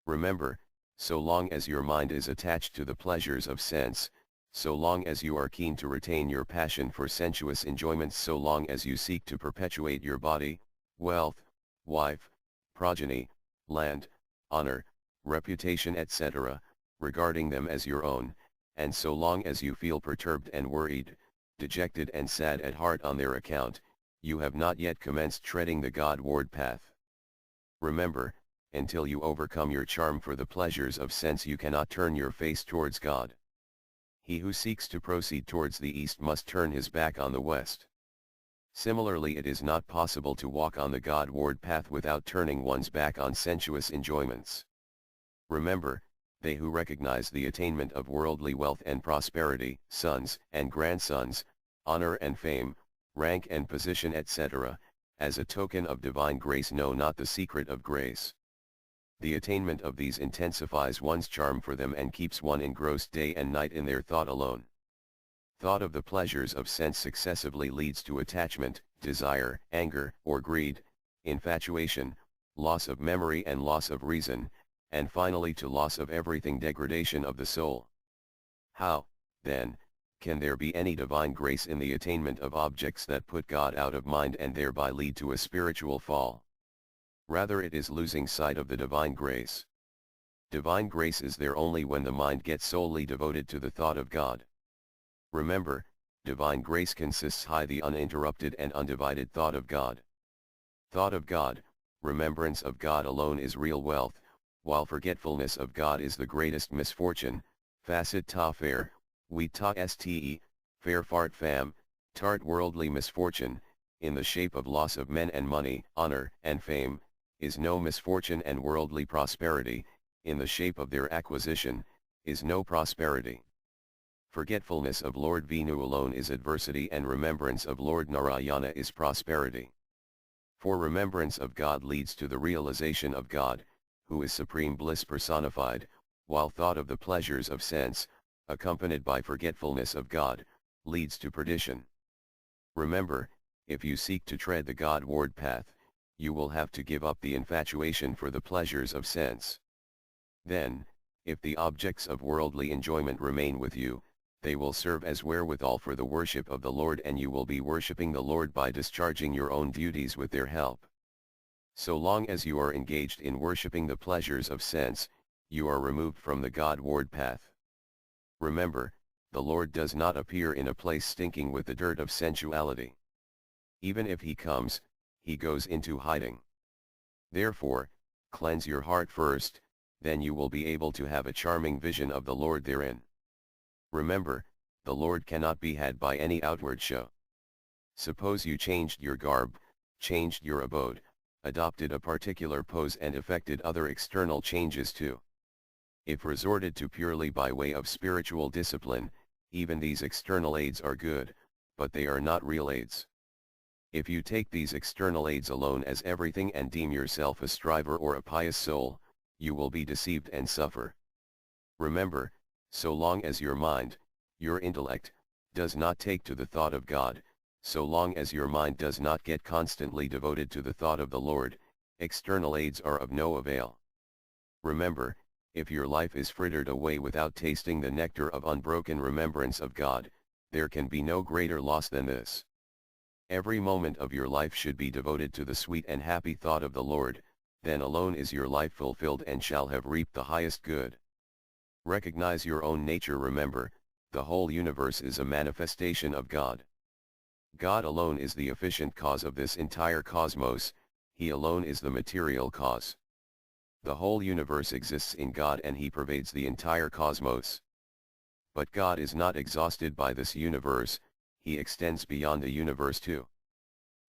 Remember, so long as your mind is attached to the pleasures of sense, so long as you are keen to retain your passion for sensuous enjoyments, so long as you seek to perpetuate your body, wealth, wife, progeny, land, honor, reputation, etc., regarding them as your own, and so long as you feel perturbed and worried, dejected and sad at heart on their account, you have not yet commenced treading the Godward path. Remember, until you overcome your charm for the pleasures of sense, you cannot turn your face towards God. He who seeks to proceed towards the east must turn his back on the west. Similarly, it is not possible to walk on the Godward path without turning one's back on sensuous enjoyments. Remember, they who recognize the attainment of worldly wealth and prosperity, sons and grandsons, honor and fame, rank and position, etc., as a token of divine grace, know not the secret of grace. The attainment of these intensifies one's charm for them and keeps one engrossed day and night in their thought alone. Thought of the pleasures of sense successively leads to attachment, desire, anger or greed, infatuation, loss of memory and loss of reason, and finally to loss of everything, degradation of the soul. How, then, can there be any divine grace in the attainment of objects that put God out of mind and thereby lead to a spiritual fall? Rather, it is losing sight of the divine grace. Divine grace is there only when the mind gets solely devoted to the thought of God. Remember, divine grace consists in the uninterrupted and undivided thought of God. Thought of God, remembrance of God alone is real wealth, while forgetfulness of God is the greatest misfortune. Facet ta fair, we ta ste, fair fart fam, tart worldly misfortune, in the shape of loss of men and money, honor and fame, is no misfortune, and worldly prosperity, in the shape of their acquisition, is no prosperity. Forgetfulness of Lord Vishnu alone is adversity, and remembrance of Lord Narayana is prosperity. For remembrance of God leads to the realization of God, who is supreme bliss personified, while thought of the pleasures of sense, accompanied by forgetfulness of God, leads to perdition. Remember, if you seek to tread the Godward path, you will have to give up the infatuation for the pleasures of sense. Then, if the objects of worldly enjoyment remain with you, they will serve as wherewithal for the worship of the Lord, and you will be worshipping the Lord by discharging your own duties with their help. So long as you are engaged in worshipping the pleasures of sense, you are removed from the Godward path. Remember, the Lord does not appear in a place stinking with the dirt of sensuality. Even if he comes, he goes into hiding. Therefore, cleanse your heart first, then you will be able to have a charming vision of the Lord therein. Remember, the Lord cannot be had by any outward show. Suppose you changed your garb, changed your abode, adopted a particular pose and effected other external changes too. If resorted to purely by way of spiritual discipline, even these external aids are good, but they are not real aids. If you take these external aids alone as everything and deem yourself a striver or a pious soul, you will be deceived and suffer. Remember, so long as your mind, your intellect, does not take to the thought of God, so long as your mind does not get constantly devoted to the thought of the Lord, external aids are of no avail. Remember, if your life is frittered away without tasting the nectar of unbroken remembrance of God, there can be no greater loss than this. Every moment of your life should be devoted to the sweet and happy thought of the Lord, then alone is your life fulfilled and shall have reaped the highest good. Recognize your own nature. Remember, the whole universe is a manifestation of God. God alone is the efficient cause of this entire cosmos, he alone is the material cause. The whole universe exists in God and he pervades the entire cosmos. But God is not exhausted by this universe, he extends beyond the universe too.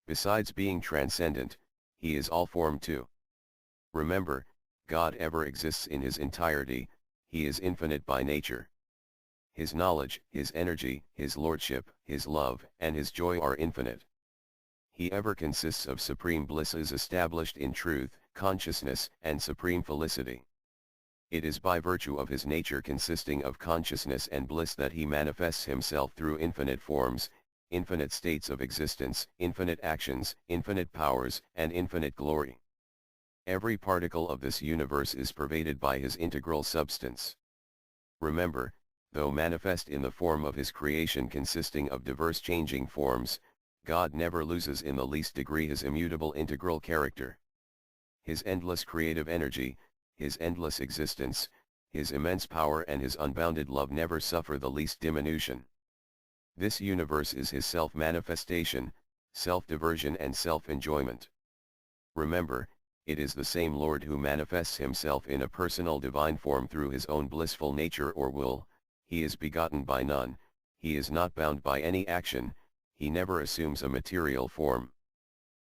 Besides being transcendent, he is all form too. Remember, God ever exists in his entirety, he is infinite by nature. His knowledge, his energy, his lordship, his love, and his joy are infinite. He ever consists of supreme bliss, is established in truth, consciousness, and supreme felicity. It is by virtue of his nature consisting of consciousness and bliss that he manifests himself through infinite forms, infinite states of existence, infinite actions, infinite powers, and infinite glory. Every particle of this universe is pervaded by his integral substance. Remember, though manifest in the form of his creation consisting of diverse changing forms, God never loses in the least degree his immutable integral character. His endless creative energy, his endless existence, his immense power and his unbounded love never suffer the least diminution. This universe is his self-manifestation, self-diversion and self-enjoyment. Remember, it is the same Lord who manifests himself in a personal divine form through his own blissful nature or will. He is begotten by none, he is not bound by any action, he never assumes a material form.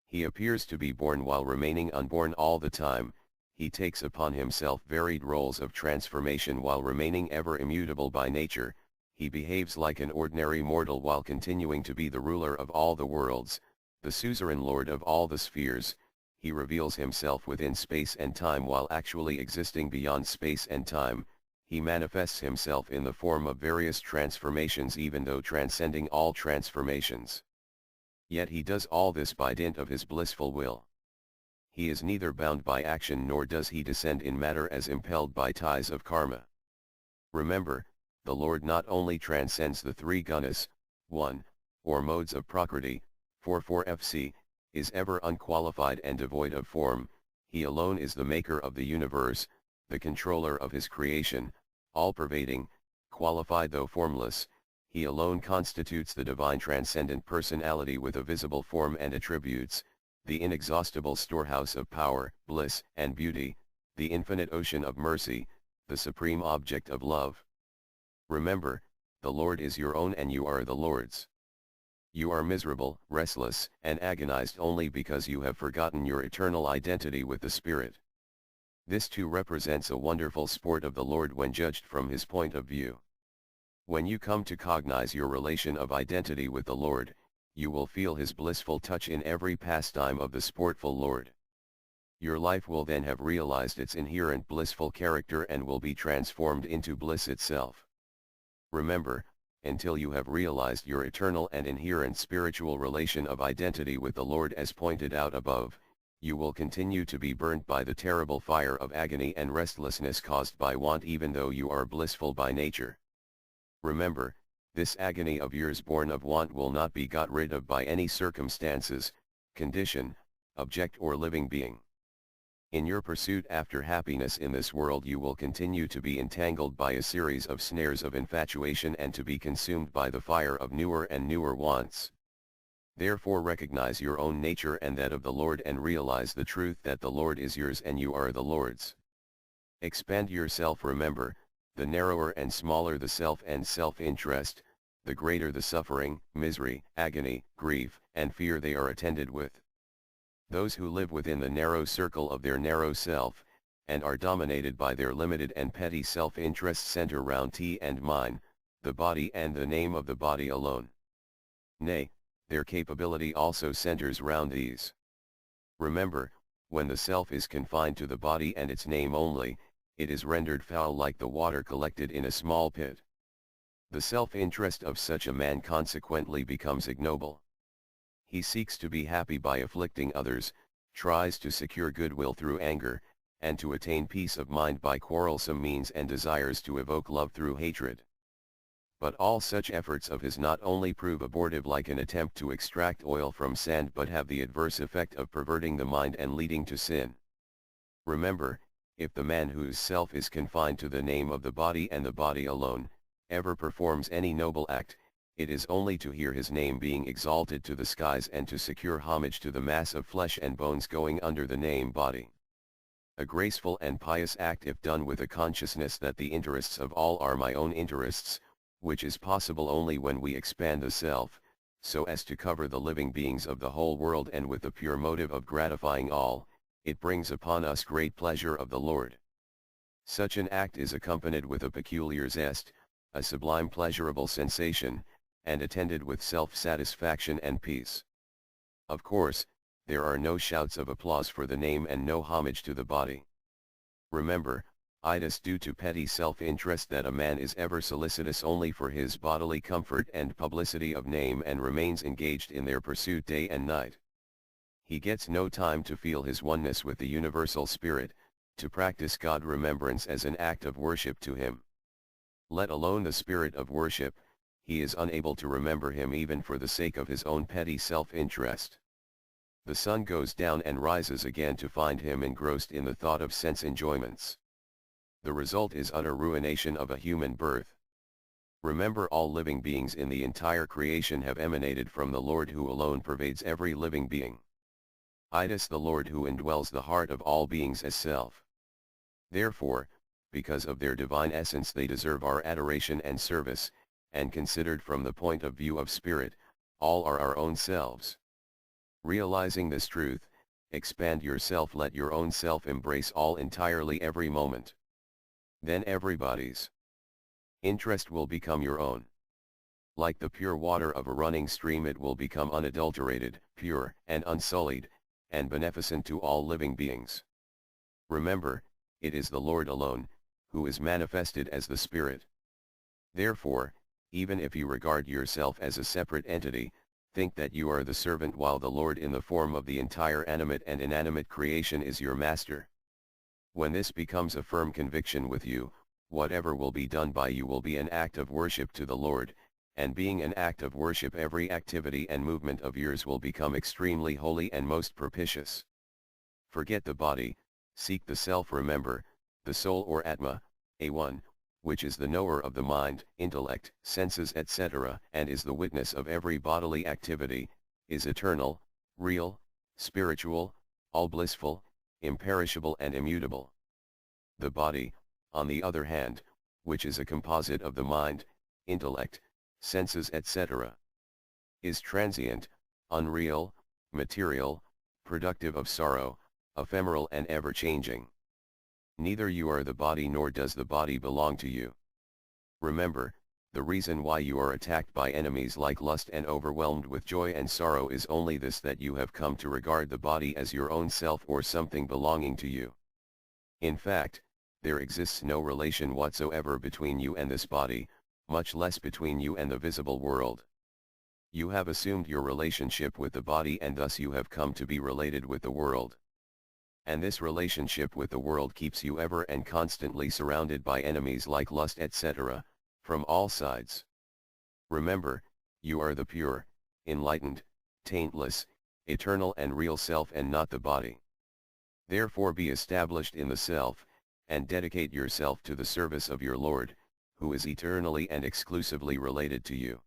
He appears to be born while remaining unborn all the time, he takes upon himself varied roles of transformation while remaining ever immutable by nature, he behaves like an ordinary mortal while continuing to be the ruler of all the worlds, the suzerain lord of all the spheres. He reveals himself within space and time while actually existing beyond space and time. He manifests himself in the form of various transformations even though transcending all transformations. Yet he does all this by dint of his blissful will. He is neither bound by action nor does he descend in matter as impelled by ties of karma. Remember, the Lord not only transcends the three gunas, 1, or modes of prakriti, 4 FC, is ever unqualified and devoid of form, he alone is the maker of the universe, the controller of his creation, all-pervading, qualified though formless, he alone constitutes the divine transcendent personality with a visible form and attributes, the inexhaustible storehouse of power, bliss, and beauty, the infinite ocean of mercy, the supreme object of love. Remember, the Lord is your own and you are the Lord's. You are miserable, restless, and agonized only because you have forgotten your eternal identity with the Spirit. This too represents a wonderful sport of the Lord when judged from his point of view. When you come to cognize your relation of identity with the Lord, you will feel his blissful touch in every pastime of the sportful Lord. Your life will then have realized its inherent blissful character and will be transformed into bliss itself. Remember, until you have realized your eternal and inherent spiritual relation of identity with the Lord as pointed out above, you will continue to be burnt by the terrible fire of agony and restlessness caused by want even though you are blissful by nature. Remember, this agony of yours born of want will not be got rid of by any circumstances, condition, object or living being. In your pursuit after happiness in this world you will continue to be entangled by a series of snares of infatuation and to be consumed by the fire of newer and newer wants. Therefore recognize your own nature and that of the Lord and realize the truth that the Lord is yours and you are the Lord's. Expand yourself. Remember, the narrower and smaller the self and self-interest, the greater the suffering, misery, agony, grief, and fear they are attended with. Those who live within the narrow circle of their narrow self, and are dominated by their limited and petty self-interest center round T and mine, the body and the name of the body alone. Nay, their capability also centers round these. Remember, when the self is confined to the body and its name only, it is rendered foul like the water collected in a small pit. The self-interest of such a man consequently becomes ignoble. He seeks to be happy by afflicting others, tries to secure goodwill through anger, and to attain peace of mind by quarrelsome means and desires to evoke love through hatred. But all such efforts of his not only prove abortive like an attempt to extract oil from sand but have the adverse effect of perverting the mind and leading to sin. Remember, if the man whose self is confined to the name of the body and the body alone, ever performs any noble act, it is only to hear his name being exalted to the skies and to secure homage to the mass of flesh and bones going under the name body. A graceful and pious act if done with a consciousness that the interests of all are my own interests, which is possible only when we expand the self, so as to cover the living beings of the whole world and with the pure motive of gratifying all, it brings upon us great pleasure of the Lord. Such an act is accompanied with a peculiar zest, a sublime pleasurable sensation, and attended with self-satisfaction and peace. Of course, there are no shouts of applause for the name and no homage to the body. Remember, it is due to petty self-interest that a man is ever solicitous only for his bodily comfort and publicity of name and remains engaged in their pursuit day and night. He gets no time to feel his oneness with the universal spirit, to practice God remembrance as an act of worship to him. Let alone the spirit of worship, he is unable to remember him even for the sake of his own petty self-interest. The sun goes down and rises again to find him engrossed in the thought of sense enjoyments. The result is utter ruination of a human birth. Remember, all living beings in the entire creation have emanated from the Lord who alone pervades every living being. It is the Lord who indwells the heart of all beings as self. Therefore, because of their divine essence they deserve our adoration and service, and considered from the point of view of spirit, all are our own selves. Realizing this truth, expand yourself, let your own self embrace all entirely every moment. Then everybody's interest will become your own. Like the pure water of a running stream, it will become unadulterated, pure, and unsullied, and beneficent to all living beings. Remember, it is the Lord alone, who is manifested as the Spirit. Therefore, even if you regard yourself as a separate entity, think that you are the servant while the Lord in the form of the entire animate and inanimate creation is your master. When this becomes a firm conviction with you, whatever will be done by you will be an act of worship to the Lord, and being an act of worship, every activity and movement of yours will become extremely holy and most propitious. Forget the body, seek the self. Remember, the soul or Atma, A1, which is the knower of the mind, intellect, senses etc., and is the witness of every bodily activity, is eternal, real, spiritual, all blissful, imperishable and immutable. The body, on the other hand, which is a composite of the mind, intellect, senses etc., is transient, unreal, material, productive of sorrow, ephemeral and ever-changing. Neither you are the body nor does the body belong to you. Remember, the reason why you are attacked by enemies like lust and overwhelmed with joy and sorrow is only this, that you have come to regard the body as your own self or something belonging to you. In fact, there exists no relation whatsoever between you and this body, much less between you and the visible world. You have assumed your relationship with the body, and thus you have come to be related with the world. And this relationship with the world keeps you ever and constantly surrounded by enemies like lust, etc., from all sides. Remember, you are the pure, enlightened, taintless, eternal and real self, and not the body. Therefore be established in the self, and dedicate yourself to the service of your Lord, who is eternally and exclusively related to you.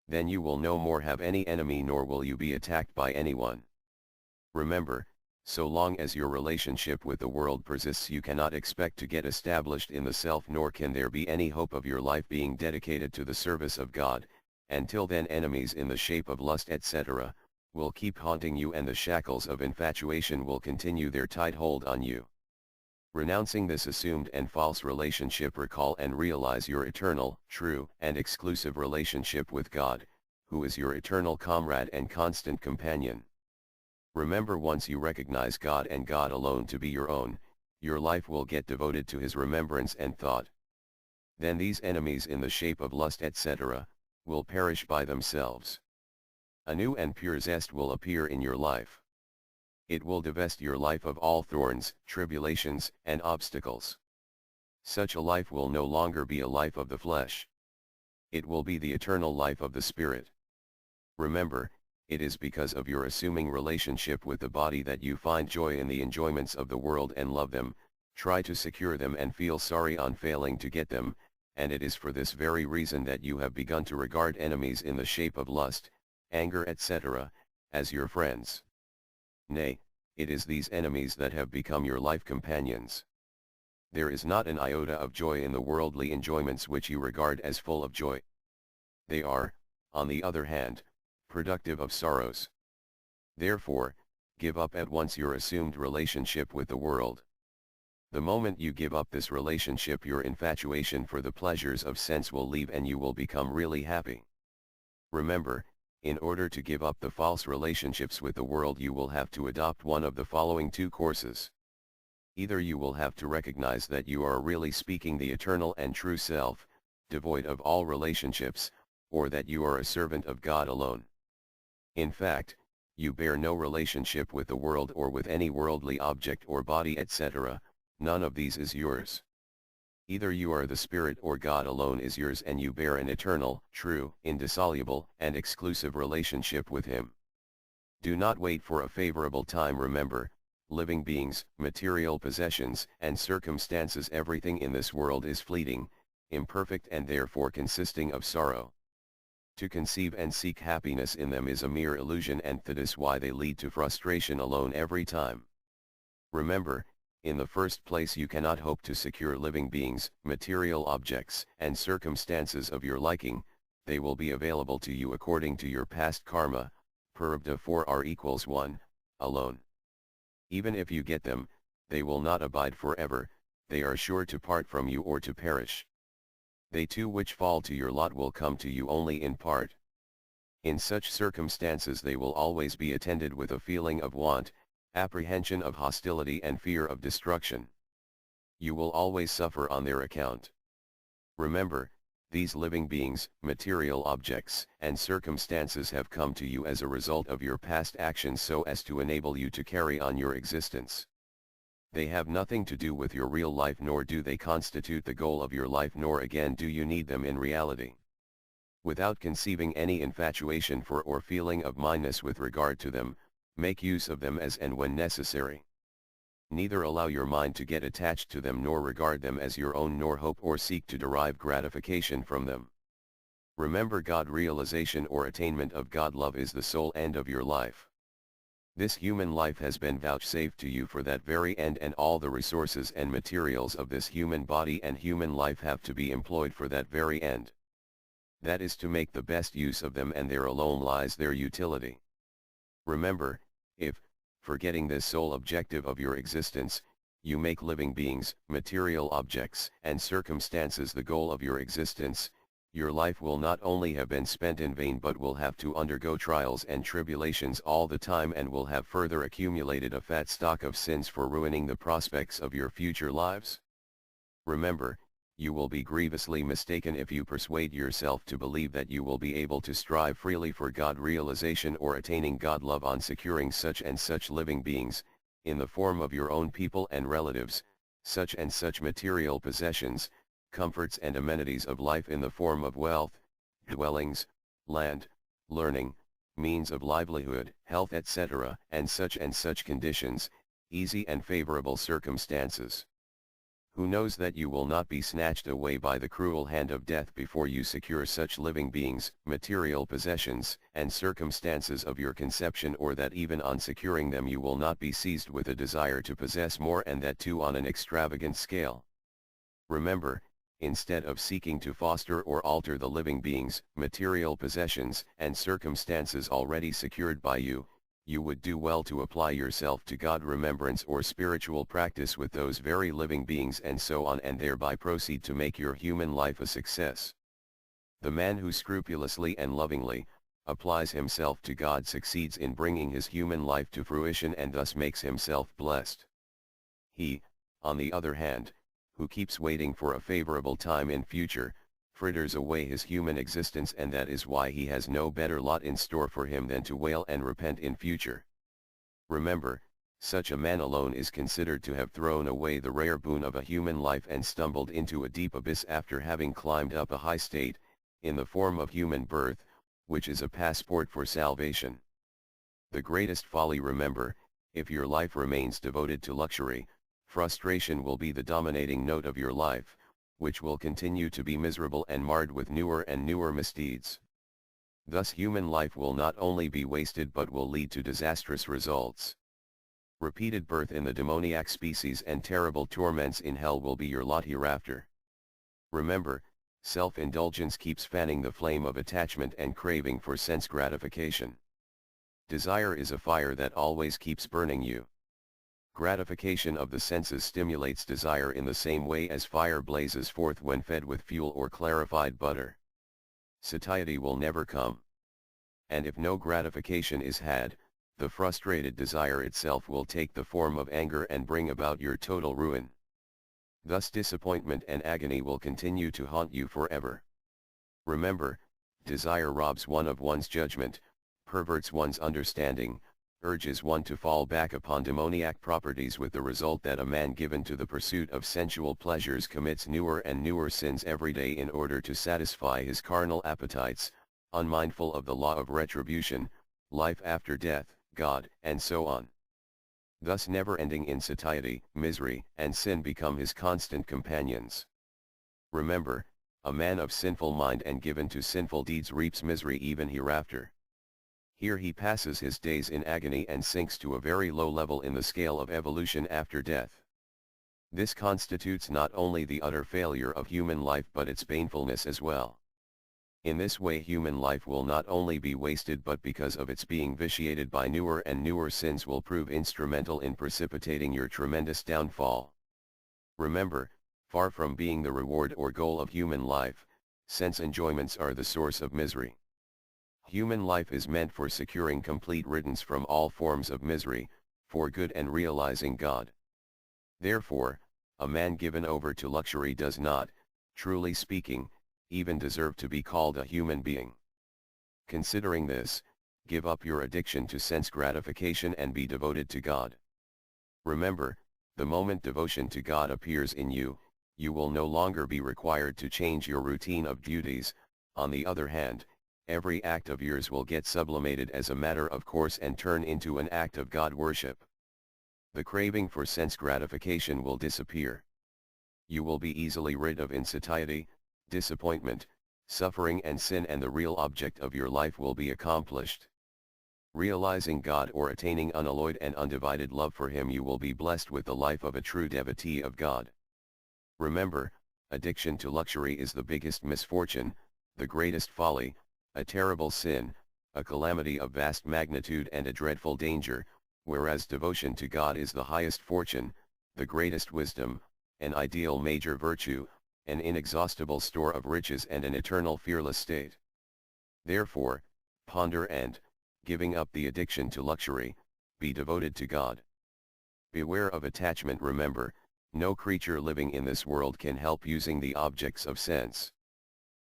Then you will no more have any enemy, nor will you be attacked by anyone. Remember, so long as your relationship with the world persists, you cannot expect to get established in the self, nor can there be any hope of your life being dedicated to the service of God. Until then, enemies in the shape of lust, etc., will keep haunting you, and the shackles of infatuation will continue their tight hold on you. Renouncing this assumed and false relationship, recall and realize your eternal, true, and exclusive relationship with God, who is your eternal comrade and constant companion. Remember, once you recognize God and God alone to be your own, your life will get devoted to His remembrance and thought. Then these enemies in the shape of lust, etc., will perish by themselves. A new and pure zest will appear in your life. It will divest your life of all thorns, tribulations, and obstacles. Such a life will no longer be a life of the flesh. It will be the eternal life of the Spirit. Remember, it is because of your assuming relationship with the body that you find joy in the enjoyments of the world and love them, try to secure them and feel sorry on failing to get them, and it is for this very reason that you have begun to regard enemies in the shape of lust, anger, etc., as your friends. Nay, it is these enemies that have become your life companions. There is not an iota of joy in the worldly enjoyments which you regard as full of joy. They are, on the other hand, productive of sorrows. Therefore, give up at once your assumed relationship with the world. The moment you give up this relationship, your infatuation for the pleasures of sense will leave, and you will become really happy. Remember, in order to give up the false relationships with the world, you will have to adopt one of the following two courses. Either you will have to recognize that you are really speaking the eternal and true self, devoid of all relationships, or that you are a servant of God alone. In fact, you bear no relationship with the world or with any worldly object or body, etc., none of these is yours. Either you are the Spirit or God alone is yours, and you bear an eternal, true, indissoluble, and exclusive relationship with Him. Do not wait for a favorable time. Remember, living beings, material possessions, and circumstances, everything in this world is fleeting, imperfect, and therefore consisting of sorrow. To conceive and seek happiness in them is a mere illusion, and that is why they lead to frustration alone every time. Remember, in the first place, you cannot hope to secure living beings, material objects, and circumstances of your liking. They will be available to you according to your past karma, Purabdha 4R=1, alone. Even if you get them, they will not abide forever, they are sure to part from you or to perish. They too which fall to your lot will come to you only in part. In such circumstances they will always be attended with a feeling of want, apprehension of hostility, and fear of destruction. You will always suffer on their account. Remember, these living beings, material objects, and circumstances have come to you as a result of your past actions so as to enable you to carry on your existence. They have nothing to do with your real life, nor do they constitute the goal of your life, nor again do you need them in reality. Without conceiving any infatuation for or feeling of mindness with regard to them, make use of them as and when necessary. Neither allow your mind to get attached to them, nor regard them as your own, nor hope or seek to derive gratification from them. Remember, God realization or attainment of God love is the sole end of your life. This human life has been vouchsafed to you for that very end, and all the resources and materials of this human body and human life have to be employed for that very end. That is to make the best use of them, and there alone lies their utility. Remember, if, forgetting this sole objective of your existence, you make living beings, material objects, and circumstances the goal of your existence, your life will not only have been spent in vain, but will have to undergo trials and tribulations all the time, and will have further accumulated a fat stock of sins for ruining the prospects of your future lives. Remember, You will be grievously mistaken if you persuade yourself to believe that you will be able to strive freely for God realization or attaining God love on securing such and such living beings, in the form of your own people and relatives, such and such material possessions, comforts and amenities of life in the form of wealth, dwellings, land, learning, means of livelihood, health etc. and such conditions, easy and favorable circumstances. Who knows that you will not be snatched away by the cruel hand of death before you secure such living beings, material possessions, and circumstances of your conception, or that even on securing them you will not be seized with a desire to possess more, and that too on an extravagant scale. Remember, instead of seeking to foster or alter the living beings, material possessions, and circumstances already secured by you, you would do well to apply yourself to God remembrance or spiritual practice with those very living beings and so on, and thereby proceed to make your human life a success. The man who scrupulously and lovingly applies himself to God succeeds in bringing his human life to fruition and thus makes himself blessed. He, on the other hand, who keeps waiting for a favorable time in future, fritters away his human existence, and that is why he has no better lot in store for him than to wail and repent in future. Remember, such a man alone is considered to have thrown away the rare boon of a human life and stumbled into a deep abyss after having climbed up a high state, in the form of human birth, which is a passport for salvation. The greatest folly, remember, if your life remains devoted to luxury, frustration will be the dominating note of your life, which will continue to be miserable and marred with newer and newer misdeeds. Thus human life will not only be wasted but will lead to disastrous results. Repeated birth in the demoniac species and terrible torments in hell will be your lot hereafter. Remember, self-indulgence keeps fanning the flame of attachment and craving for sense gratification. Desire is a fire that always keeps burning you. Gratification of the senses stimulates desire in the same way as fire blazes forth when fed with fuel or clarified butter. Satiety will never come. And if no gratification is had, the frustrated desire itself will take the form of anger and bring about your total ruin. Thus disappointment and agony will continue to haunt you forever. Remember, desire robs one of one's judgment, perverts one's understanding, urges one to fall back upon demoniac properties, with the result that a man given to the pursuit of sensual pleasures commits newer and newer sins every day in order to satisfy his carnal appetites, unmindful of the law of retribution, life after death, God, and so on. Thus never-ending insatiety, misery, and sin become his constant companions. Remember, a man of sinful mind and given to sinful deeds reaps misery even hereafter. Here he passes his days in agony and sinks to a very low level in the scale of evolution after death. This constitutes not only the utter failure of human life but its banefulness as well. In this way human life will not only be wasted but because of its being vitiated by newer and newer sins will prove instrumental in precipitating your tremendous downfall. Remember, far from being the reward or goal of human life, sense enjoyments are the source of misery. Human life is meant for securing complete riddance from all forms of misery, for good and realizing God. Therefore, a man given over to luxury does not, truly speaking, even deserve to be called a human being. Considering this, give up your addiction to sense gratification and be devoted to God. Remember, the moment devotion to God appears in you, you will no longer be required to change your routine of duties. On the other hand, every act of yours will get sublimated as a matter of course and turn into an act of God worship. The craving for sense gratification will disappear. You will be easily rid of insatiety, disappointment, suffering and sin, and the real object of your life will be accomplished. Realizing God or attaining unalloyed and undivided love for Him, you will be blessed with the life of a true devotee of God. Remember, addiction to luxury is the biggest misfortune, the greatest folly, a terrible sin, a calamity of vast magnitude and a dreadful danger, whereas devotion to God is the highest fortune, the greatest wisdom, an ideal major virtue, an inexhaustible store of riches and an eternal fearless state. Therefore, ponder and, giving up the addiction to luxury, be devoted to God. Beware of attachment. Remember, No creature living in this world can help using the objects of sense.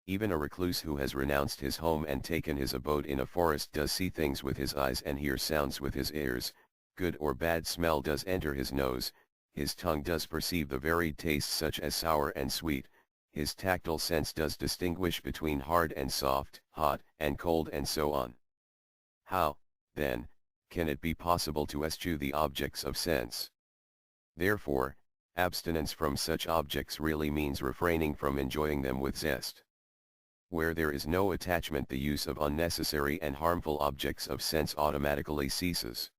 Even a recluse who has renounced his home and taken his abode in a forest does see things with his eyes and hear sounds with his ears, good or bad smell does enter his nose, his tongue does perceive the varied tastes such as sour and sweet, his tactile sense does distinguish between hard and soft, hot and cold and so on. How, then, can it be possible to eschew the objects of sense? Therefore, abstinence from such objects really means refraining from enjoying them with zest. Where there is no attachment, the use of unnecessary and harmful objects of sense automatically ceases.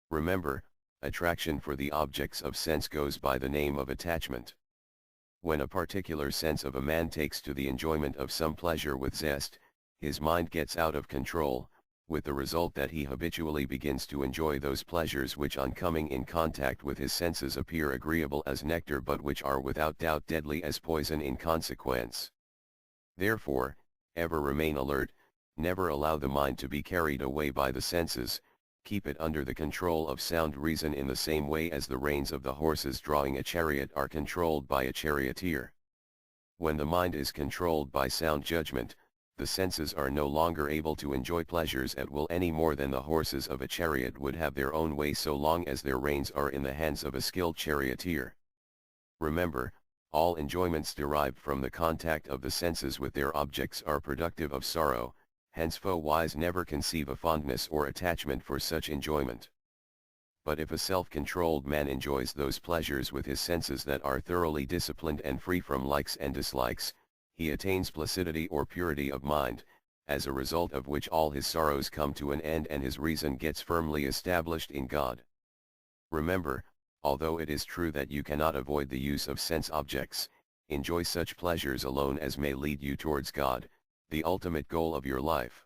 Remember, attraction for the objects of sense goes by the name of attachment. When a particular sense of a man takes to the enjoyment of some pleasure with zest, his mind gets out of control, with the result that he habitually begins to enjoy those pleasures which on coming in contact with his senses appear agreeable as nectar but which are without doubt deadly as poison in consequence. Therefore, ever remain alert, never allow the mind to be carried away by the senses, keep it under the control of sound reason in the same way as the reins of the horses drawing a chariot are controlled by a charioteer. When the mind is controlled by sound judgment, the senses are no longer able to enjoy pleasures at will any more than the horses of a chariot would have their own way so long as their reins are in the hands of a skilled charioteer. Remember, all enjoyments derived from the contact of the senses with their objects are productive of sorrow, hence foe wise never conceive a fondness or attachment for such enjoyment. But if a self-controlled man enjoys those pleasures with his senses that are thoroughly disciplined and free from likes and dislikes, he attains placidity or purity of mind, as a result of which all his sorrows come to an end and his reason gets firmly established in God. Remember, although it is true that you cannot avoid the use of sense objects, enjoy such pleasures alone as may lead you towards God, the ultimate goal of your life.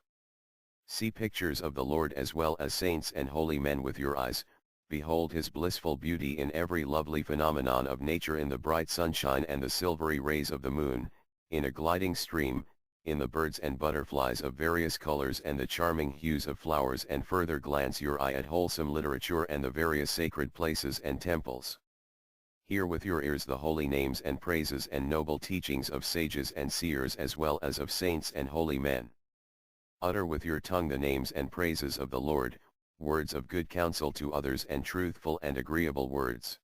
See pictures of the Lord as well as saints and holy men with your eyes, behold his blissful beauty in every lovely phenomenon of nature, in the bright sunshine and the silvery rays of the moon, in a gliding stream, in the birds and butterflies of various colors and the charming hues of flowers, and further glance your eye at wholesome literature and the various sacred places and temples. Hear with your ears the holy names and praises and noble teachings of sages and seers as well as of saints and holy men. Utter with your tongue the names and praises of the Lord, words of good counsel to others and truthful and agreeable words.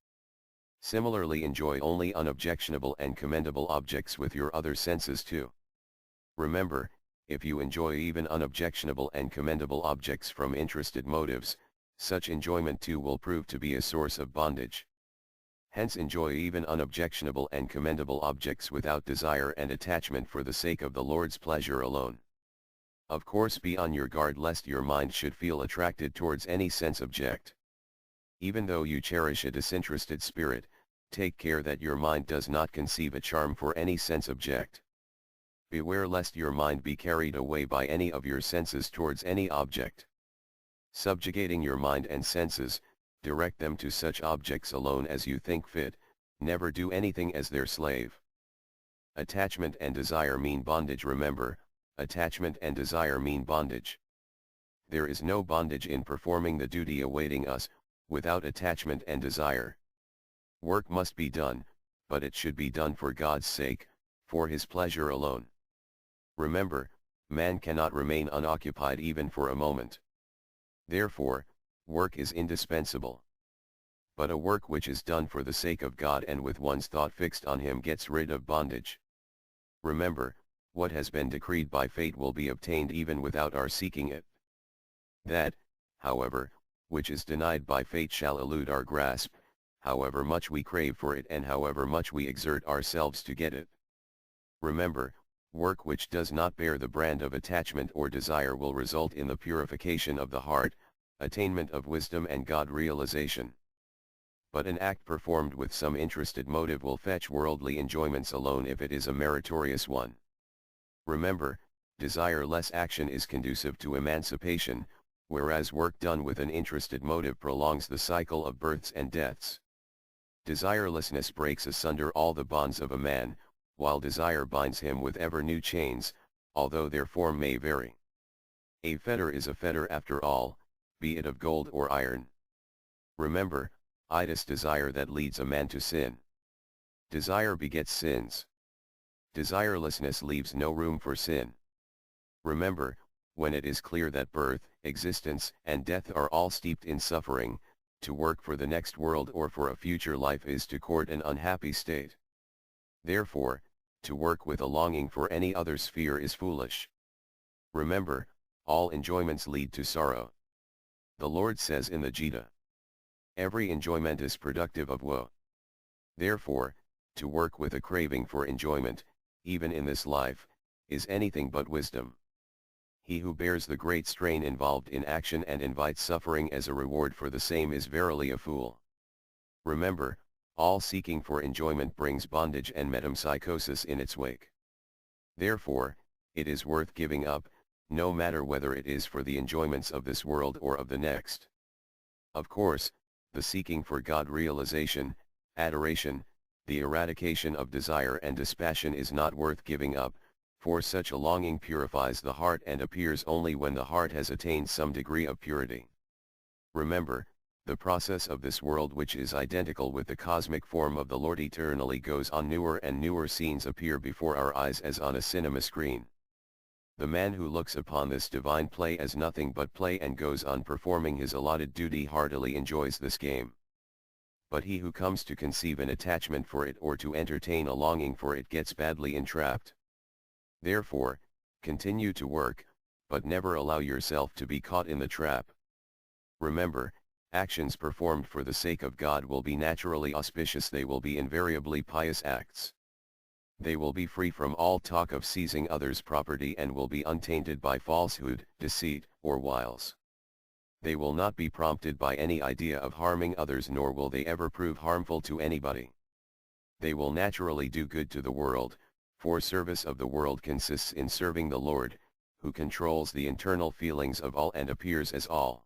Similarly enjoy only unobjectionable and commendable objects with your other senses too. Remember, if you enjoy even unobjectionable and commendable objects from interested motives, such enjoyment too will prove to be a source of bondage. Hence enjoy even unobjectionable and commendable objects without desire and attachment for the sake of the Lord's pleasure alone. Of course be on your guard lest your mind should feel attracted towards any sense object. Even though you cherish a disinterested spirit, take care that your mind does not conceive a charm for any sense object. Beware lest your mind be carried away by any of your senses towards any object. Subjugating your mind and senses, direct them to such objects alone as you think fit, never do anything as their slave. Attachment and desire mean bondage. Remember, attachment and desire mean bondage. There is no bondage in performing the duty awaiting us, without attachment and desire. Work must be done, but it should be done for God's sake, for His pleasure alone. Remember, man cannot remain unoccupied even for a moment. Therefore, work is indispensable. But a work which is done for the sake of God and with one's thought fixed on Him gets rid of bondage. Remember, what has been decreed by fate will be obtained even without our seeking it. That, however, which is denied by fate shall elude our grasp, however much we crave for it and however much we exert ourselves to get it. Remember, work which does not bear the brand of attachment or desire will result in the purification of the heart, attainment of wisdom and God realization. But an act performed with some interested motive will fetch worldly enjoyments alone if it is a meritorious one. Remember, desireless action is conducive to emancipation, whereas work done with an interested motive prolongs the cycle of births and deaths. Desirelessness breaks asunder all the bonds of a man, while desire binds him with ever new chains, although their form may vary. A fetter is a fetter after all, be it of gold or iron. Remember, Itis desire that leads a man to sin. Desire begets sins. Desirelessness leaves no room for sin. Remember, when it is clear that birth, existence, and death are all steeped in suffering, to work for the next world or for a future life is to court an unhappy state. Therefore, to work with a longing for any other sphere is foolish. Remember, all enjoyments lead to sorrow. The Lord says in the Gita, every enjoyment is productive of woe. Therefore, to work with a craving for enjoyment, even in this life, is anything but wisdom. He who bears the great strain involved in action and invites suffering as a reward for the same is verily a fool. Remember, all seeking for enjoyment brings bondage and metempsychosis in its wake. Therefore, it is worth giving up, no matter whether it is for the enjoyments of this world or of the next. Of course, the seeking for God realization, adoration, the eradication of desire and dispassion is not worth giving up, for such a longing purifies the heart and appears only when the heart has attained some degree of purity. Remember, the process of this world, which is identical with the cosmic form of the Lord eternally, goes on. Newer and newer scenes appear before our eyes as on a cinema screen. The man who looks upon this divine play as nothing but play and goes on performing his allotted duty heartily enjoys this game. But he who comes to conceive an attachment for it or to entertain a longing for it gets badly entrapped. Therefore, continue to work, but never allow yourself to be caught in the trap. Remember, actions performed for the sake of God will be naturally auspicious. They will be invariably pious acts. They will be free from all talk of seizing others' property and will be untainted by falsehood, deceit, or wiles. They will not be prompted by any idea of harming others, nor will they ever prove harmful to anybody. They will naturally do good to the world, for service of the world consists in serving the Lord, who controls the internal feelings of all and appears as all.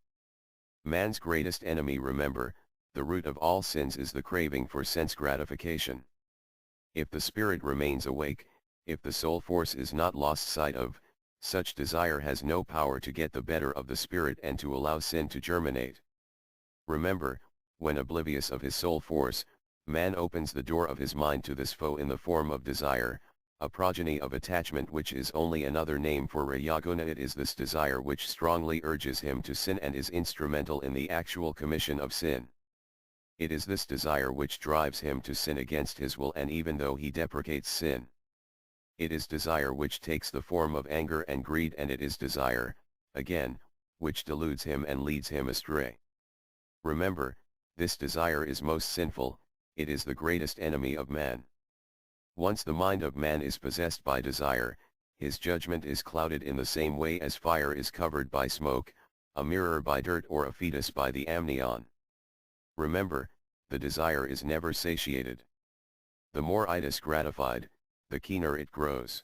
Man's greatest enemy, remember, the root of all sins is the craving for sense gratification. If the spirit remains awake, if the soul force is not lost sight of, such desire has no power to get the better of the spirit and to allow sin to germinate. Remember, when oblivious of his soul force, man opens the door of his mind to this foe in the form of desire, a progeny of attachment which is only another name for rajaguna. It is this desire which strongly urges him to sin and is instrumental in the actual commission of sin. It is this desire which drives him to sin against his will, and even though he deprecates sin. It is desire which takes the form of anger and greed, and it is desire, again, which deludes him and leads him astray. Remember, this desire is most sinful, it is the greatest enemy of man. Once the mind of man is possessed by desire, his judgment is clouded in the same way as fire is covered by smoke, a mirror by dirt, or a fetus by the amnion. Remember, the desire is never satiated. The more it is gratified, the keener it grows.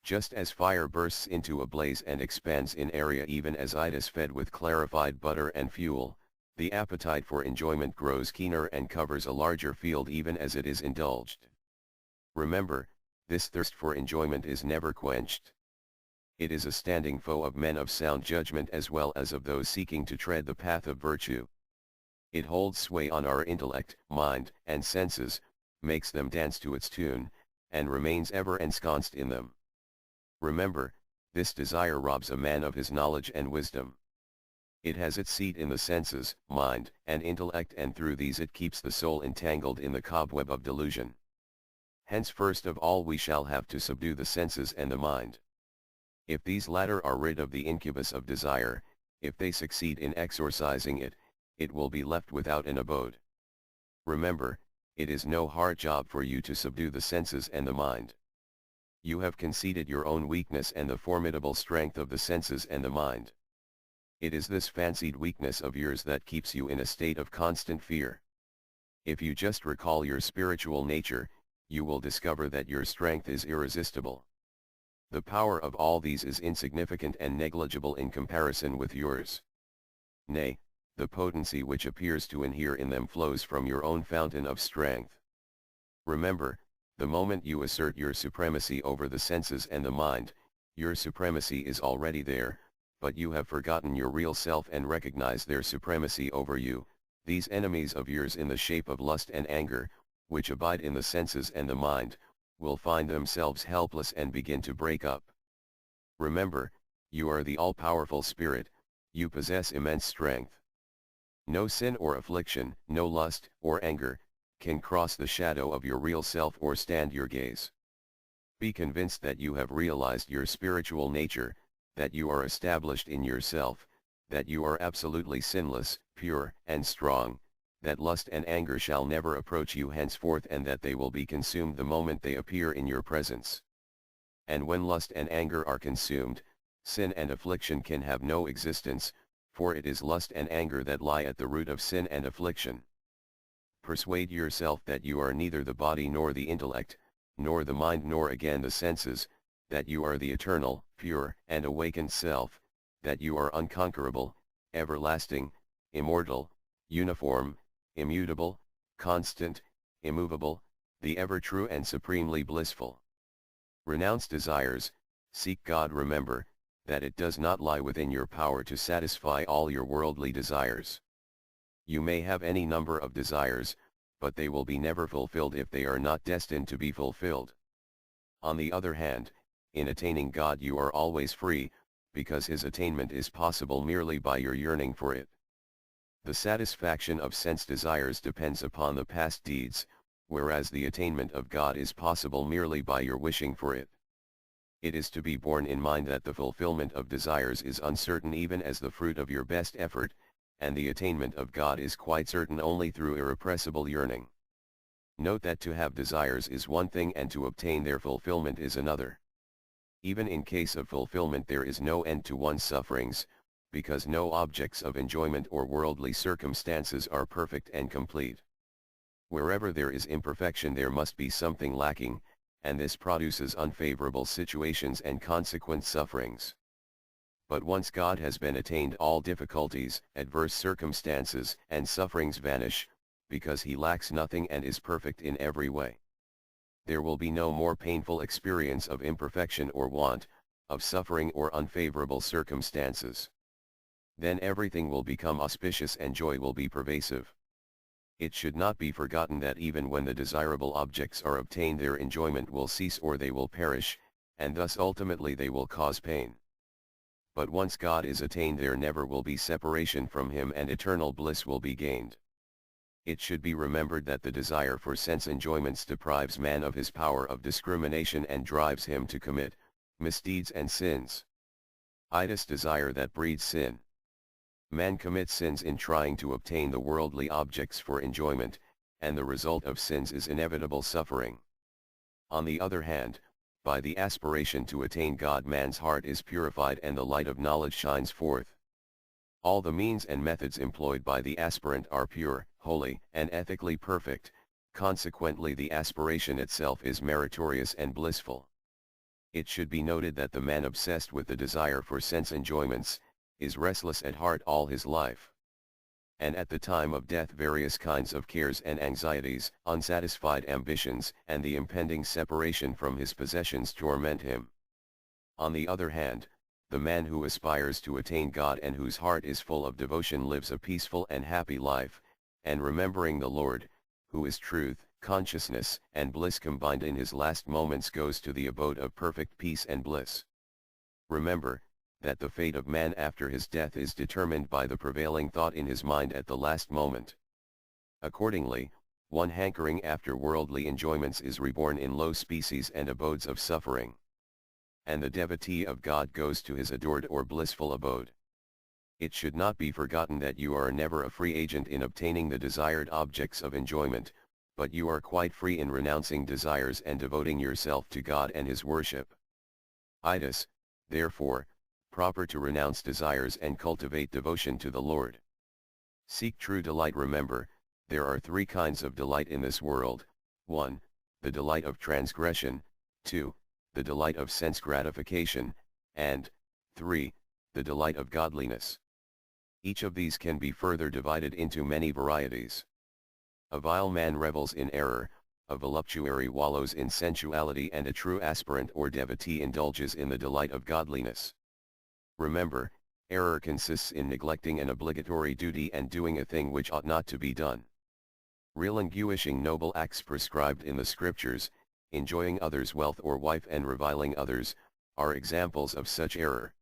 Just as fire bursts into a blaze and expands in area even as it is fed with clarified butter and fuel, the appetite for enjoyment grows keener and covers a larger field even as it is indulged. Remember, this thirst for enjoyment is never quenched. It is a standing foe of men of sound judgment as well as of those seeking to tread the path of virtue. It holds sway on our intellect, mind, and senses, makes them dance to its tune, and remains ever ensconced in them. Remember, this desire robs a man of his knowledge and wisdom. It has its seat in the senses, mind, and intellect, and through these it keeps the soul entangled in the cobweb of delusion. Hence first of all we shall have to subdue the senses and the mind. If these latter are rid of the incubus of desire, if they succeed in exorcising it, it will be left without an abode. Remember, it is no hard job for you to subdue the senses and the mind. You have conceded your own weakness and the formidable strength of the senses and the mind. It is this fancied weakness of yours that keeps you in a state of constant fear. If you just recall your spiritual nature, you will discover that your strength is irresistible. The power of all these is insignificant and negligible in comparison with yours. Nay, the potency which appears to inhere in them flows from your own fountain of strength. Remember, the moment you assert your supremacy over the senses and the mind, your supremacy is already there, but you have forgotten your real self and recognize their supremacy over you. These enemies of yours in the shape of lust and anger, which abide in the senses and the mind, will find themselves helpless and begin to break up. Remember, you are the all-powerful Spirit, you possess immense strength. No sin or affliction, no lust or anger, can cross the shadow of your real self or stand your gaze. Be convinced that you have realized your spiritual nature, that you are established in yourself, that you are absolutely sinless, pure, and strong, that lust and anger shall never approach you henceforth, and that they will be consumed the moment they appear in your presence. And when lust and anger are consumed, sin and affliction can have no existence, for it is lust and anger that lie at the root of sin and affliction. Persuade yourself that you are neither the body nor the intellect, nor the mind nor again the senses, that you are the eternal, pure, and awakened self, that you are unconquerable, everlasting, immortal, uniform, immutable, constant, immovable, the ever-true and supremely blissful. Renounce desires, seek God. Remember, that it does not lie within your power to satisfy all your worldly desires. You may have any number of desires, but they will be never fulfilled if they are not destined to be fulfilled. On the other hand, in attaining God you are always free, because His attainment is possible merely by your yearning for it. The satisfaction of sense desires depends upon the past deeds, whereas the attainment of God is possible merely by your wishing for it. It is to be borne in mind that the fulfillment of desires is uncertain even as the fruit of your best effort, and the attainment of God is quite certain only through irrepressible yearning. Note that to have desires is one thing and to obtain their fulfillment is another. Even in case of fulfillment there is no end to one's sufferings, because no objects of enjoyment or worldly circumstances are perfect and complete. Wherever there is imperfection there must be something lacking, and this produces unfavorable situations and consequent sufferings. But once God has been attained, all difficulties, adverse circumstances, and sufferings vanish, because He lacks nothing and is perfect in every way. There will be no more painful experience of imperfection or want, of suffering or unfavorable circumstances. Then everything will become auspicious and joy will be pervasive. It should not be forgotten that even when the desirable objects are obtained their enjoyment will cease or they will perish, and thus ultimately they will cause pain. But once God is attained there never will be separation from Him and eternal bliss will be gained. It should be remembered that the desire for sense enjoyments deprives man of his power of discrimination and drives him to commit misdeeds and sins. It is desire that breeds sin. Man commits sins in trying to obtain the worldly objects for enjoyment, and the result of sins is inevitable suffering. On the other hand, by the aspiration to attain God man's heart is purified and the light of knowledge shines forth. All the means and methods employed by the aspirant are pure, holy, and ethically perfect, consequently the aspiration itself is meritorious and blissful. It should be noted that the man obsessed with the desire for sense enjoyments, is restless at heart all his life. And at the time of death various kinds of cares and anxieties, unsatisfied ambitions, and the impending separation from his possessions torment him. On the other hand, the man who aspires to attain God and whose heart is full of devotion lives a peaceful and happy life, and remembering the Lord, who is truth, consciousness, and bliss combined in his last moments goes to the abode of perfect peace and bliss. Remember, that the fate of man after his death is determined by the prevailing thought in his mind at the last moment. Accordingly, one hankering after worldly enjoyments is reborn in low species and abodes of suffering. And the devotee of God goes to his adored or blissful abode. It should not be forgotten that you are never a free agent in obtaining the desired objects of enjoyment, but you are quite free in renouncing desires and devoting yourself to God and His worship. It is, therefore, proper to renounce desires and cultivate devotion to the Lord. Seek true delight. Remember, there are three kinds of delight in this world: 1. The delight of transgression, 2. The delight of sense gratification, and 3. The delight of godliness. Each of these can be further divided into many varieties. A vile man revels in error, a voluptuary wallows in sensuality, and a true aspirant or devotee indulges in the delight of godliness. Remember, Error consists in neglecting an obligatory duty and doing a thing which ought not to be done. Relinquishing noble acts prescribed in the scriptures, enjoying others' wealth or wife and reviling others, are examples of such error.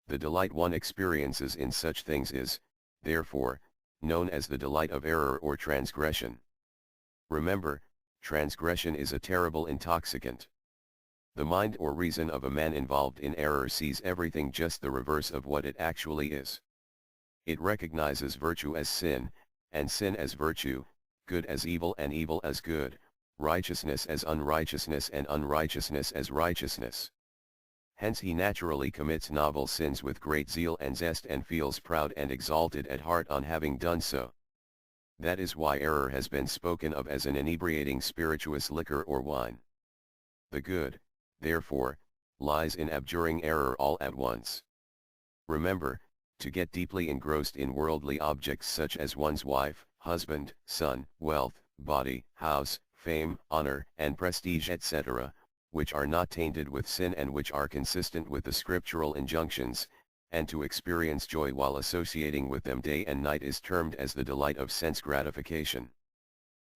The delight one experiences in such things is, therefore, known as the delight of error or transgression. Remember, transgression is a terrible intoxicant. The mind or reason of a man involved in error sees everything just the reverse of what it actually is. It recognizes virtue as sin, and sin as virtue, good as evil and evil as good, righteousness as unrighteousness and unrighteousness as righteousness. Hence he naturally commits novel sins with great zeal and zest and feels proud and exalted at heart on having done so. That is why error has been spoken of as an inebriating spirituous liquor or wine. The good, therefore, lies in abjuring error all at once. Remember, to get deeply engrossed in worldly objects such as one's wife, husband, son, wealth, body, house, fame, honor, and prestige etc., which are not tainted with sin and which are consistent with the scriptural injunctions, and to experience joy while associating with them day and night is termed as the delight of sense gratification.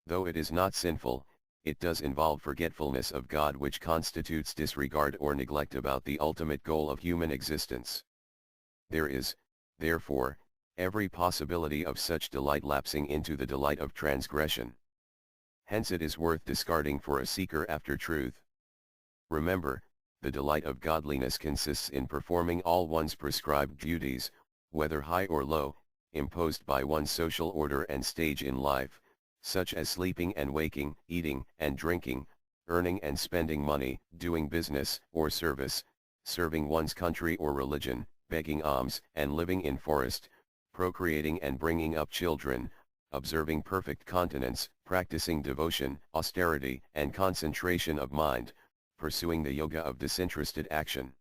Though it is not sinful, it does involve forgetfulness of God, which constitutes disregard or neglect about the ultimate goal of human existence. There is, therefore, every possibility of such delight lapsing into the delight of transgression. Hence it is worth discarding for a seeker after truth. Remember, the delight of godliness consists in performing all one's prescribed duties, whether high or low, imposed by one's social order and stage in life, such as sleeping and waking, eating and drinking, earning and spending money, doing business or service, serving one's country or religion, begging alms and living in forest, procreating and bringing up children, observing perfect continence, practicing devotion, austerity and concentration of mind, pursuing the yoga of disinterested action,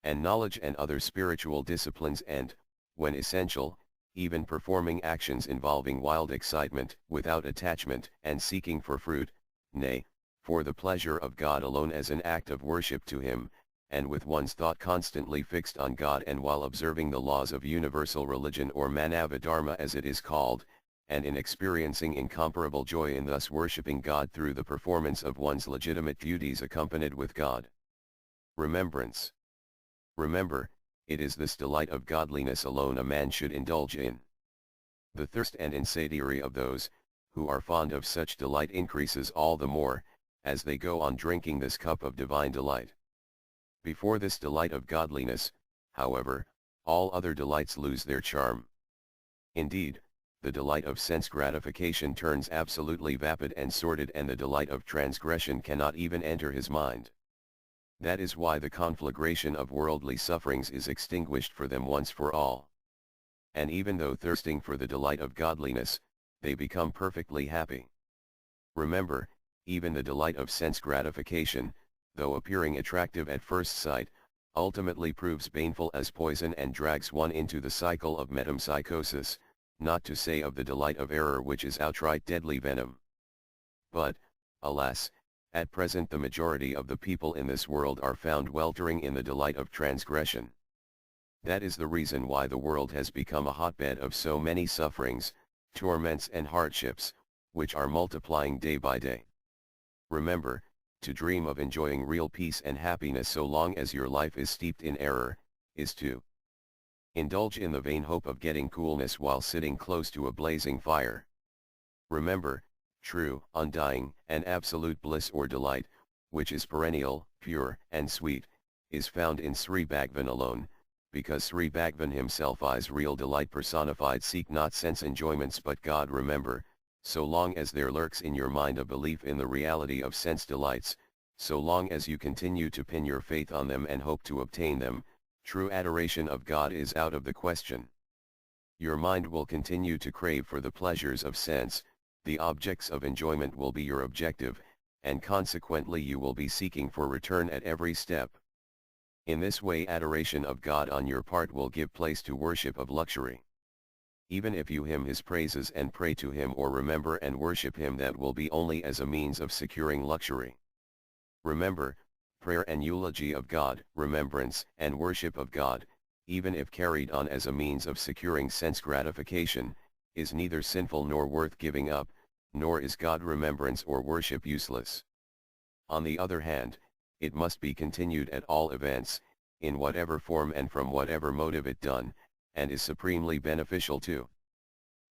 and knowledge and other spiritual disciplines and, when essential, even performing actions involving wild excitement, without attachment and seeking for fruit, nay, for the pleasure of God alone as an act of worship to Him, and with one's thought constantly fixed on God and while observing the laws of universal religion or Manavadharma as it is called, and in experiencing incomparable joy in thus worshipping God through the performance of one's legitimate duties accompanied with God remembrance. Remember, it is this delight of godliness alone a man should indulge in. The thirst and insatiety of those, who are fond of such delight increases all the more, as they go on drinking this cup of divine delight. Before this delight of godliness, however, all other delights lose their charm. Indeed, the delight of sense gratification turns absolutely vapid and sordid, and the delight of transgression cannot even enter his mind. That is why the conflagration of worldly sufferings is extinguished for them once for all. And even though thirsting for the delight of godliness, they become perfectly happy. Remember, even the delight of sense gratification, though appearing attractive at first sight, ultimately proves baneful as poison and drags one into the cycle of metempsychosis, not to say of the delight of error, which is outright deadly venom. But, alas, at present the majority of the people in this world are found weltering in the delight of transgression. That is the reason why the world has become a hotbed of so many sufferings, torments and hardships, which are multiplying day by day. Remember, to dream of enjoying real peace and happiness so long as your life is steeped in error, is to indulge in the vain hope of getting coolness while sitting close to a blazing fire. Remember, true, undying, and absolute bliss or delight, which is perennial, pure, and sweet, is found in Sri Bhagavan alone, because Sri Bhagavan himself is real delight personified. Seek not sense enjoyments but God. Remember, so long as there lurks in your mind a belief in the reality of sense delights, so long as you continue to pin your faith on them and hope to obtain them, true adoration of God is out of the question. Your mind will continue to crave for the pleasures of sense, the objects of enjoyment will be your objective, and consequently you will be seeking for return at every step. In this way adoration of God on your part will give place to worship of luxury. Even if you hymn His praises and pray to Him or remember and worship Him, that will be only as a means of securing luxury. Remember, prayer and eulogy of God, remembrance and worship of God, even if carried on as a means of securing sense gratification, is neither sinful nor worth giving up, nor is God remembrance or worship useless. On the other hand, it must be continued at all events, in whatever form and from whatever motive it done, and is supremely beneficial too.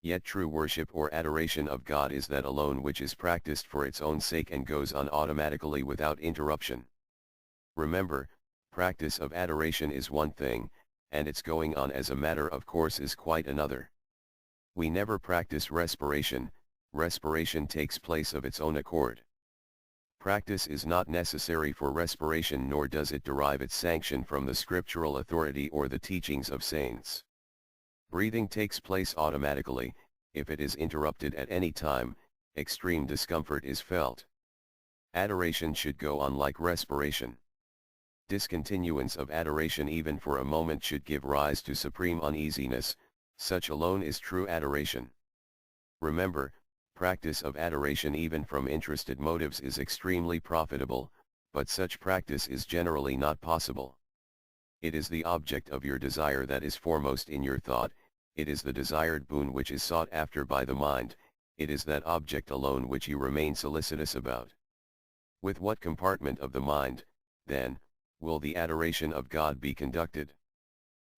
Yet true worship or adoration of God is that alone which is practiced for its own sake and goes on automatically without interruption. Remember, practice of adoration is one thing, and its going on as a matter of course is quite another. We never practice respiration, respiration takes place of its own accord. Practice is not necessary for respiration, nor does it derive its sanction from the scriptural authority or the teachings of saints. Breathing takes place automatically. If it is interrupted at any time, extreme discomfort is felt. Adoration should go on like respiration. Discontinuance of adoration even for a moment should give rise to supreme uneasiness. Such alone is true adoration. Remember, practice of adoration even from interested motives is extremely profitable, but such practice is generally not possible. It is the object of your desire that is foremost in your thought, it is the desired boon which is sought after by the mind, it is that object alone which you remain solicitous about. With what compartment of the mind, then, will the adoration of God be conducted?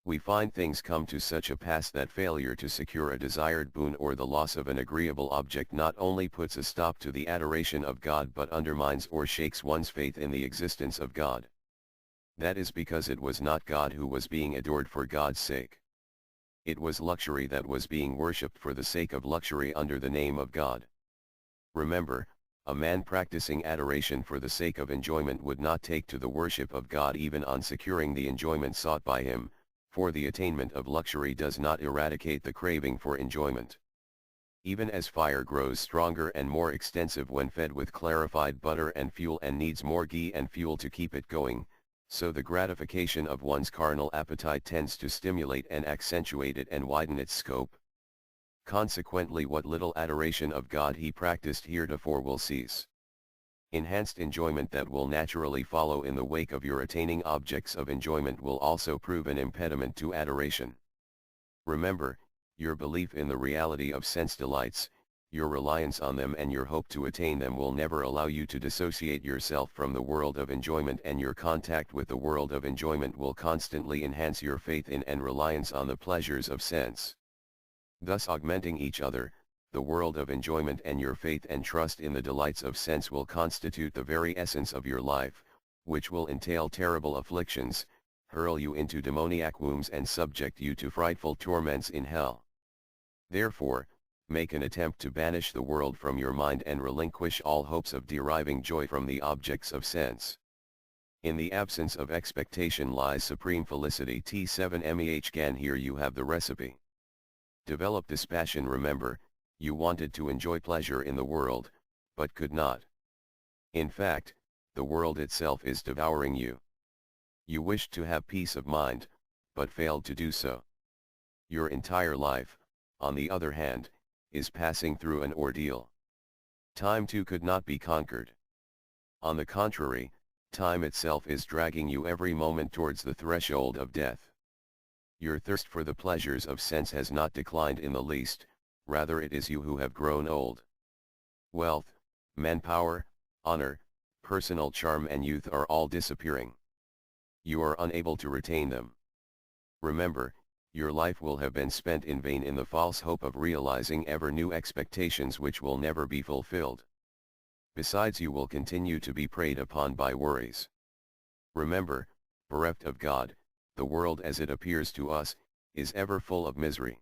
We find things come to such a pass that failure to secure a desired boon or the loss of an agreeable object not only puts a stop to the adoration of God but undermines or shakes one's faith in the existence of God. That is because it was not God who was being adored for God's sake. It was luxury that was being worshipped for the sake of luxury under the name of God. Remember, a man practicing adoration for the sake of enjoyment would not take to the worship of God even on securing the enjoyment sought by him, for the attainment of luxury does not eradicate the craving for enjoyment. Even as fire grows stronger and more extensive when fed with clarified butter and fuel and needs more ghee and fuel to keep it going, so the gratification of one's carnal appetite tends to stimulate and accentuate it and widen its scope. Consequently, what little adoration of God he practiced heretofore will cease. Enhanced enjoyment that will naturally follow in the wake of your attaining objects of enjoyment will also prove an impediment to adoration. Remember, your belief in the reality of sense delights, your reliance on them and your hope to attain them will never allow you to dissociate yourself from the world of enjoyment, and your contact with the world of enjoyment will constantly enhance your faith in and reliance on the pleasures of sense. Thus augmenting each other, the world of enjoyment and your faith and trust in the delights of sense will constitute the very essence of your life, which will entail terrible afflictions, hurl you into demoniac wombs and subject you to frightful torments in hell. Therefore, make an attempt to banish the world from your mind and relinquish all hopes of deriving joy from the objects of sense. In the absence of expectation lies supreme felicity. T7meh Gan. Here you have the recipe. Develop dispassion. Remember, you wanted to enjoy pleasure in the world, but could not. In fact, the world itself is devouring you. You wished to have peace of mind, but failed to do so. Your entire life, on the other hand, is passing through an ordeal. Time too could not be conquered. On the contrary, time itself is dragging you every moment towards the threshold of death. Your thirst for the pleasures of sense has not declined in the least, rather it is you who have grown old. Wealth, manpower, honor, personal charm and youth are all disappearing. You are unable to retain them. Remember, your life will have been spent in vain in the false hope of realizing ever new expectations which will never be fulfilled. Besides, you will continue to be preyed upon by worries. Remember, bereft of God, the world as it appears to us, is ever full of misery.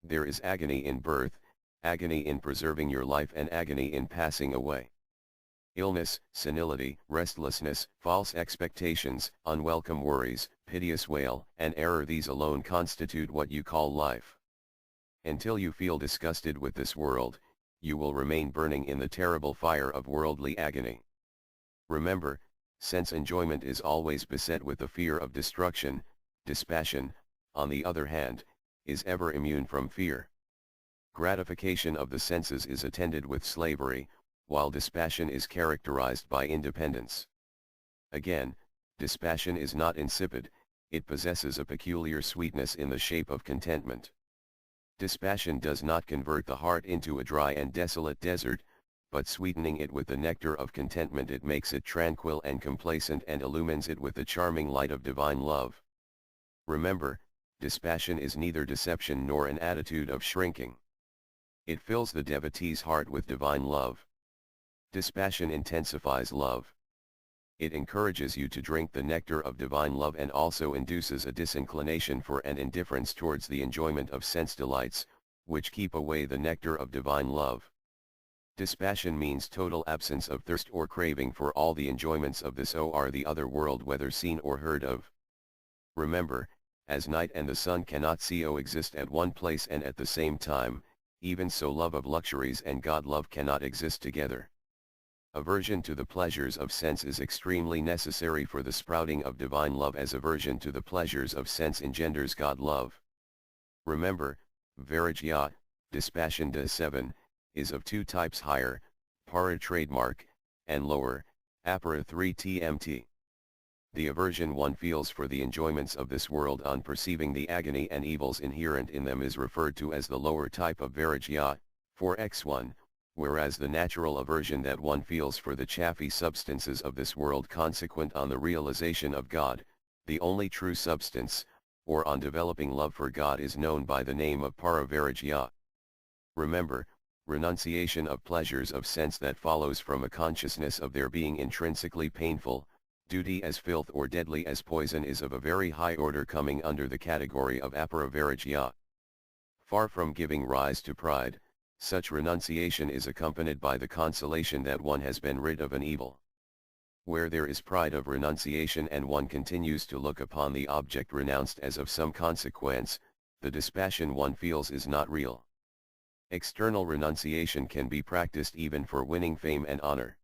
There is agony in birth, agony in preserving your life and agony in passing away. Illness, senility, restlessness, false expectations, unwelcome worries, piteous wail, and error, these alone constitute what you call life. Until you feel disgusted with this world, you will remain burning in the terrible fire of worldly agony. Remember, sense enjoyment is always beset with the fear of destruction. Dispassion, on the other hand, is ever immune from fear. Gratification of the senses is attended with slavery, while dispassion is characterized by independence. Again, dispassion is not insipid, it possesses a peculiar sweetness in the shape of contentment. Dispassion does not convert the heart into a dry and desolate desert, but sweetening it with the nectar of contentment, it makes it tranquil and complacent and illumines it with the charming light of divine love. Remember, dispassion is neither deception nor an attitude of shrinking. It fills the devotee's heart with divine love. Dispassion intensifies love. It encourages you to drink the nectar of divine love and also induces a disinclination for and indifference towards the enjoyment of sense delights, which keep away the nectar of divine love. Dispassion means total absence of thirst or craving for all the enjoyments of this or the other world, whether seen or heard of. Remember, as night and the sun cannot exist at one place and at the same time, even so love of luxuries and God love cannot exist together. Aversion to the pleasures of sense is extremely necessary for the sprouting of divine love, as aversion to the pleasures of sense engenders God love. Remember, Vairagya, dispassion 7, is of two types: higher, para trademark, and lower, apara 3 tmt. The aversion one feels for the enjoyments of this world on perceiving the agony and evils inherent in them is referred to as the lower type of Vairagya, 4x1, whereas the natural aversion that one feels for the chaffy substances of this world consequent on the realization of God, the only true substance, or on developing love for God, is known by the name of Paravairagya. Remember, renunciation of pleasures of sense that follows from a consciousness of their being intrinsically painful, duty as filth or deadly as poison is of a very high order, coming under the category of Aparavairagya. Far from giving rise to pride, such renunciation is accompanied by the consolation that one has been rid of an evil. Where there is pride of renunciation and one continues to look upon the object renounced as of some consequence, the dispassion one feels is not real. External renunciation can be practiced even for winning fame and honor.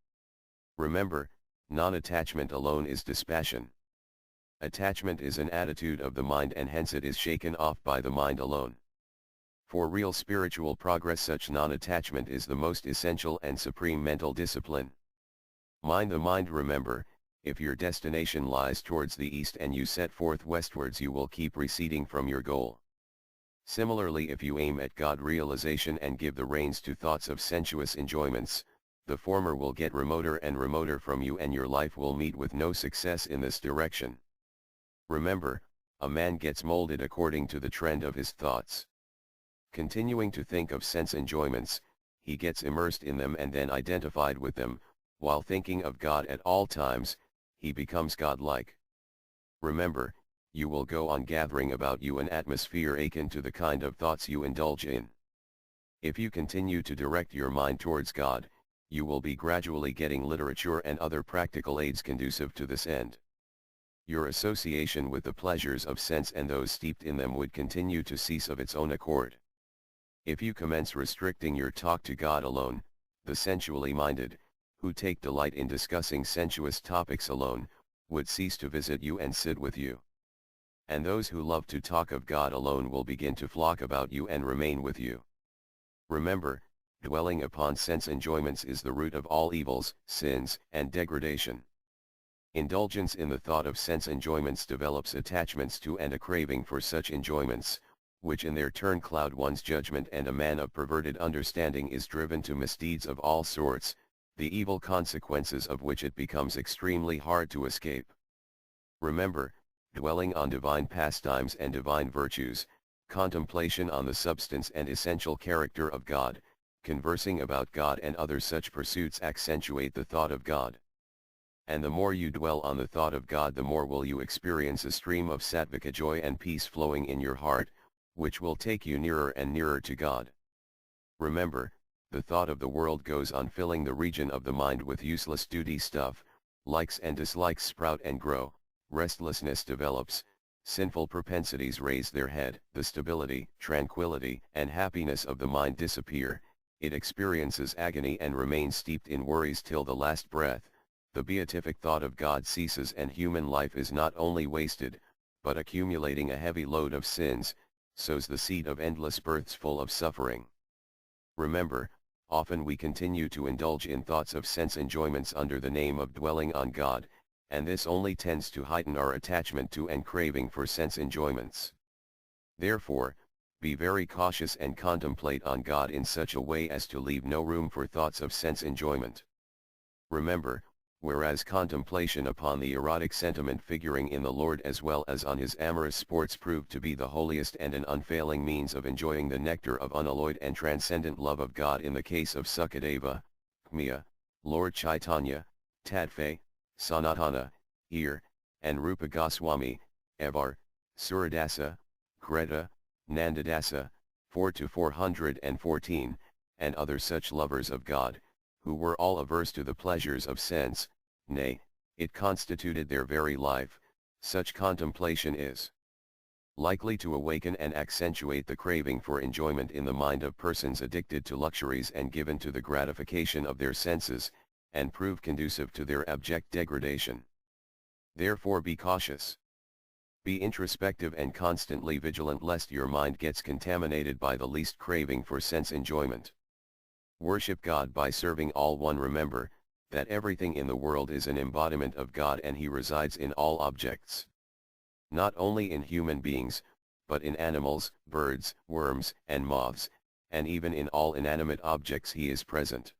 Remember, non-attachment alone is dispassion. Attachment is an attitude of the mind, and hence it is shaken off by the mind alone. For real spiritual progress, such non-attachment is the most essential and supreme mental discipline. Mind the mind. Remember, if your destination lies towards the east and you set forth westwards, you will keep receding from your goal. Similarly, if you aim at God realization and give the reins to thoughts of sensuous enjoyments, the former will get remoter and remoter from you, and your life will meet with no success in this direction. Remember, a man gets molded according to the trend of his thoughts. Continuing to think of sense enjoyments, he gets immersed in them and then identified with them, while thinking of God at all times, he becomes godlike. Remember, you will go on gathering about you an atmosphere akin to the kind of thoughts you indulge in. If you continue to direct your mind towards God, you will be gradually getting literature and other practical aids conducive to this end. Your association with the pleasures of sense and those steeped in them would continue to cease of its own accord. If you commence restricting your talk to God alone, the sensually minded, who take delight in discussing sensuous topics alone, would cease to visit you and sit with you. And those who love to talk of God alone will begin to flock about you and remain with you. Remember, dwelling upon sense enjoyments is the root of all evils, sins, and degradation. Indulgence in the thought of sense enjoyments develops attachments to and a craving for such enjoyments, which in their turn cloud one's judgment, and a man of perverted understanding is driven to misdeeds of all sorts, the evil consequences of which it becomes extremely hard to escape. Remember, dwelling on divine pastimes and divine virtues, contemplation on the substance and essential character of God, conversing about God and other such pursuits accentuate the thought of God. And the more you dwell on the thought of God, the more will you experience a stream of sattvika joy and peace flowing in your heart, which will take you nearer and nearer to God. Remember, the thought of the world goes on filling the region of the mind with useless duty stuff, likes and dislikes sprout and grow, restlessness develops, sinful propensities raise their head, the stability, tranquility, and happiness of the mind disappear, it experiences agony and remains steeped in worries till the last breath, the beatific thought of God ceases, and human life is not only wasted, but accumulating a heavy load of sins, sows the seed of endless births full of suffering. Remember, often we continue to indulge in thoughts of sense enjoyments under the name of dwelling on God, and this only tends to heighten our attachment to and craving for sense enjoyments. Therefore, be very cautious and contemplate on God in such a way as to leave no room for thoughts of sense enjoyment. Remember, whereas contemplation upon the erotic sentiment figuring in the Lord as well as on his amorous sports proved to be the holiest and an unfailing means of enjoying the nectar of unalloyed and transcendent love of God in the case of Sukadeva, Kmiya, Lord Chaitanya, Tadfe, Sanatana, Ear, and Rupa Goswami, Evar, Suradasa, Greta, Nandadasa, 4-414, and other such lovers of God, who were all averse to the pleasures of sense, nay, it constituted their very life. Such contemplation is likely to awaken and accentuate the craving for enjoyment in the mind of persons addicted to luxuries and given to the gratification of their senses, and prove conducive to their abject degradation. Therefore be cautious. Be introspective and constantly vigilant lest your mind gets contaminated by the least craving for sense enjoyment. Worship God by serving all one. Remember, that everything in the world is an embodiment of God and He resides in all objects. Not only in human beings, but in animals, birds, worms, and moths, and even in all inanimate objects He is present.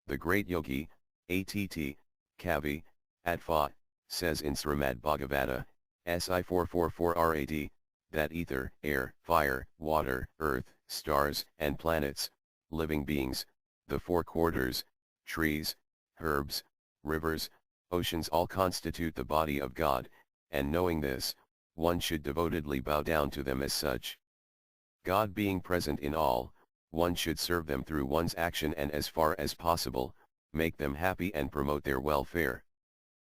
The great yogi, A.T.T. Kavi, Atfa, says in Srimad Bhagavata, SI 444 RAD, that ether, air, fire, water, earth, stars, and planets, living beings, the four quarters, trees, herbs, rivers, oceans all constitute the body of God, and knowing this, one should devotedly bow down to them as such. God being present in all, one should serve them through one's action and as far as possible, make them happy and promote their welfare.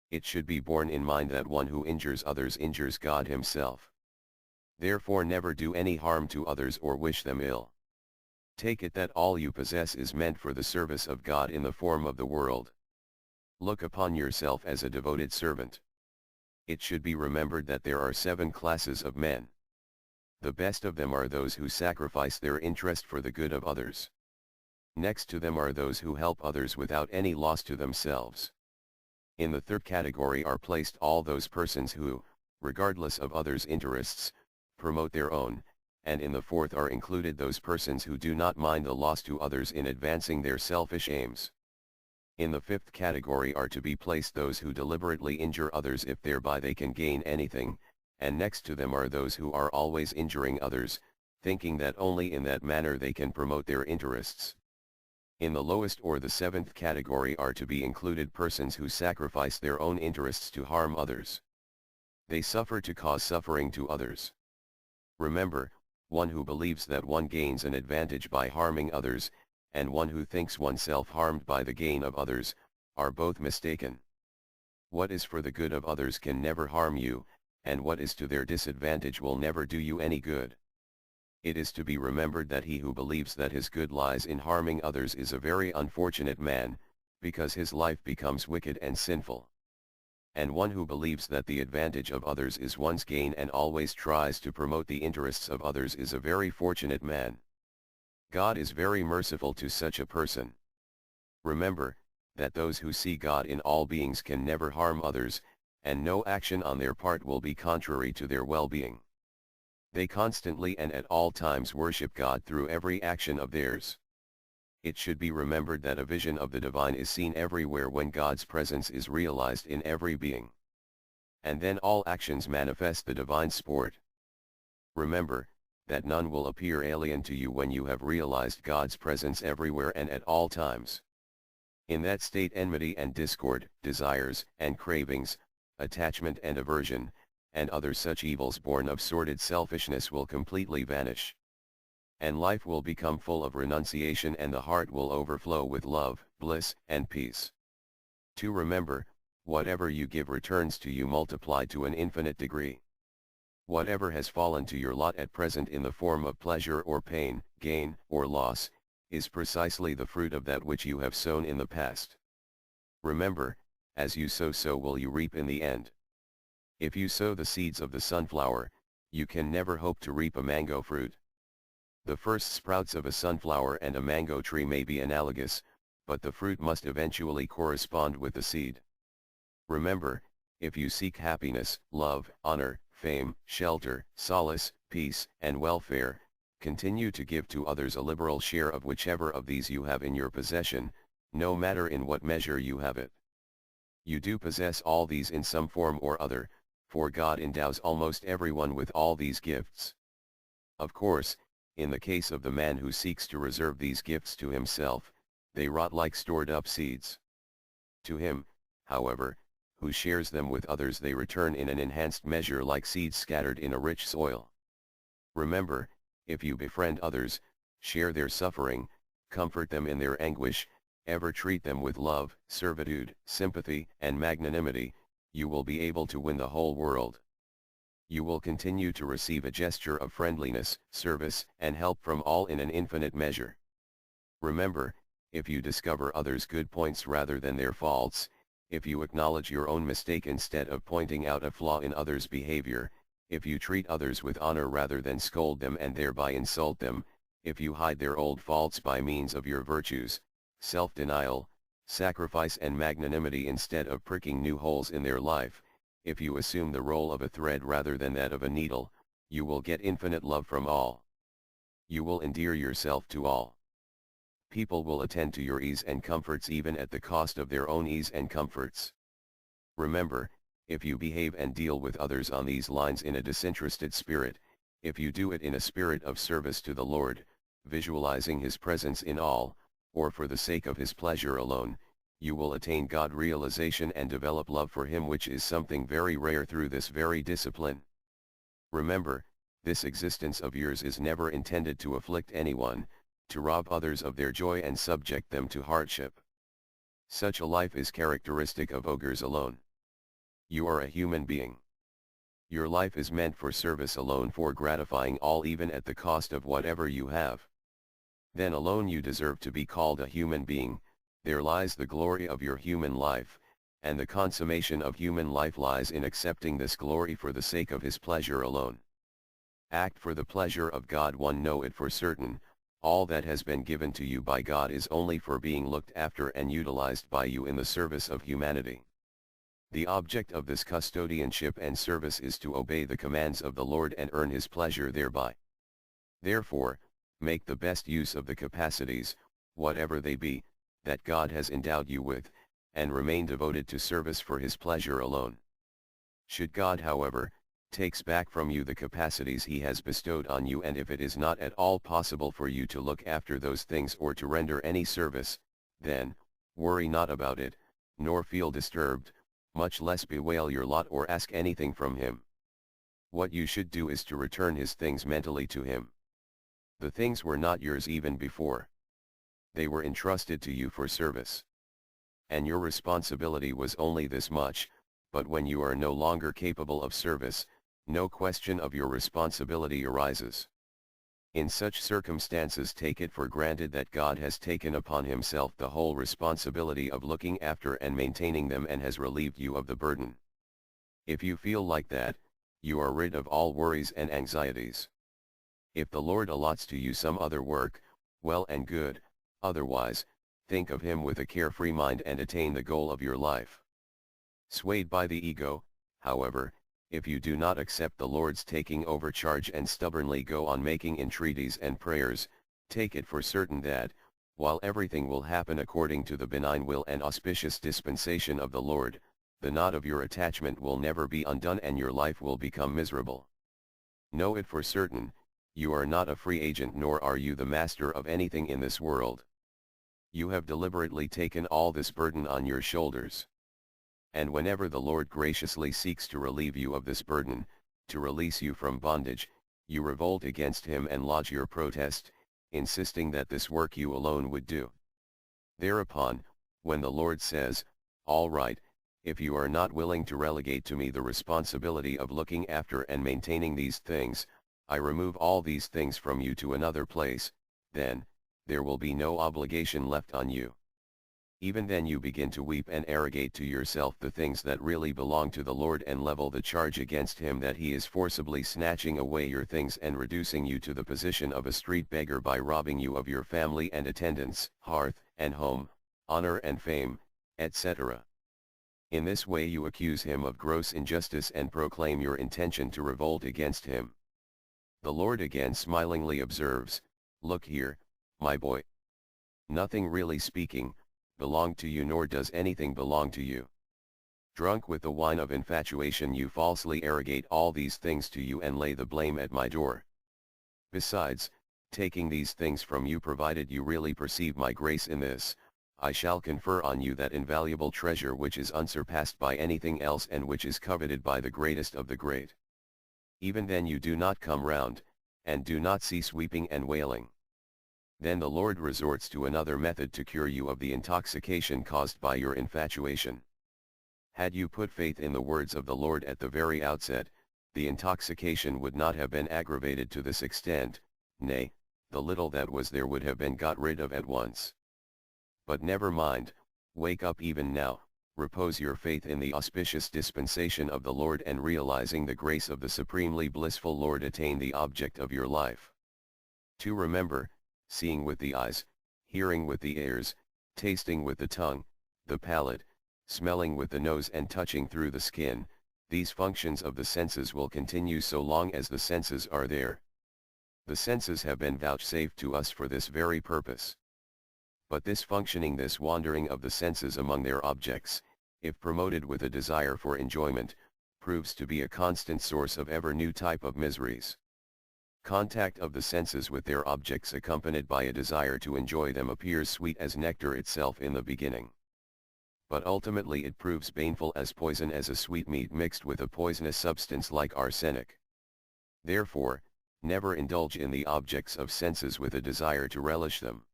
It should be borne in mind that one who injures others injures God Himself. Therefore never do any harm to others or wish them ill. Take it that all you possess is meant for the service of God in the form of the world. Look upon yourself as a devoted servant. It should be remembered that there are 7 classes of men. The best of them are those who sacrifice their interest for the good of others. Next to them are those who help others without any loss to themselves. In the third category are placed all those persons who, regardless of others' interests, promote their own, and in the fourth are included those persons who do not mind the loss to others in advancing their selfish aims. In the fifth category are to be placed those who deliberately injure others if thereby they can gain anything, and next to them are those who are always injuring others, thinking that only in that manner they can promote their interests. In the lowest or the seventh category are to be included persons who sacrifice their own interests to harm others. They suffer to cause suffering to others. Remember, one who believes that one gains an advantage by harming others, and one who thinks oneself harmed by the gain of others, are both mistaken. What is for the good of others can never harm you, and what is to their disadvantage will never do you any good. It is to be remembered that he who believes that his good lies in harming others is a very unfortunate man, because his life becomes wicked and sinful. And one who believes that the advantage of others is one's gain and always tries to promote the interests of others is a very fortunate man. God is very merciful to such a person. Remember, that those who see God in all beings can never harm others, and no action on their part will be contrary to their well-being. They constantly and at all times worship God through every action of theirs. It should be remembered that a vision of the divine is seen everywhere when God's presence is realized in every being. And then all actions manifest the divine sport. Remember, that none will appear alien to you when you have realized God's presence everywhere and at all times. In that state enmity and discord, desires and cravings, attachment and aversion, and other such evils born of sordid selfishness will completely vanish. And life will become full of renunciation and the heart will overflow with love, bliss, and peace. To remember, whatever you give returns to you multiplied to an infinite degree. Whatever has fallen to your lot at present in the form of pleasure or pain, gain or loss, is precisely the fruit of that which you have sown in the past. Remember, as you sow so will you reap in the end. If you sow the seeds of the sunflower, you can never hope to reap a mango fruit. The first sprouts of a sunflower and a mango tree may be analogous, but the fruit must eventually correspond with the seed. Remember, if you seek happiness, love, honor, fame, shelter, solace, peace, and welfare, continue to give to others a liberal share of whichever of these you have in your possession, no matter in what measure you have it. You do possess all these in some form or other, for God endows almost everyone with all these gifts. Of course, in the case of the man who seeks to reserve these gifts to himself, they rot like stored-up seeds. To him, however, who shares them with others, they return in an enhanced measure like seeds scattered in a rich soil. Remember, if you befriend others, share their suffering, comfort them in their anguish, ever treat them with love, servitude, sympathy, and magnanimity, you will be able to win the whole world. You will continue to receive a gesture of friendliness, service, and help from all in an infinite measure. Remember, if you discover others' good points rather than their faults, if you acknowledge your own mistake instead of pointing out a flaw in others' behavior, if you treat others with honor rather than scold them and thereby insult them, if you hide their old faults by means of your virtues, self-denial, sacrifice and magnanimity instead of pricking new holes in their life, if you assume the role of a thread rather than that of a needle, you will get infinite love from all. You will endear yourself to all. People will attend to your ease and comforts even at the cost of their own ease and comforts. Remember, if you behave and deal with others on these lines in a disinterested spirit, if you do it in a spirit of service to the Lord, visualizing His presence in all, or for the sake of His pleasure alone, you will attain God realization and develop love for Him, which is something very rare through this very discipline. Remember, this existence of yours is never intended to afflict anyone, to rob others of their joy and subject them to hardship. Such a life is characteristic of ogres alone. You are a human being. Your life is meant for service alone, for gratifying all even at the cost of whatever you have. Then alone you deserve to be called a human being. There lies the glory of your human life, and the consummation of human life lies in accepting this glory for the sake of His pleasure alone. Act for the pleasure of God. One know it for certain, all that has been given to you by God is only for being looked after and utilized by you in the service of humanity. The object of this custodianship and service is to obey the commands of the Lord and earn His pleasure thereby. Therefore, make the best use of the capacities, whatever they be, that God has endowed you with, and remain devoted to service for His pleasure alone. Should God, however, takes back from you the capacities He has bestowed on you, and if it is not at all possible for you to look after those things or to render any service, then, worry not about it, nor feel disturbed, much less bewail your lot or ask anything from Him. What you should do is to return His things mentally to Him. The things were not yours even before. They were entrusted to you for service. And your responsibility was only this much, but when you are no longer capable of service, no question of your responsibility arises. In such circumstances, take it for granted that God has taken upon Himself the whole responsibility of looking after and maintaining them and has relieved you of the burden. If you feel like that, you are rid of all worries and anxieties. If the Lord allots to you some other work, well and good, otherwise, think of Him with a carefree mind and attain the goal of your life. Swayed by the ego, however, if you do not accept the Lord's taking over charge and stubbornly go on making entreaties and prayers, take it for certain that, while everything will happen according to the benign will and auspicious dispensation of the Lord, the knot of your attachment will never be undone and your life will become miserable. Know it for certain, you are not a free agent nor are you the master of anything in this world. You have deliberately taken all this burden on your shoulders. And whenever the Lord graciously seeks to relieve you of this burden, to release you from bondage, you revolt against Him and lodge your protest, insisting that this work you alone would do. Thereupon, when the Lord says, "All right, if you are not willing to relegate to me the responsibility of looking after and maintaining these things, I remove all these things from you to another place," then, there will be no obligation left on you. Even then you begin to weep and arrogate to yourself the things that really belong to the Lord and level the charge against Him that He is forcibly snatching away your things and reducing you to the position of a street beggar by robbing you of your family and attendants, hearth and home, honor and fame, etc. In this way you accuse him of gross injustice and proclaim your intention to revolt against him. The Lord again smilingly observes, "Look here, my boy. Nothing really speaking, belonged to you, nor does anything belong to you. Drunk with the wine of infatuation you falsely arrogate all these things to you and lay the blame at my door. Besides, taking these things from you, provided you really perceive my grace in this, I shall confer on you that invaluable treasure which is unsurpassed by anything else and which is coveted by the greatest of the great. Even then you do not come round, and do not cease weeping and wailing." Then the Lord resorts to another method to cure you of the intoxication caused by your infatuation. Had you put faith in the words of the Lord at the very outset, the intoxication would not have been aggravated to this extent, nay, the little that was there would have been got rid of at once. But never mind, wake up even now, repose your faith in the auspicious dispensation of the Lord, and realizing the grace of the supremely blissful Lord, attain the object of your life. To remember, seeing with the eyes, hearing with the ears, tasting with the tongue, the palate, smelling with the nose and touching through the skin, these functions of the senses will continue so long as the senses are there. The senses have been vouchsafed to us for this very purpose. But this functioning, this wandering of the senses among their objects, if promoted with a desire for enjoyment, proves to be a constant source of ever new type of miseries. Contact of the senses with their objects accompanied by a desire to enjoy them appears sweet as nectar itself in the beginning. But ultimately it proves baneful as poison, as a sweetmeat mixed with a poisonous substance like arsenic. Therefore, never indulge in the objects of senses with a desire to relish them.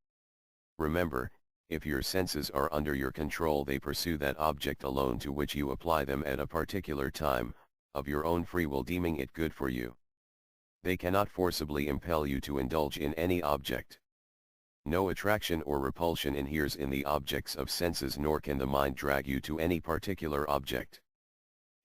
Remember, if your senses are under your control, they pursue that object alone to which you apply them at a particular time, of your own free will, deeming it good for you. They cannot forcibly impel you to indulge in any object. No attraction or repulsion inheres in the objects of senses, nor can the mind drag you to any particular object.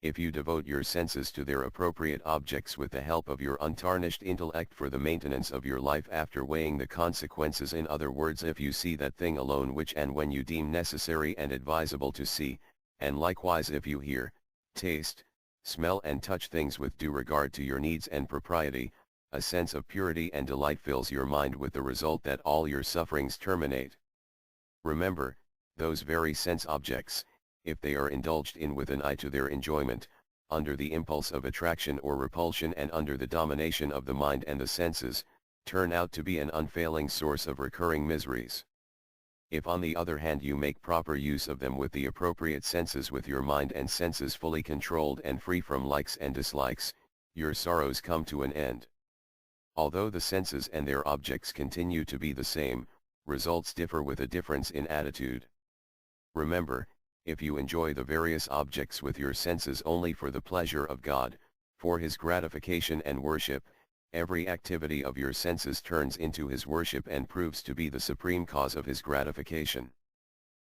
If you devote your senses to their appropriate objects with the help of your untarnished intellect for the maintenance of your life, after weighing the consequences, in other words, if you see that thing alone which and when you deem necessary and advisable to see, and likewise if you hear, taste, smell and touch things with due regard to your needs and propriety, a sense of purity and delight fills your mind, with the result that all your sufferings terminate. Remember, those very sense objects, if they are indulged in with an eye to their enjoyment, under the impulse of attraction or repulsion and under the domination of the mind and the senses, turn out to be an unfailing source of recurring miseries. If on the other hand you make proper use of them with the appropriate senses, with your mind and senses fully controlled and free from likes and dislikes, your sorrows come to an end. Although the senses and their objects continue to be the same, results differ with a difference in attitude. Remember, if you enjoy the various objects with your senses only for the pleasure of God, for His gratification and worship, every activity of your senses turns into His worship and proves to be the supreme cause of His gratification.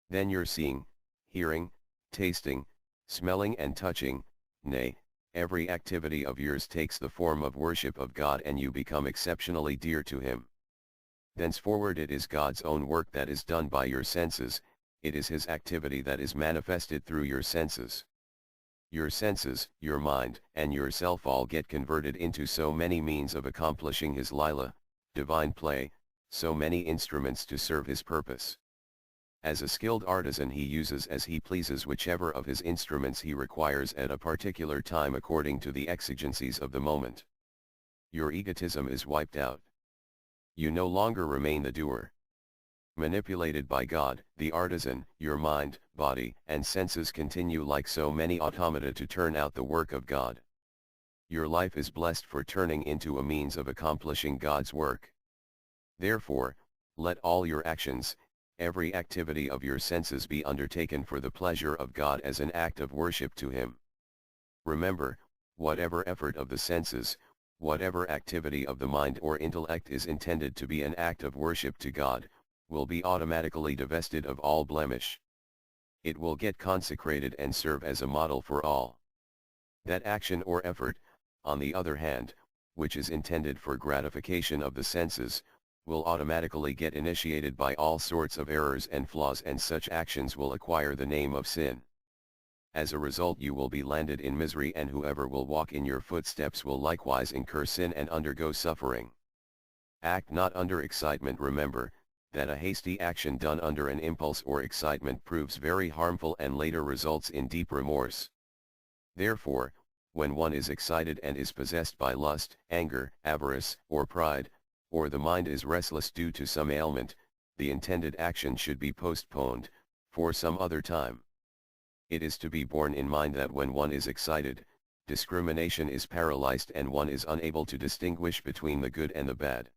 Then your seeing, hearing, tasting, smelling and touching, nay, every activity of yours takes the form of worship of God, and you become exceptionally dear to Him. Thenceforward it is God's own work that is done by your senses, it is His activity that is manifested through your senses. Your senses, your mind, and yourself all get converted into so many means of accomplishing His Lila, divine play, so many instruments to serve His purpose. As a skilled artisan, he uses as he pleases whichever of his instruments he requires at a particular time according to the exigencies of the moment. Your egotism is wiped out. You no longer remain the doer. Manipulated by God, the artisan, your mind, body, and senses continue like so many automata to turn out the work of God. Your life is blessed for turning into a means of accomplishing God's work. Therefore, let all your actions, every activity of your senses be undertaken for the pleasure of God as an act of worship to Him. Remember, whatever effort of the senses, whatever activity of the mind or intellect is intended to be an act of worship to God, will be automatically divested of all blemish. It will get consecrated and serve as a model for all. That action or effort, on the other hand, which is intended for gratification of the senses, will automatically get initiated by all sorts of errors and flaws, and such actions will acquire the name of sin. As a result you will be landed in misery, and whoever will walk in your footsteps will likewise incur sin and undergo suffering. Act not under excitement. Remember, that a hasty action done under an impulse or excitement proves very harmful and later results in deep remorse. Therefore, when one is excited and is possessed by lust, anger, avarice, or pride, or the mind is restless due to some ailment, the intended action should be postponed, for some other time. It is to be borne in mind that when one is excited, discrimination is paralyzed and one is unable to distinguish between the good and the bad.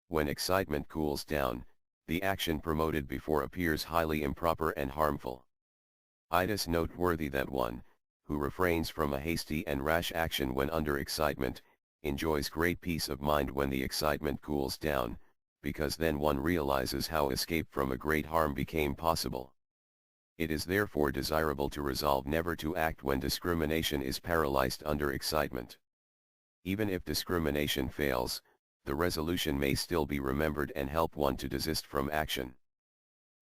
When excitement cools down, the action promoted before appears highly improper and harmful. It is noteworthy that one, who refrains from a hasty and rash action when under excitement, enjoys great peace of mind when the excitement cools down, because then one realizes how escape from a great harm became possible. It is therefore desirable to resolve never to act when discrimination is paralyzed under excitement. Even if discrimination fails, the resolution may still be remembered and help one to desist from action.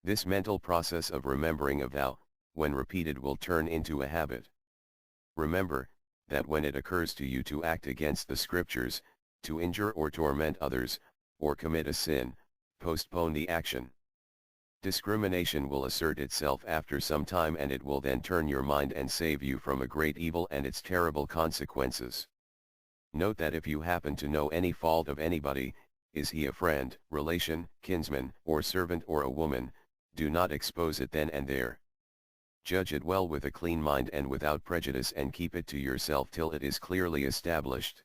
This mental process of remembering a vow, when repeated, will turn into a habit. Remember, that when it occurs to you to act against the scriptures, to injure or torment others, or commit a sin, postpone the action. Discrimination will assert itself after some time, and it will then turn your mind and save you from a great evil and its terrible consequences. Note that if you happen to know any fault of anybody, is he a friend, relation, kinsman, or servant, or a woman, do not expose it then and there. Judge it well with a clean mind and without prejudice, and keep it to yourself till it is clearly established.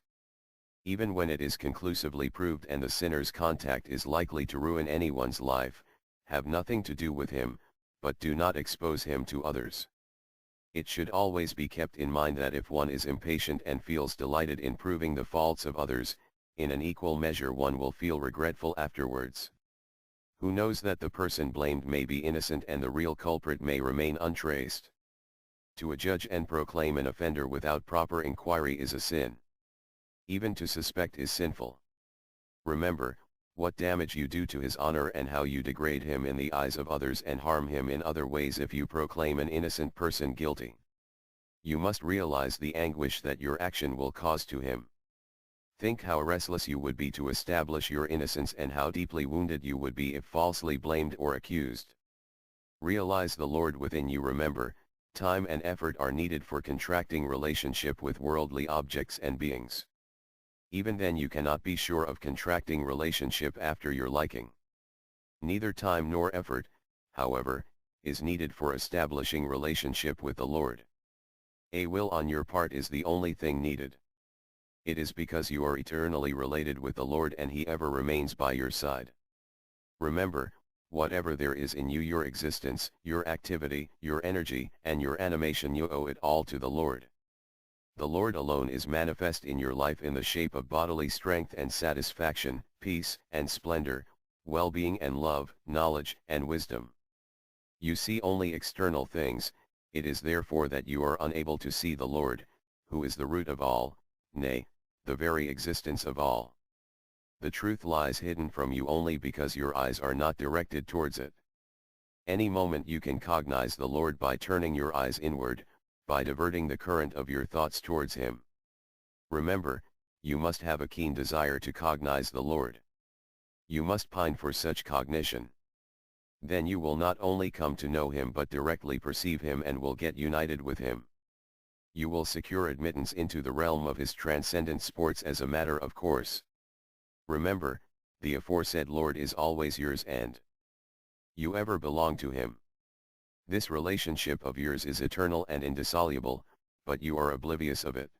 Even when it is conclusively proved and the sinner's contact is likely to ruin anyone's life, have nothing to do with him, but do not expose him to others. It should always be kept in mind that if one is impatient and feels delighted in proving the faults of others, in an equal measure one will feel regretful afterwards. Who knows that the person blamed may be innocent and the real culprit may remain untraced? To adjudge and proclaim an offender without proper inquiry is a sin. Even to suspect is sinful. Remember, what damage you do to his honor and how you degrade him in the eyes of others and harm him in other ways if you proclaim an innocent person guilty. You must realize the anguish that your action will cause to him. Think how restless you would be to establish your innocence and how deeply wounded you would be if falsely blamed or accused. Realize the Lord within you. Remember, time and effort are needed for contracting relationship with worldly objects and beings. Even then you cannot be sure of contracting relationship after your liking. Neither time nor effort, however, is needed for establishing relationship with the Lord. A will on your part is the only thing needed. It is because you are eternally related with the Lord and He ever remains by your side. Remember, whatever there is in you, your existence, your activity, your energy, and your animation, you owe it all to the Lord. The Lord alone is manifest in your life in the shape of bodily strength and satisfaction, peace and splendor, well-being and love, knowledge and wisdom. You see only external things, it is therefore that you are unable to see the Lord, who is the root of all, nay, the very existence of all. The truth lies hidden from you only because your eyes are not directed towards it. Any moment you can cognize the Lord by turning your eyes inward, by diverting the current of your thoughts towards Him. Remember, you must have a keen desire to cognize the Lord. You must pine for such cognition. Then you will not only come to know Him but directly perceive Him and will get united with Him. You will secure admittance into the realm of His transcendent sports as a matter of course. Remember, the aforesaid Lord is always yours and you ever belong to Him. This relationship of yours is eternal and indissoluble, but you are oblivious of it.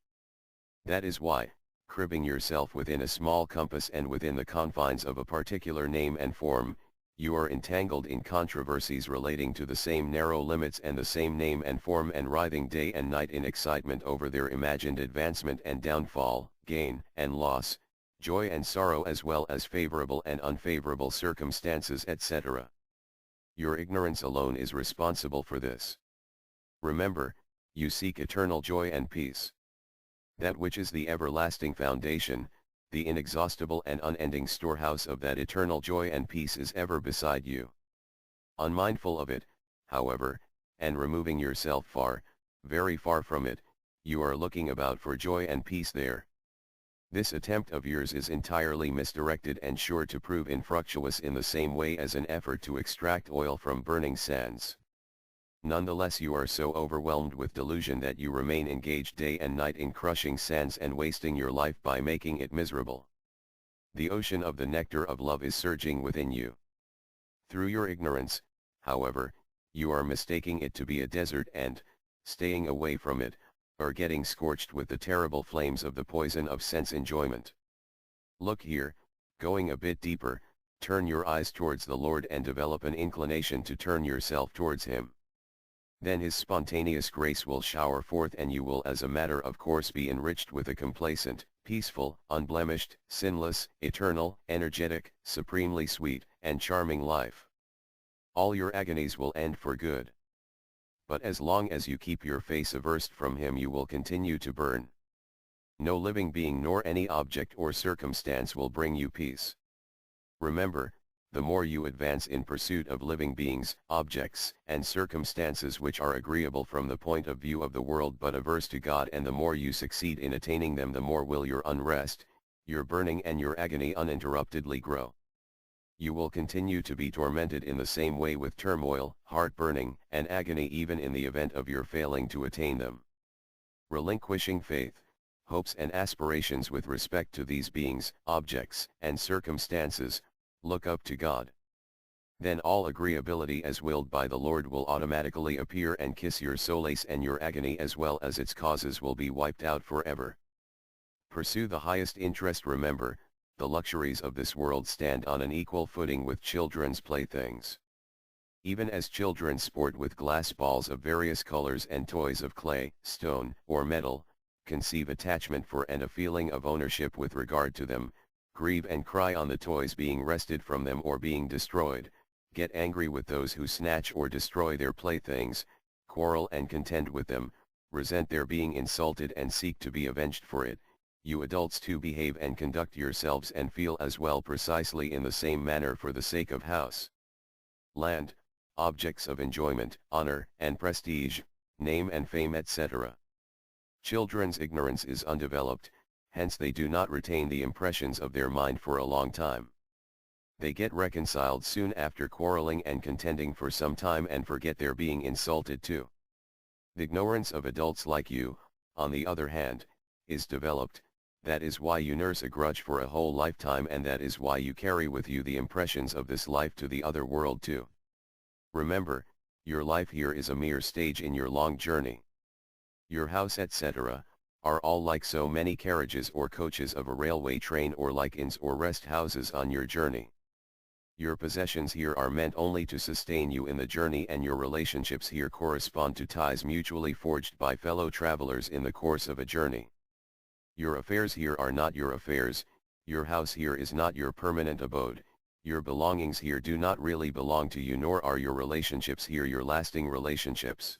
That is why, cribbing yourself within a small compass and within the confines of a particular name and form, you are entangled in controversies relating to the same narrow limits and the same name and form, and writhing day and night in excitement over their imagined advancement and downfall, gain and loss, joy and sorrow, as well as favorable and unfavorable circumstances, etc. Your ignorance alone is responsible for this. Remember, you seek eternal joy and peace. That which is the everlasting foundation, the inexhaustible and unending storehouse of that eternal joy and peace is ever beside you. Unmindful of it, however, and removing yourself far, very far from it, you are looking about for joy and peace there. This attempt of yours is entirely misdirected and sure to prove infructuous in the same way as an effort to extract oil from burning sands. Nonetheless, you are so overwhelmed with delusion that you remain engaged day and night in crushing sands and wasting your life by making it miserable. The ocean of the nectar of love is surging within you. Through your ignorance, however, you are mistaking it to be a desert and, staying away from it, are getting scorched with the terrible flames of the poison of sense enjoyment. Look here, going a bit deeper, turn your eyes towards the Lord and develop an inclination to turn yourself towards Him. Then His spontaneous grace will shower forth and you will as a matter of course be enriched with a complacent, peaceful, unblemished, sinless, eternal, energetic, supremely sweet, and charming life. All your agonies will end for good. But as long as you keep your face averse from Him you will continue to burn. No living being nor any object or circumstance will bring you peace. Remember, the more you advance in pursuit of living beings, objects, and circumstances which are agreeable from the point of view of the world but averse to God, and the more you succeed in attaining them, the more will your unrest, your burning and your agony uninterruptedly grow. You will continue to be tormented in the same way with turmoil, heart-burning, and agony even in the event of your failing to attain them. Relinquishing faith, hopes and aspirations with respect to these beings, objects, and circumstances, look up to God. Then all agreeability as willed by the Lord will automatically appear and kiss your solace, and your agony as well as its causes will be wiped out forever. Pursue the highest interest. Remember, the luxuries of this world stand on an equal footing with children's playthings. Even as children sport with glass balls of various colors and toys of clay, stone, or metal, conceive attachment for and a feeling of ownership with regard to them, grieve and cry on the toys being wrested from them or being destroyed, get angry with those who snatch or destroy their playthings, quarrel and contend with them, resent their being insulted and seek to be avenged for it. You adults too behave and conduct yourselves and feel as well precisely in the same manner for the sake of house, land, objects of enjoyment, honor and prestige, name and fame, etc. Children's ignorance is undeveloped, hence they do not retain the impressions of their mind for a long time. They get reconciled soon after quarreling and contending for some time and forget their being insulted too. The ignorance of adults like you, on the other hand, is developed. That is why you nurse a grudge for a whole lifetime, and that is why you carry with you the impressions of this life to the other world too. Remember, your life here is a mere stage in your long journey. Your house, etc., are all like so many carriages or coaches of a railway train, or like inns or rest houses on your journey. Your possessions here are meant only to sustain you in the journey, and your relationships here correspond to ties mutually forged by fellow travelers in the course of a journey. Your affairs here are not your affairs, your house here is not your permanent abode, your belongings here do not really belong to you, nor are your relationships here your lasting relationships.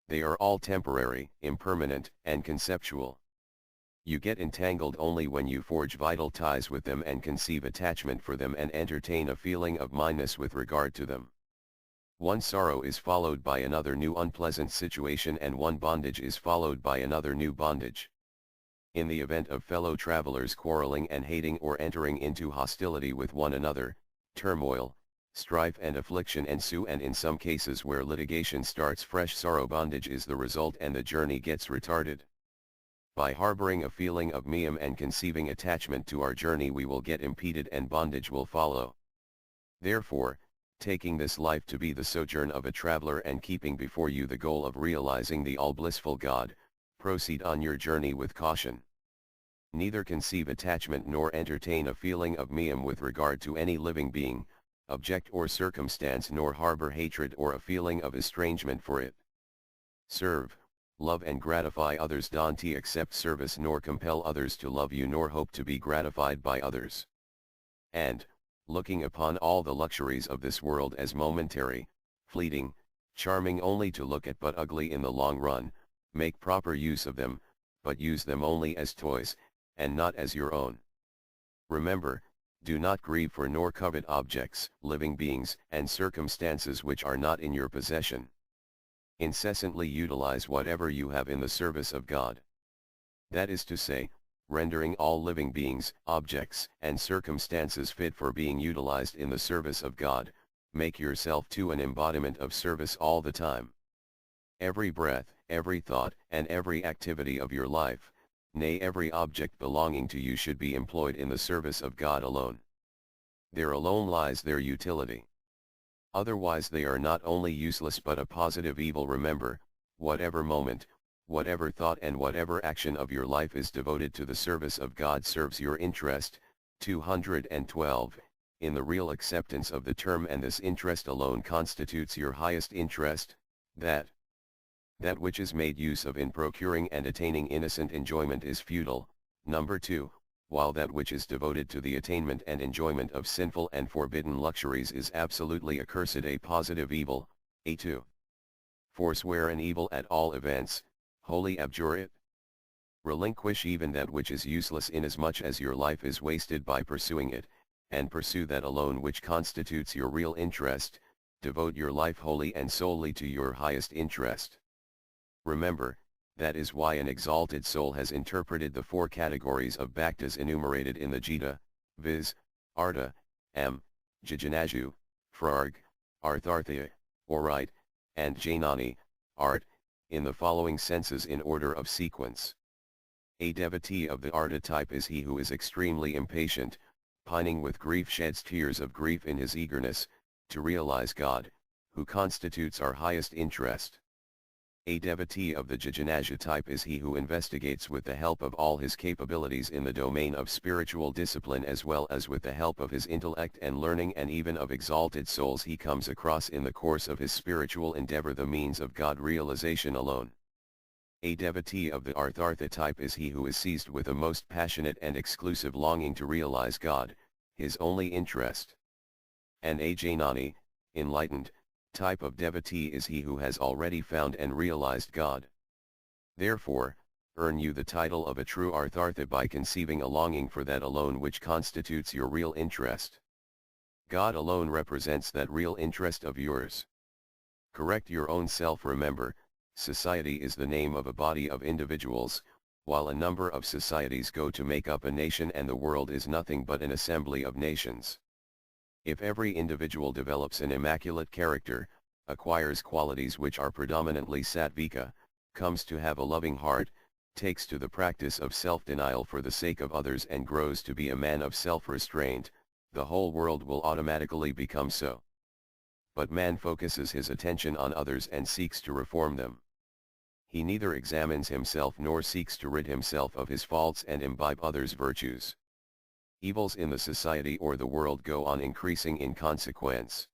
They are all temporary, impermanent, and conceptual. You get entangled only when you forge vital ties with them and conceive attachment for them and entertain a feeling of mineness with regard to them. One sorrow is followed by another new unpleasant situation, and one bondage is followed by another new bondage. In the event of fellow travelers quarreling and hating or entering into hostility with one another, turmoil, strife and affliction ensue, and in some cases where litigation starts, fresh sorrow bondage is the result, and the journey gets retarded. By harboring a feeling of meum and conceiving attachment to our journey, we will get impeded and bondage will follow. Therefore, taking this life to be the sojourn of a traveler and keeping before you the goal of realizing the all-blissful God, proceed on your journey with caution. Neither conceive attachment nor entertain a feeling of meum with regard to any living being, object or circumstance, nor harbor hatred or a feeling of estrangement for it. Serve, love and gratify others. Don't accept service nor compel others to love you, nor hope to be gratified by others. And, looking upon all the luxuries of this world as momentary, fleeting, charming only to look at but ugly in the long run, make proper use of them, but use them only as toys, and not as your own. Remember, do not grieve for nor covet objects, living beings, and circumstances which are not in your possession. Incessantly utilize whatever you have in the service of God. That is to say, rendering all living beings, objects, and circumstances fit for being utilized in the service of God. Make yourself to an embodiment of service all the time. Every breath, every thought, and every activity of your life, nay every object belonging to you should be employed in the service of God alone. There alone lies their utility. Otherwise they are not only useless but a positive evil. Remember, whatever moment, whatever thought and whatever action of your life is devoted to the service of God serves your interest. 212, in the real acceptance of the term, and this interest alone constitutes your highest interest, that which is made use of in procuring and attaining innocent enjoyment is futile. Number 2, while that which is devoted to the attainment and enjoyment of sinful and forbidden luxuries is absolutely accursed, a positive evil. A2. Forswear an evil at all events, wholly abjure it. Relinquish even that which is useless, inasmuch as your life is wasted by pursuing it, and pursue that alone which constitutes your real interest. Devote your life wholly and solely to your highest interest. Remember, that is why an exalted soul has interpreted the 4 categories of bhaktas enumerated in the Gita, viz., Artha, Jijnaju, Frarg, Artharthya, or right, and Jnani, art, in the following senses in order of sequence. A devotee of the Artha type is he who is extremely impatient, pining with grief, sheds tears of grief in his eagerness to realize God, who constitutes our highest interest. A devotee of the Jijnaju type is he who investigates with the help of all his capabilities in the domain of spiritual discipline, as well as with the help of his intellect and learning, and even of exalted souls he comes across in the course of his spiritual endeavor, the means of God realization alone. A devotee of the Arthartha type is he who is seized with a most passionate and exclusive longing to realize God, his only interest. And a Jnani, enlightened, type of devotee is he who has already found and realized God. Therefore, earn you the title of a true Arthartha by conceiving a longing for that alone which constitutes your real interest. God alone represents that real interest of yours. Correct your own self. Remember, society is the name of a body of individuals, while a number of societies go to make up a nation, and the world is nothing but an assembly of nations. If every individual develops an immaculate character, acquires qualities which are predominantly sattvika, comes to have a loving heart, takes to the practice of self-denial for the sake of others, and grows to be a man of self-restraint, the whole world will automatically become so. But man focuses his attention on others and seeks to reform them. He neither examines himself nor seeks to rid himself of his faults and imbibe others' virtues. Evils in the society or the world go on increasing in consequence.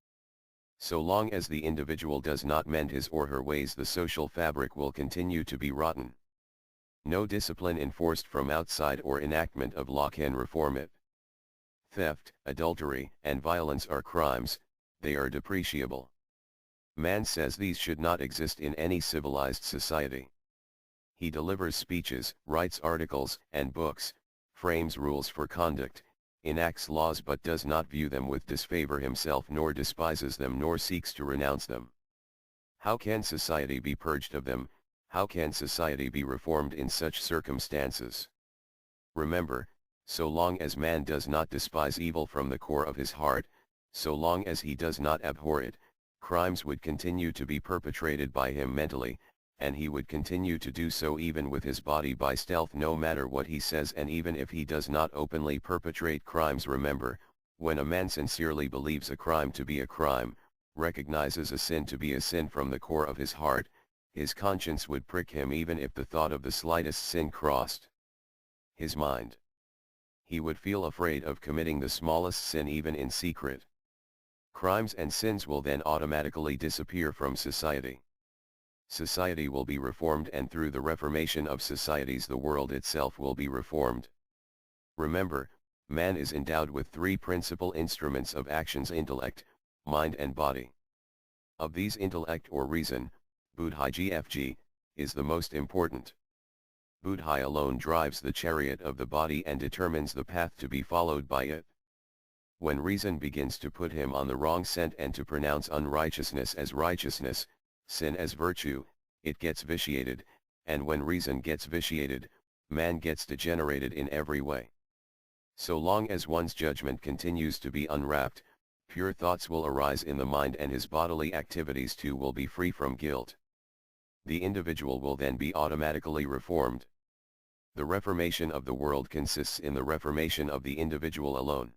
So long as the individual does not mend his or her ways, the social fabric will continue to be rotten. No discipline enforced from outside or enactment of law can reform it. Theft, adultery, and violence are crimes, they are depreciable. Man says these should not exist in any civilized society. He delivers speeches, writes articles and books, frames rules for conduct, enacts laws, but does not view them with disfavor himself, nor despises them, nor seeks to renounce them. How can society be purged of them? How can society be reformed in such circumstances? Remember, so long as man does not despise evil from the core of his heart, so long as he does not abhor it, crimes would continue to be perpetrated by him mentally, and he would continue to do so even with his body by stealth, no matter what he says, and even if he does not openly perpetrate crimes. Remember, when a man sincerely believes a crime to be a crime, recognizes a sin to be a sin from the core of his heart, his conscience would prick him even if the thought of the slightest sin crossed his mind. He would feel afraid of committing the smallest sin even in secret. Crimes and sins will then automatically disappear from society. Society will be reformed, and through the reformation of societies the world itself will be reformed. Remember, man is endowed with 3 principal instruments of actions: intellect, mind and body. Of these, intellect or reason, buddhi gfg, is the most important. Buddhi alone drives the chariot of the body and determines the path to be followed by it. When reason begins to put him on the wrong scent and to pronounce unrighteousness as righteousness, Sin as virtue, it gets vitiated, and when reason gets vitiated, man gets degenerated in every way. So long as one's judgment continues to be unwrapped, pure thoughts will arise in the mind and his bodily activities too will be free from guilt. The individual will then be automatically reformed. The reformation of the world consists in the reformation of the individual alone.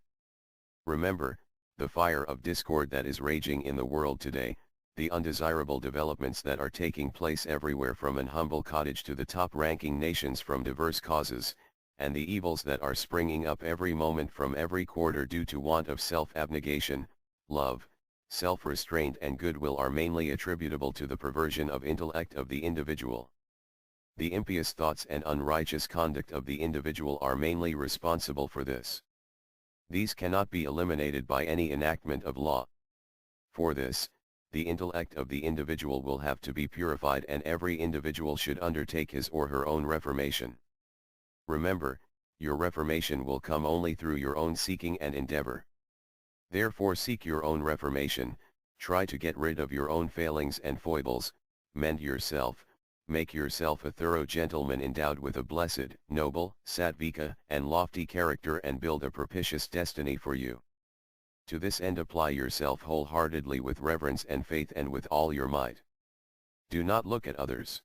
Remember, the fire of discord that is raging in the world today, the undesirable developments that are taking place everywhere from an humble cottage to the top-ranking nations from diverse causes, and the evils that are springing up every moment from every quarter due to want of self-abnegation, love, self-restraint and goodwill are mainly attributable to the perversion of intellect of the individual. The impious thoughts and unrighteous conduct of the individual are mainly responsible for this. These cannot be eliminated by any enactment of law. For this, the intellect of the individual will have to be purified and every individual should undertake his or her own reformation. Remember, your reformation will come only through your own seeking and endeavor. Therefore seek your own reformation, try to get rid of your own failings and foibles, mend yourself, make yourself a thorough gentleman endowed with a blessed, noble, sattvika, and lofty character and build a propitious destiny for you. To this end apply yourself wholeheartedly with reverence and faith and with all your might. Do not look at others.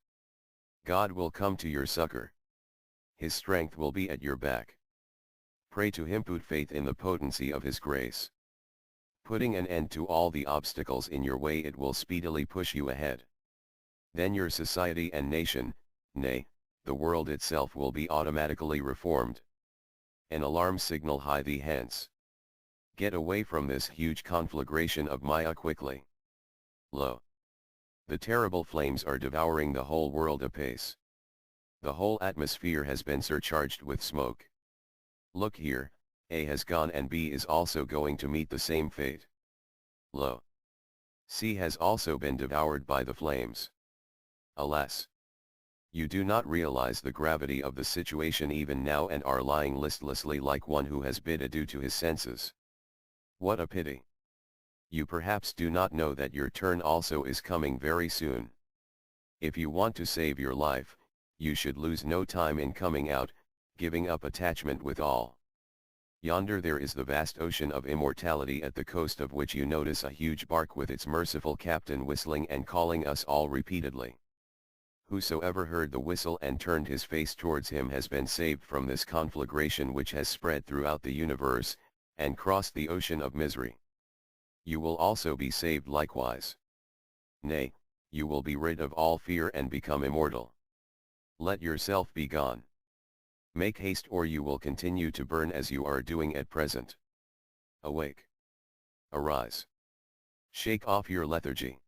God will come to your succor. His strength will be at your back. Pray to him, put faith in the potency of his grace. Putting an end to all the obstacles in your way, it will speedily push you ahead. Then your society and nation, nay, the world itself will be automatically reformed. An alarm signal, hie thee hence. Get away from this huge conflagration of Maya quickly. Lo! The terrible flames are devouring the whole world apace. The whole atmosphere has been surcharged with smoke. Look here, A has gone and B is also going to meet the same fate. Lo! C has also been devoured by the flames. Alas! You do not realize the gravity of the situation even now and are lying listlessly like one who has bid adieu to his senses. What a pity! You perhaps do not know that your turn also is coming very soon. If you want to save your life, you should lose no time in coming out, giving up attachment with all. Yonder there is the vast ocean of immortality at the coast of which you notice a huge bark with its merciful captain whistling and calling us all repeatedly. Whosoever heard the whistle and turned his face towards him has been saved from this conflagration which has spread throughout the universe, and crossed the ocean of misery. You will also be saved likewise. Nay, you will be rid of all fear and become immortal. Let yourself be gone. Make haste or you will continue to burn as you are doing at present. Awake. Arise. Shake off your lethargy.